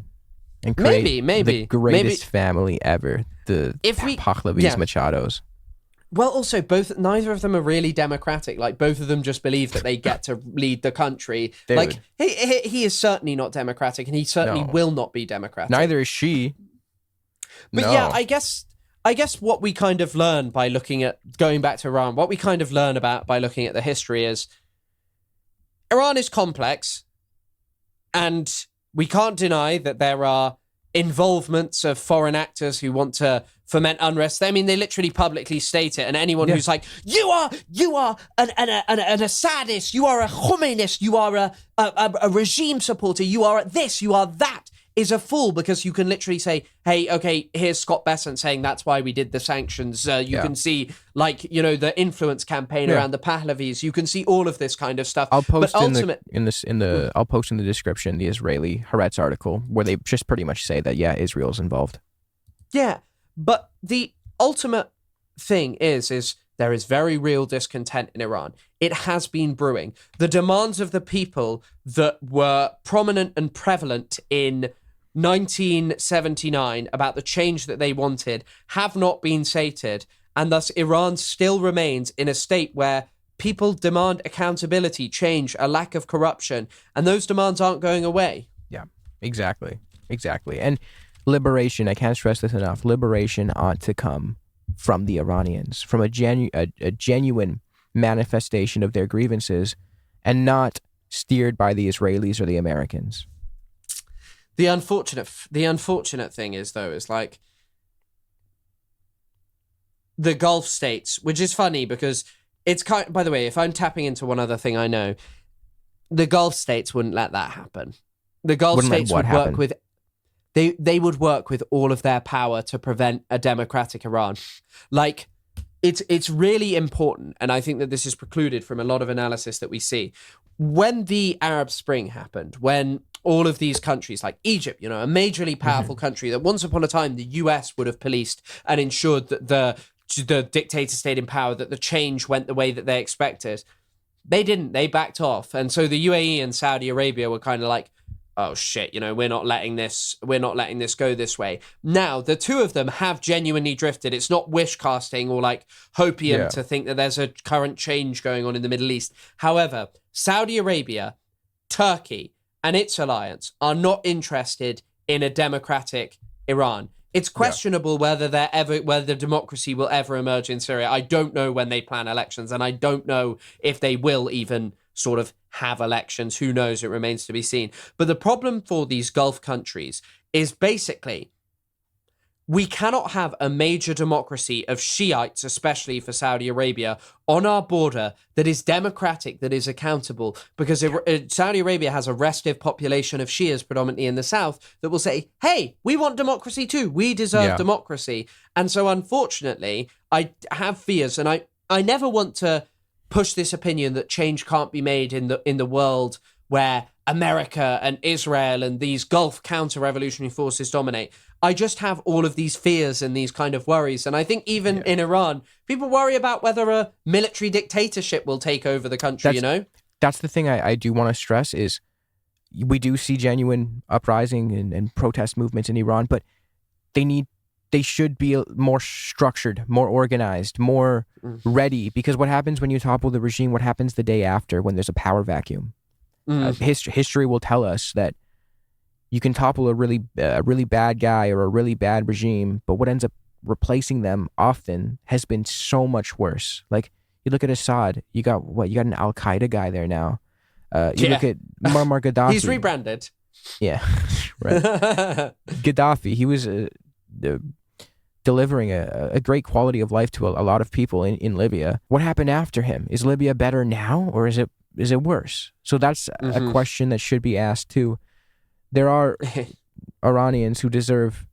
and create the greatest family ever. The Pahlavis Machados. Well, also, neither of them are really democratic. Like, both of them just believe that they get to lead the country. Dude. Like, he is certainly not democratic, and he certainly will not be democratic. Neither is she. But I guess what we kind of learn by going back to Iran, what we kind of learn about by looking at the history is Iran is complex, and we can't deny that there are involvements of foreign actors who want to foment unrest. I mean, they literally publicly state it, and anyone who's like, you are an sadist, you are a Khomeinist, you are a regime supporter, you are this, you are that, is a fool, because you can literally say, hey, okay, here's Scott Bessent saying that's why we did the sanctions. You can see, like, you know, the influence campaign around the Pahlavis. You can see all of this kind of stuff. I'll post I'll post in the description the Israeli Haaretz article where they just pretty much say that Israel's involved. Yeah, but the ultimate thing is there is very real discontent in Iran. It has been brewing. The demands of the people that were prominent and prevalent in 1979 about the change that they wanted have not been sated, and thus Iran still remains in a state where people demand accountability, change, a lack of corruption, and those demands aren't going away. Yeah, exactly. And liberation, I can't stress this enough, liberation ought to come from the Iranians, from a genuine manifestation of their grievances, and not steered by the Israelis or the Americans. The unfortunate thing is, though, is like the Gulf states, which is funny because it's by the way, if I'm tapping into one other thing I know, the Gulf states wouldn't let that happen. The Gulf states would work with they would work with all of their power to prevent a democratic Iran. Like, it's really important, and I think that this is precluded from a lot of analysis that we see. When the Arab Spring happened, when all of these countries like Egypt, a majorly powerful country that once upon a time the US would have policed and ensured that the dictator stayed in power, that the change went the way that they expected. They didn't. They backed off. And so the UAE and Saudi Arabia were kind of like, oh shit, we're not letting this go this way. Now, the two of them have genuinely drifted. It's not wish casting or like hopium to think that there's a current change going on in the Middle East. However, Saudi Arabia, Turkey, and its alliance are not interested in a democratic Iran. It's questionable whether democracy will ever emerge in Syria. I don't know when they plan elections, and I don't know if they will even sort of have elections. Who knows? It remains to be seen. But the problem for these Gulf countries is basically we cannot have a major democracy of Shiites, especially for Saudi Arabia, on our border that is democratic, that is accountable, because Saudi Arabia has a restive population of Shias, predominantly in the south, that will say, hey, we want democracy too. We deserve democracy. And so, unfortunately, I have fears, and I never want to push this opinion that change can't be made in the world where America and Israel and these Gulf counter-revolutionary forces dominate. I just have all of these fears and these kind of worries. And I think even in Iran, people worry about whether a military dictatorship will take over the country, That's the thing I do want to stress is we do see genuine uprising and protest movements in Iran, but they should be more structured, more organized, more ready. Because what happens when you topple the regime? What happens the day after when there's a power vacuum? History will tell us that you can topple a really bad guy or a really bad regime, but what ends up replacing them often has been so much worse. Like, you look at Assad, you got an Al-Qaeda guy there now. You look at Muammar Gaddafi. He's rebranded. Yeah, right. Gaddafi, he was delivering a great quality of life to a lot of people in Libya. What happened after him? Is Libya better now, or is it worse? So that's a question that should be asked too. There are Iranians who deserve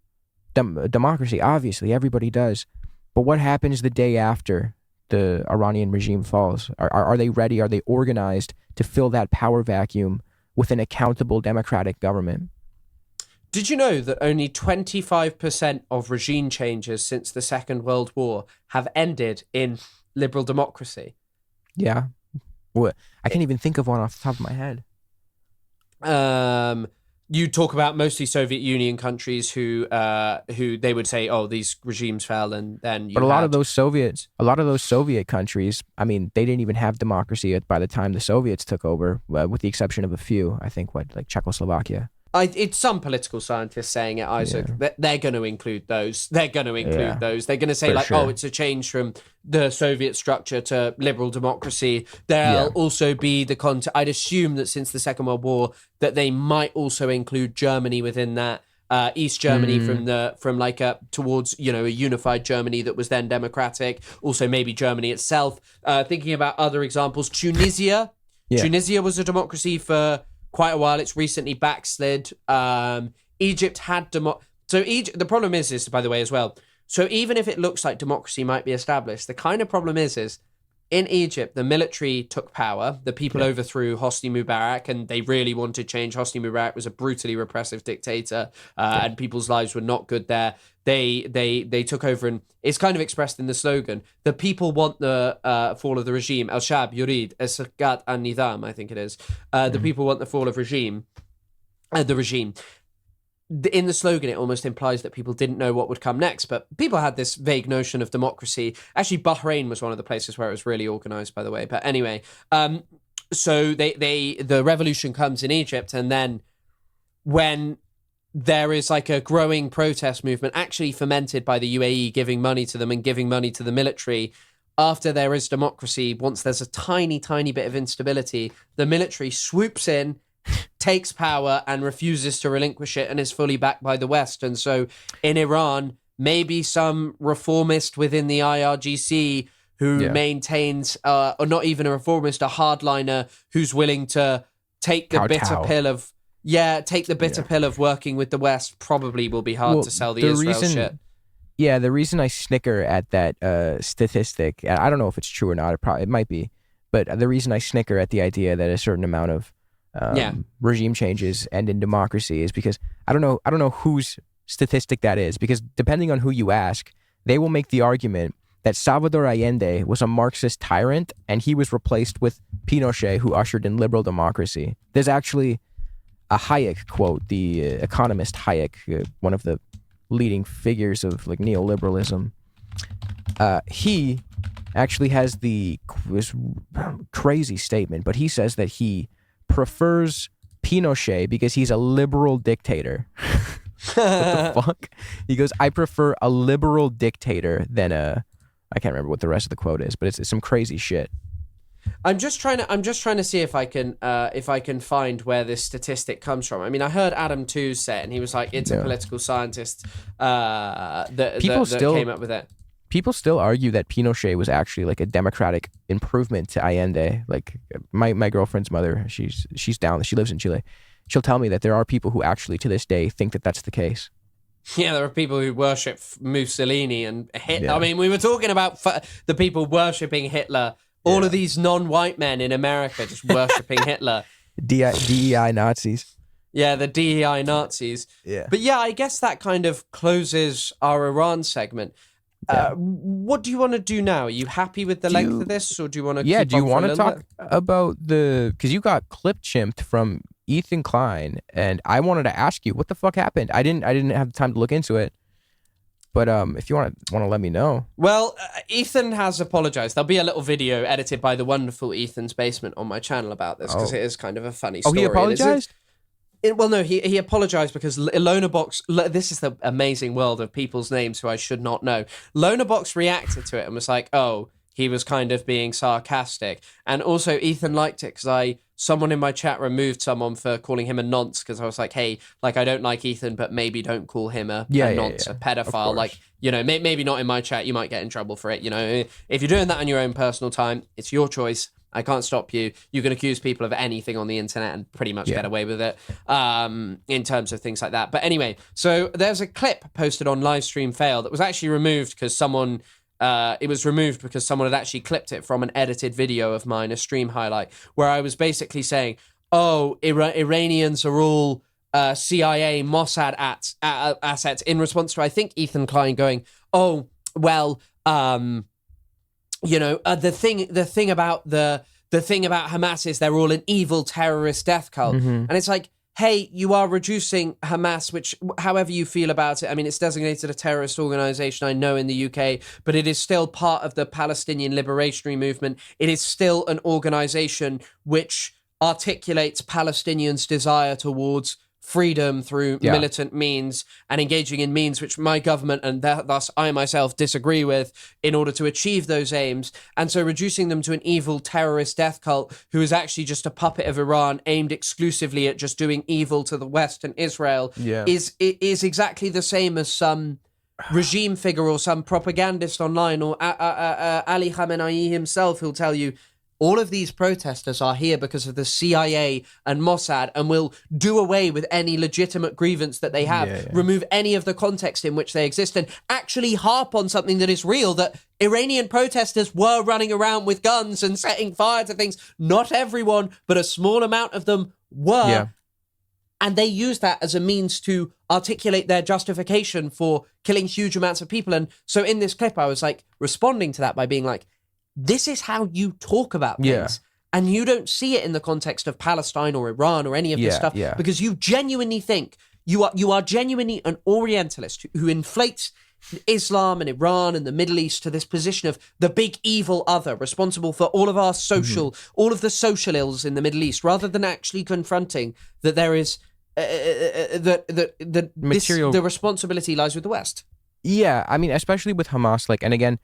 democracy. Obviously, everybody does. But what happens the day after the Iranian regime falls? Are they ready? Are they organized to fill that power vacuum with an accountable democratic government? Did you know that only 25% of regime changes since the Second World War have ended in liberal democracy? Yeah. Well, I can't even think of one off the top of my head. You talk about mostly Soviet Union countries who they would say, oh, these regimes fell, and then a lot of those Soviet countries, I mean, they didn't even have democracy by the time the Soviets took over, with the exception of a few. I think like Czechoslovakia. It's some political scientists saying it, Isaac. Yeah. They're going to include those. They're going to include those. They're going to say oh, it's a change from the Soviet structure to liberal democracy. There'll also be the content. I'd assume that since the Second World War, that they might also include Germany within that. East Germany towards a unified Germany that was then democratic. Also maybe Germany itself. Thinking about other examples, Tunisia. Yeah. Tunisia was a democracy for quite a while. It's recently backslid. Egypt had so Egypt. The problem is by the way as well. So even if it looks like democracy might be established, the kind of problem is in Egypt the military took power. The people overthrew Hosni Mubarak, and they really wanted change. Hosni Mubarak was a brutally repressive dictator, and people's lives were not good there. They took over, and it's kind of expressed in the slogan: the people want the fall of the regime. Al Shab yurid as-sakat an-nizam, I think it is. The people want the fall of the regime. In the slogan, it almost implies that people didn't know what would come next, but people had this vague notion of democracy. Actually, Bahrain was one of the places where it was really organized, by the way. But anyway, so the revolution comes in Egypt, and then when there is like a growing protest movement, actually fomented by the UAE giving money to them and giving money to the military, after there is democracy, once there's a tiny, tiny bit of instability, the military swoops in, takes power and refuses to relinquish it, and is fully backed by the West. And so in Iran, maybe some reformist within the IRGC who maintains, or not even a reformist, a hardliner who's willing to take the bitter pill of working with the West, probably will be hard to sell the Israel shit. Yeah, the reason I snicker at that statistic, I don't know if it's true or not, it might be, but the reason I snicker at the idea that a certain amount of regime changes end in democracy is because I don't know whose statistic that is, because depending on who you ask, they will make the argument that Salvador Allende was a Marxist tyrant and he was replaced with Pinochet, who ushered in liberal democracy. There's actually a Hayek quote, the economist Hayek, one of the leading figures of like neoliberalism. He actually has this crazy statement, but he says that he prefers Pinochet because he's a liberal dictator. What the fuck? He goes, I prefer a liberal dictator than I can't remember what the rest of the quote is, but it's some crazy shit. I'm just trying to see if I can find where this statistic comes from. I mean, I heard Adam Tooze say it, and he was like, it's a political scientist that came up with it. People still argue that Pinochet was actually like a democratic improvement to Allende. Like my girlfriend's mother, she's down. She lives in Chile. She'll tell me that there are people who actually to this day think that that's the case. Yeah, there are people who worship Mussolini and Hitler. Yeah. I mean, we were talking about the people worshipping Hitler. All of these non-white men in America just worshipping Hitler. DEI Nazis. Yeah, the DEI Nazis. Yeah. But yeah, I guess that kind of closes our Iran segment. Yeah. What do you want to do now? Are you happy with the length of this, or do you want to? Yeah, do you want to talk about because you got clip chimped from Ethan Klein, and I wanted to ask you what the fuck happened. I didn't have time to look into it, but if you want to let me know. Well, Ethan has apologized. There'll be a little video edited by the wonderful Ethan's Basement on my channel about this because it is kind of a funny story. Oh, he apologized? Well, no, he apologized because Lonabox, this is the amazing world of people's names who I should not know. Lonabox reacted to it and was like, oh, he was kind of being sarcastic. And also Ethan liked it because someone in my chat removed someone for calling him a nonce because I was like, hey, like, I don't like Ethan, but maybe don't call him a nonce, a pedophile. Like, you know, maybe not in my chat. You might get in trouble for it. You know, if you're doing that on your own personal time, it's your choice. I can't stop you. You can accuse people of anything on the internet and pretty much get away with it in terms of things like that. But anyway, so there's a clip posted on Livestream Fail that was actually removed because someone had actually clipped it from an edited video of mine, a stream highlight, where I was basically saying, oh, Iranians are all CIA, Mossad assets, in response to, I think, Ethan Klein going, oh, well, you know, the thing about Hamas is they're all an evil terrorist death cult. And it's like, hey, you are reducing Hamas, which, however you feel about it, I mean, it's designated a terrorist organization, I know, in the UK, but it is still part of the Palestinian Liberation Movement. It is still an organization which articulates Palestinians' desire towards freedom through militant means and engaging in means which my government and thus I myself disagree with in order to achieve those aims. And so reducing them to an evil terrorist death cult who is actually just a puppet of Iran aimed exclusively at just doing evil to the West and Israel is exactly the same as some regime figure or some propagandist online or Ali Khamenei himself who'll tell you, all of these protesters are here because of the CIA and Mossad and will do away with any legitimate grievance that they have, remove any of the context in which they exist, and actually harp on something that is real, that Iranian protesters were running around with guns and setting fire to things. Not everyone, but a small amount of them were. Yeah. And they use that as a means to articulate their justification for killing huge amounts of people. And so in this clip, I was like responding to that by being like, this is how you talk about things. Yeah. And you don't see it in the context of Palestine or Iran or any of this stuff because you genuinely think you are genuinely an Orientalist who inflates Islam and Iran and the Middle East to this position of the big evil other responsible for all of our all of the social ills in the Middle East, rather than actually confronting that there is the responsibility lies with the West. Yeah, I mean, especially with Hamas, like, and again,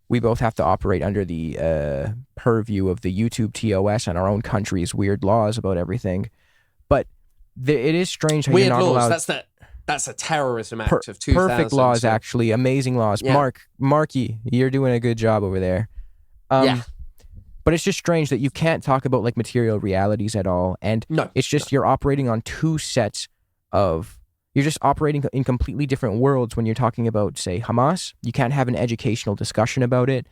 we both have to operate under the purview of the YouTube TOS and our own country's weird laws about everything. But it is strange how weird you're not laws. allowed... That's a terrorism act of 2000. Perfect laws, actually. Amazing laws. Yeah. Marky, you're doing a good job over there. But it's just strange that you can't talk about like material realities at all. And it's just you're operating on two sets of... You're just operating in completely different worlds when you're talking about, say, Hamas. You can't have an educational discussion about it,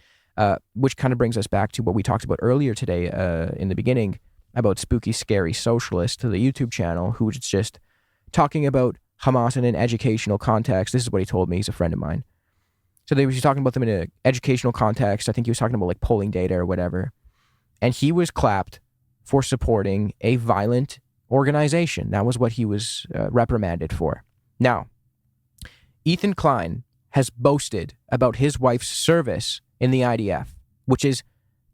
which kind of brings us back to what we talked about earlier today in the beginning. about Spooky Scary Socialist to the YouTube channel, who was just talking about Hamas in an educational context. This is what he told me. He's a friend of mine. So he was talking about them in an educational context. I think he was talking about like polling data or whatever. And he was clapped for supporting a violent organization. That was what he was reprimanded for. Now, Ethan Klein has boasted about his wife's service in the IDF, which is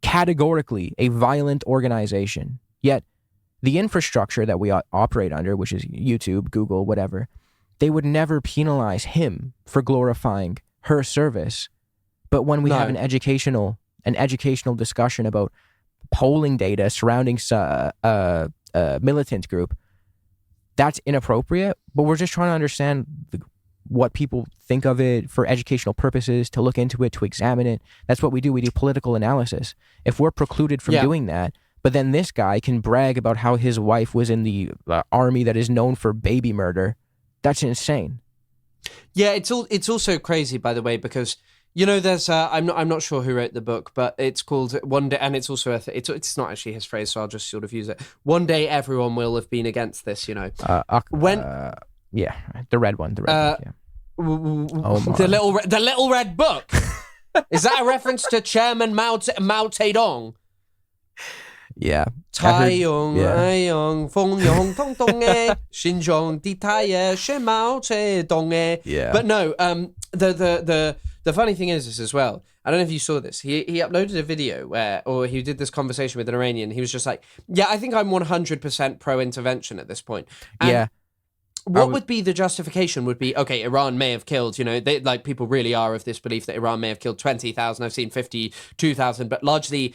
categorically a violent organization. Yet, the infrastructure that we operate under, which is YouTube, Google, whatever, they would never penalize him for glorifying her service. But when we have an educational discussion about polling data surrounding a militant group, that's inappropriate. But we're just trying to understand what people think of it for educational purposes, to look into it, to examine it. That's what we do. We do political analysis. If we're precluded from doing that, but then this guy can brag about how his wife was in the army that is known for baby murder, that's insane. Yeah, it's also crazy, by the way, because there's I'm not sure who wrote the book, but it's called One Day, and it's also it's not actually his phrase, so I'll just sort of use it. One day, everyone will have been against this. The red one, yeah. The little red book. Is that a reference to Chairman Mao Zedong? Yeah. Taiyong, Ayong, Fong Yong, Tong Tong, Xinjiang, Ditaye, Shemao Zedong. Yeah. But no, the funny thing is this as well. I don't know if you saw this. He uploaded a video or he did this conversation with an Iranian. He was just like, yeah, I think I'm 100% pro-intervention at this point. And what would be the justification would be, okay, Iran may have killed, people really are of this belief that Iran may have killed 20,000. I've seen 52,000, but largely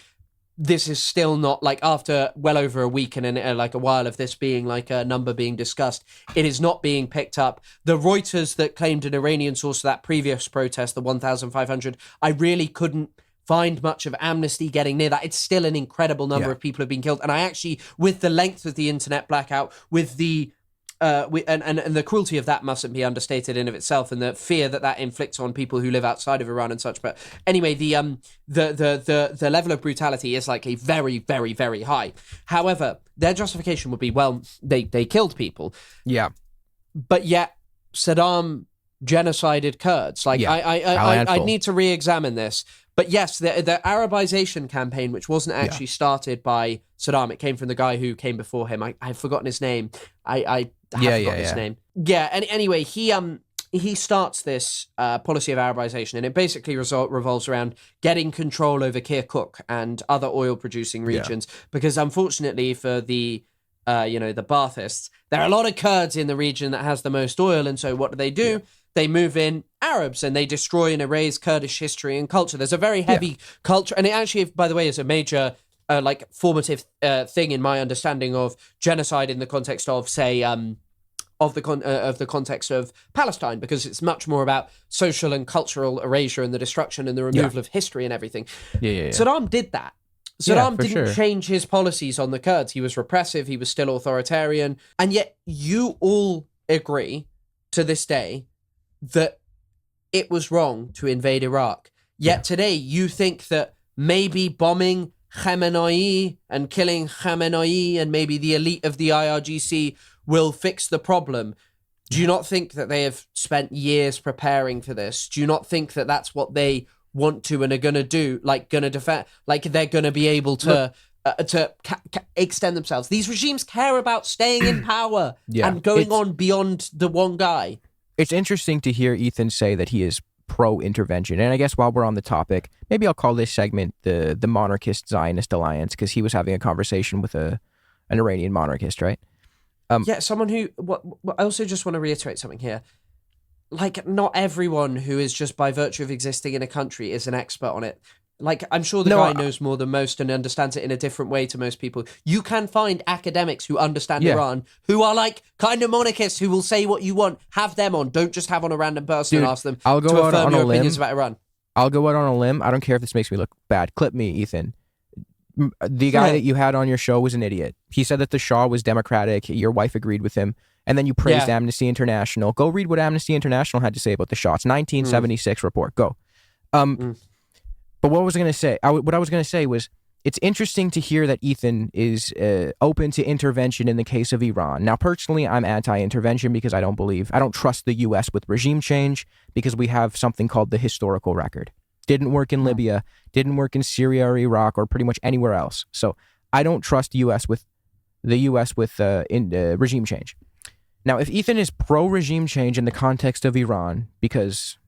this is still not, like, after well over a week and a while of this being like a number being discussed, it is not being picked up. The Reuters that claimed an Iranian source to that previous protest, the 1,500, I really couldn't find much of amnesty getting near that. It's still an incredible number of people have been killed. And I actually, with the length of the internet blackout, with the and the cruelty of that mustn't be understated in of itself, and the fear that inflicts on people who live outside of Iran and such. But anyway, the level of brutality is likely very, very, very high. However, their justification would be, well, they killed people. Yeah. But yet Saddam genocided Kurds. I need to re-examine this. But yes, the Arabization campaign, which wasn't actually started by Saddam, it came from the guy who came before him. I've forgotten his name. I have forgotten his name. Yeah, and anyway, he starts this policy of Arabization, and it basically revolves around getting control over Kirkuk and other oil-producing regions, because unfortunately for the Baathists, there are a lot of Kurds in the region that has the most oil, and so what do? Yeah. They move in Arabs and they destroy and erase Kurdish history and culture. There's a very heavy culture, and it actually, by the way, is a major formative thing in my understanding of genocide in the context of, say, of the context of Palestine, because it's much more about social and cultural erasure and the destruction and the removal of history and everything. Saddam did that. Saddam didn't change his policies on the Kurds. He was repressive. He was still authoritarian. And yet you all agree to this day that it was wrong to invade Iraq. Yet today you think that maybe bombing Khamenei and killing Khamenei and maybe the elite of the IRGC will fix the problem. Do you not think that they have spent years preparing for this? Do you not think that that's what they want to and are going to do, like going to defend, like they're going to be able to extend themselves? These regimes care about staying in power and going on beyond the one guy. It's interesting to hear Ethan say that he is pro-intervention. And I guess while we're on the topic, maybe I'll call this segment the Monarchist Zionist Alliance, because he was having a conversation with an Iranian monarchist, right? Someone who... I also just want to reiterate something here. Like, not everyone who is just by virtue of existing in a country is an expert on it. Like, I'm sure the guy knows more than most and understands it in a different way to most people. You can find academics who understand Iran, who are like kind of monarchists, who will say what you want. Have them on. Don't just have on a random person and ask them to affirm your opinions about Iran. I'll go out on a limb. I don't care if this makes me look bad. Clip me, Ethan. The guy that you had on your show was an idiot. He said that the Shah was democratic. Your wife agreed with him. And then you praised Amnesty International. Go read what Amnesty International had to say about the Shah. It's 1976 report. Go. But what was I going to say? What I was going to say was, it's interesting to hear that Ethan is open to intervention in the case of Iran. Now, personally, I'm anti-intervention because I don't trust the U.S. with regime change because we have something called the historical record. Didn't work in Libya, didn't work in Syria or Iraq or pretty much anywhere else. So I don't trust the U.S. with regime change. Now, if Ethan is pro-regime change in the context of Iran because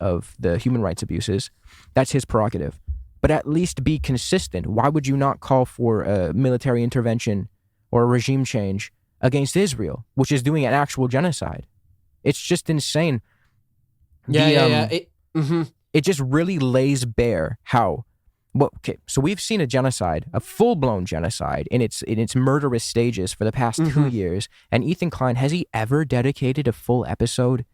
of the human rights abuses, that's his prerogative. But at least be consistent. Why would you not call for a military intervention or a regime change against Israel, which is doing an actual genocide? It's just insane. It just really lays bare how. Well, okay, so we've seen a genocide, a full-blown genocide in its murderous stages for the past 2 years. And Ethan Klein, has he ever dedicated a full episode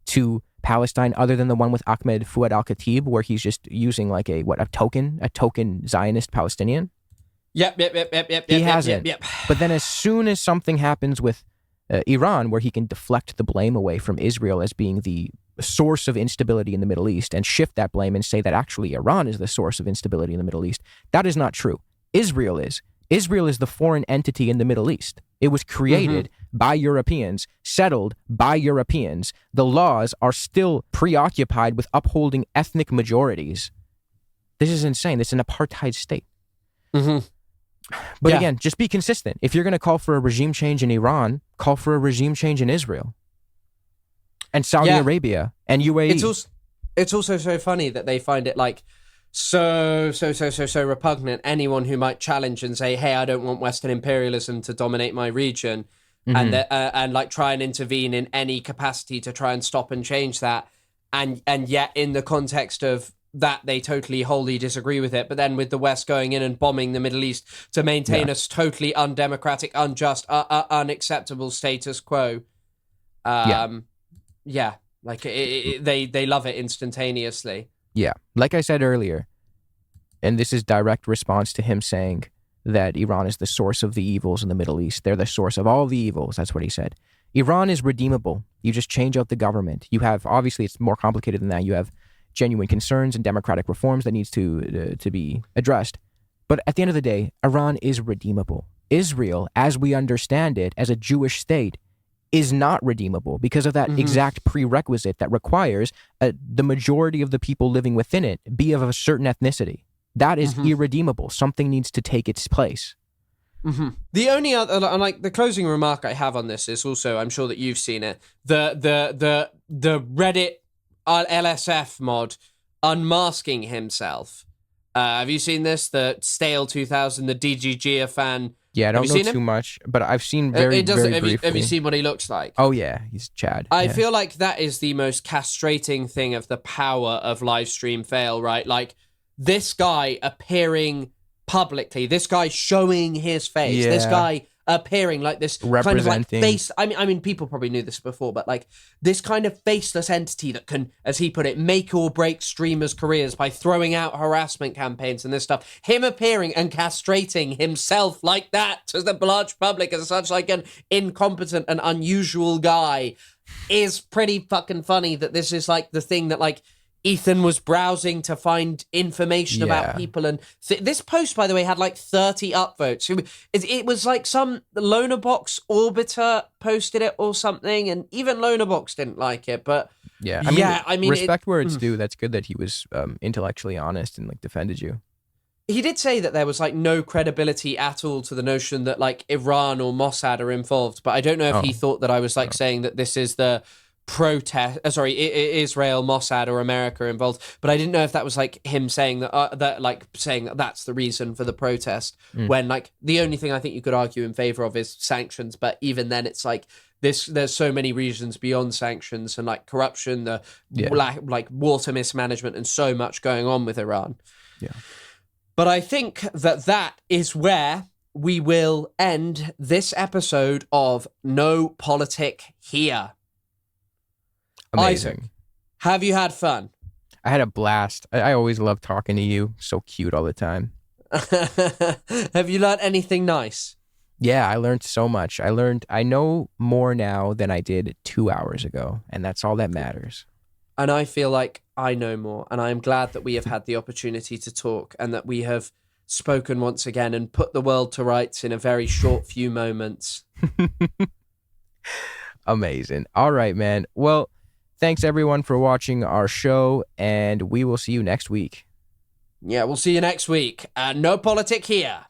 to Palestine other than the one with Ahmed Fouad al-Khatib, where he's just using like a token Zionist Palestinian? Yep. He hasn't. But then as soon as something happens with Iran, where he can deflect the blame away from Israel as being the source of instability in the Middle East and shift that blame and say that actually Iran is the source of instability in the Middle East, that is not true. Israel is. Israel is the foreign entity in the Middle East. It was created by Europeans, settled by Europeans. The laws are still preoccupied with upholding ethnic majorities. This is insane. It's an apartheid state. But again, just be consistent. If you're going to call for a regime change in Iran, call for a regime change in Israel and Saudi Arabia and UAE. It's also so funny that they find it like so repugnant. Anyone who might challenge and say, "Hey, I don't want Western imperialism to dominate my region," and like try and intervene in any capacity to try and stop and change that, and yet in the context of that they totally wholly disagree with it. But then with the West going in and bombing the Middle East to maintain a totally undemocratic, unjust, unacceptable status quo. Like they love it instantaneously. Yeah, like I said earlier, and this is direct response to him saying that Iran is the source of the evils in the Middle East. They're the source of all the evils. That's what he said. Iran is redeemable. You just change out the government. You have, obviously, it's more complicated than that. You have genuine concerns and democratic reforms that needs to be addressed. But at the end of the day, Iran is redeemable. Israel, as we understand it, as a Jewish state, is not redeemable because of that exact prerequisite that requires the majority of the people living within it be of a certain ethnicity. That is irredeemable. Something needs to take its place. The only other, like the closing remark I have on this is also, I'm sure that you've seen it, the Reddit LSF mod unmasking himself. Have you seen this? The Stale 2000, the DGG fan. Yeah, I don't know too much, but I've seen very briefly. Have you seen what he looks like? Oh yeah, he's Chad. I feel like that is the most castrating thing of the power of live stream fail, right? Like this guy appearing publicly, this guy showing his face, this guy appearing like this kind of like face. I mean, people probably knew this before, but like this kind of faceless entity that can, as he put it, make or break streamers' careers by throwing out harassment campaigns and this stuff. Him appearing and castrating himself like that to the large public as such like an incompetent and unusual guy is pretty fucking funny. That this is like the thing that like Ethan was browsing to find information about people. And this post, by the way, had like 30 upvotes. It was like some Lonerbox Orbiter posted it or something, and even Lonerbox didn't like it. But I mean, respect where it's due. That's good that he was intellectually honest and like defended you. He did say that there was like no credibility at all to the notion that like Iran or Mossad are involved. But I don't know if he thought that I was like saying that this is the Israel, Mossad, or America involved, but I didn't know if that was like him saying that, saying that that's the reason for the protest. When like the only thing I think you could argue in favor of is sanctions, but even then it's like there's so many reasons beyond sanctions and like corruption, like water mismanagement, and so much going on with Iran. Yeah, but I think that is where we will end this episode of No Politic Here. Amazing. Isaac, have you had fun? I had a blast. I always love talking to you. So cute all the time. Have you learned anything nice? Yeah, I learned so much. I know more now than I did 2 hours ago, and that's all that matters. And I feel like I know more, and I am glad that we have had the opportunity to talk and that we have spoken once again and put the world to rights in a very short few moments. Amazing. All right, man. Well, thanks everyone for watching our show, and we will see you next week. Yeah, we'll see you next week. No politic here.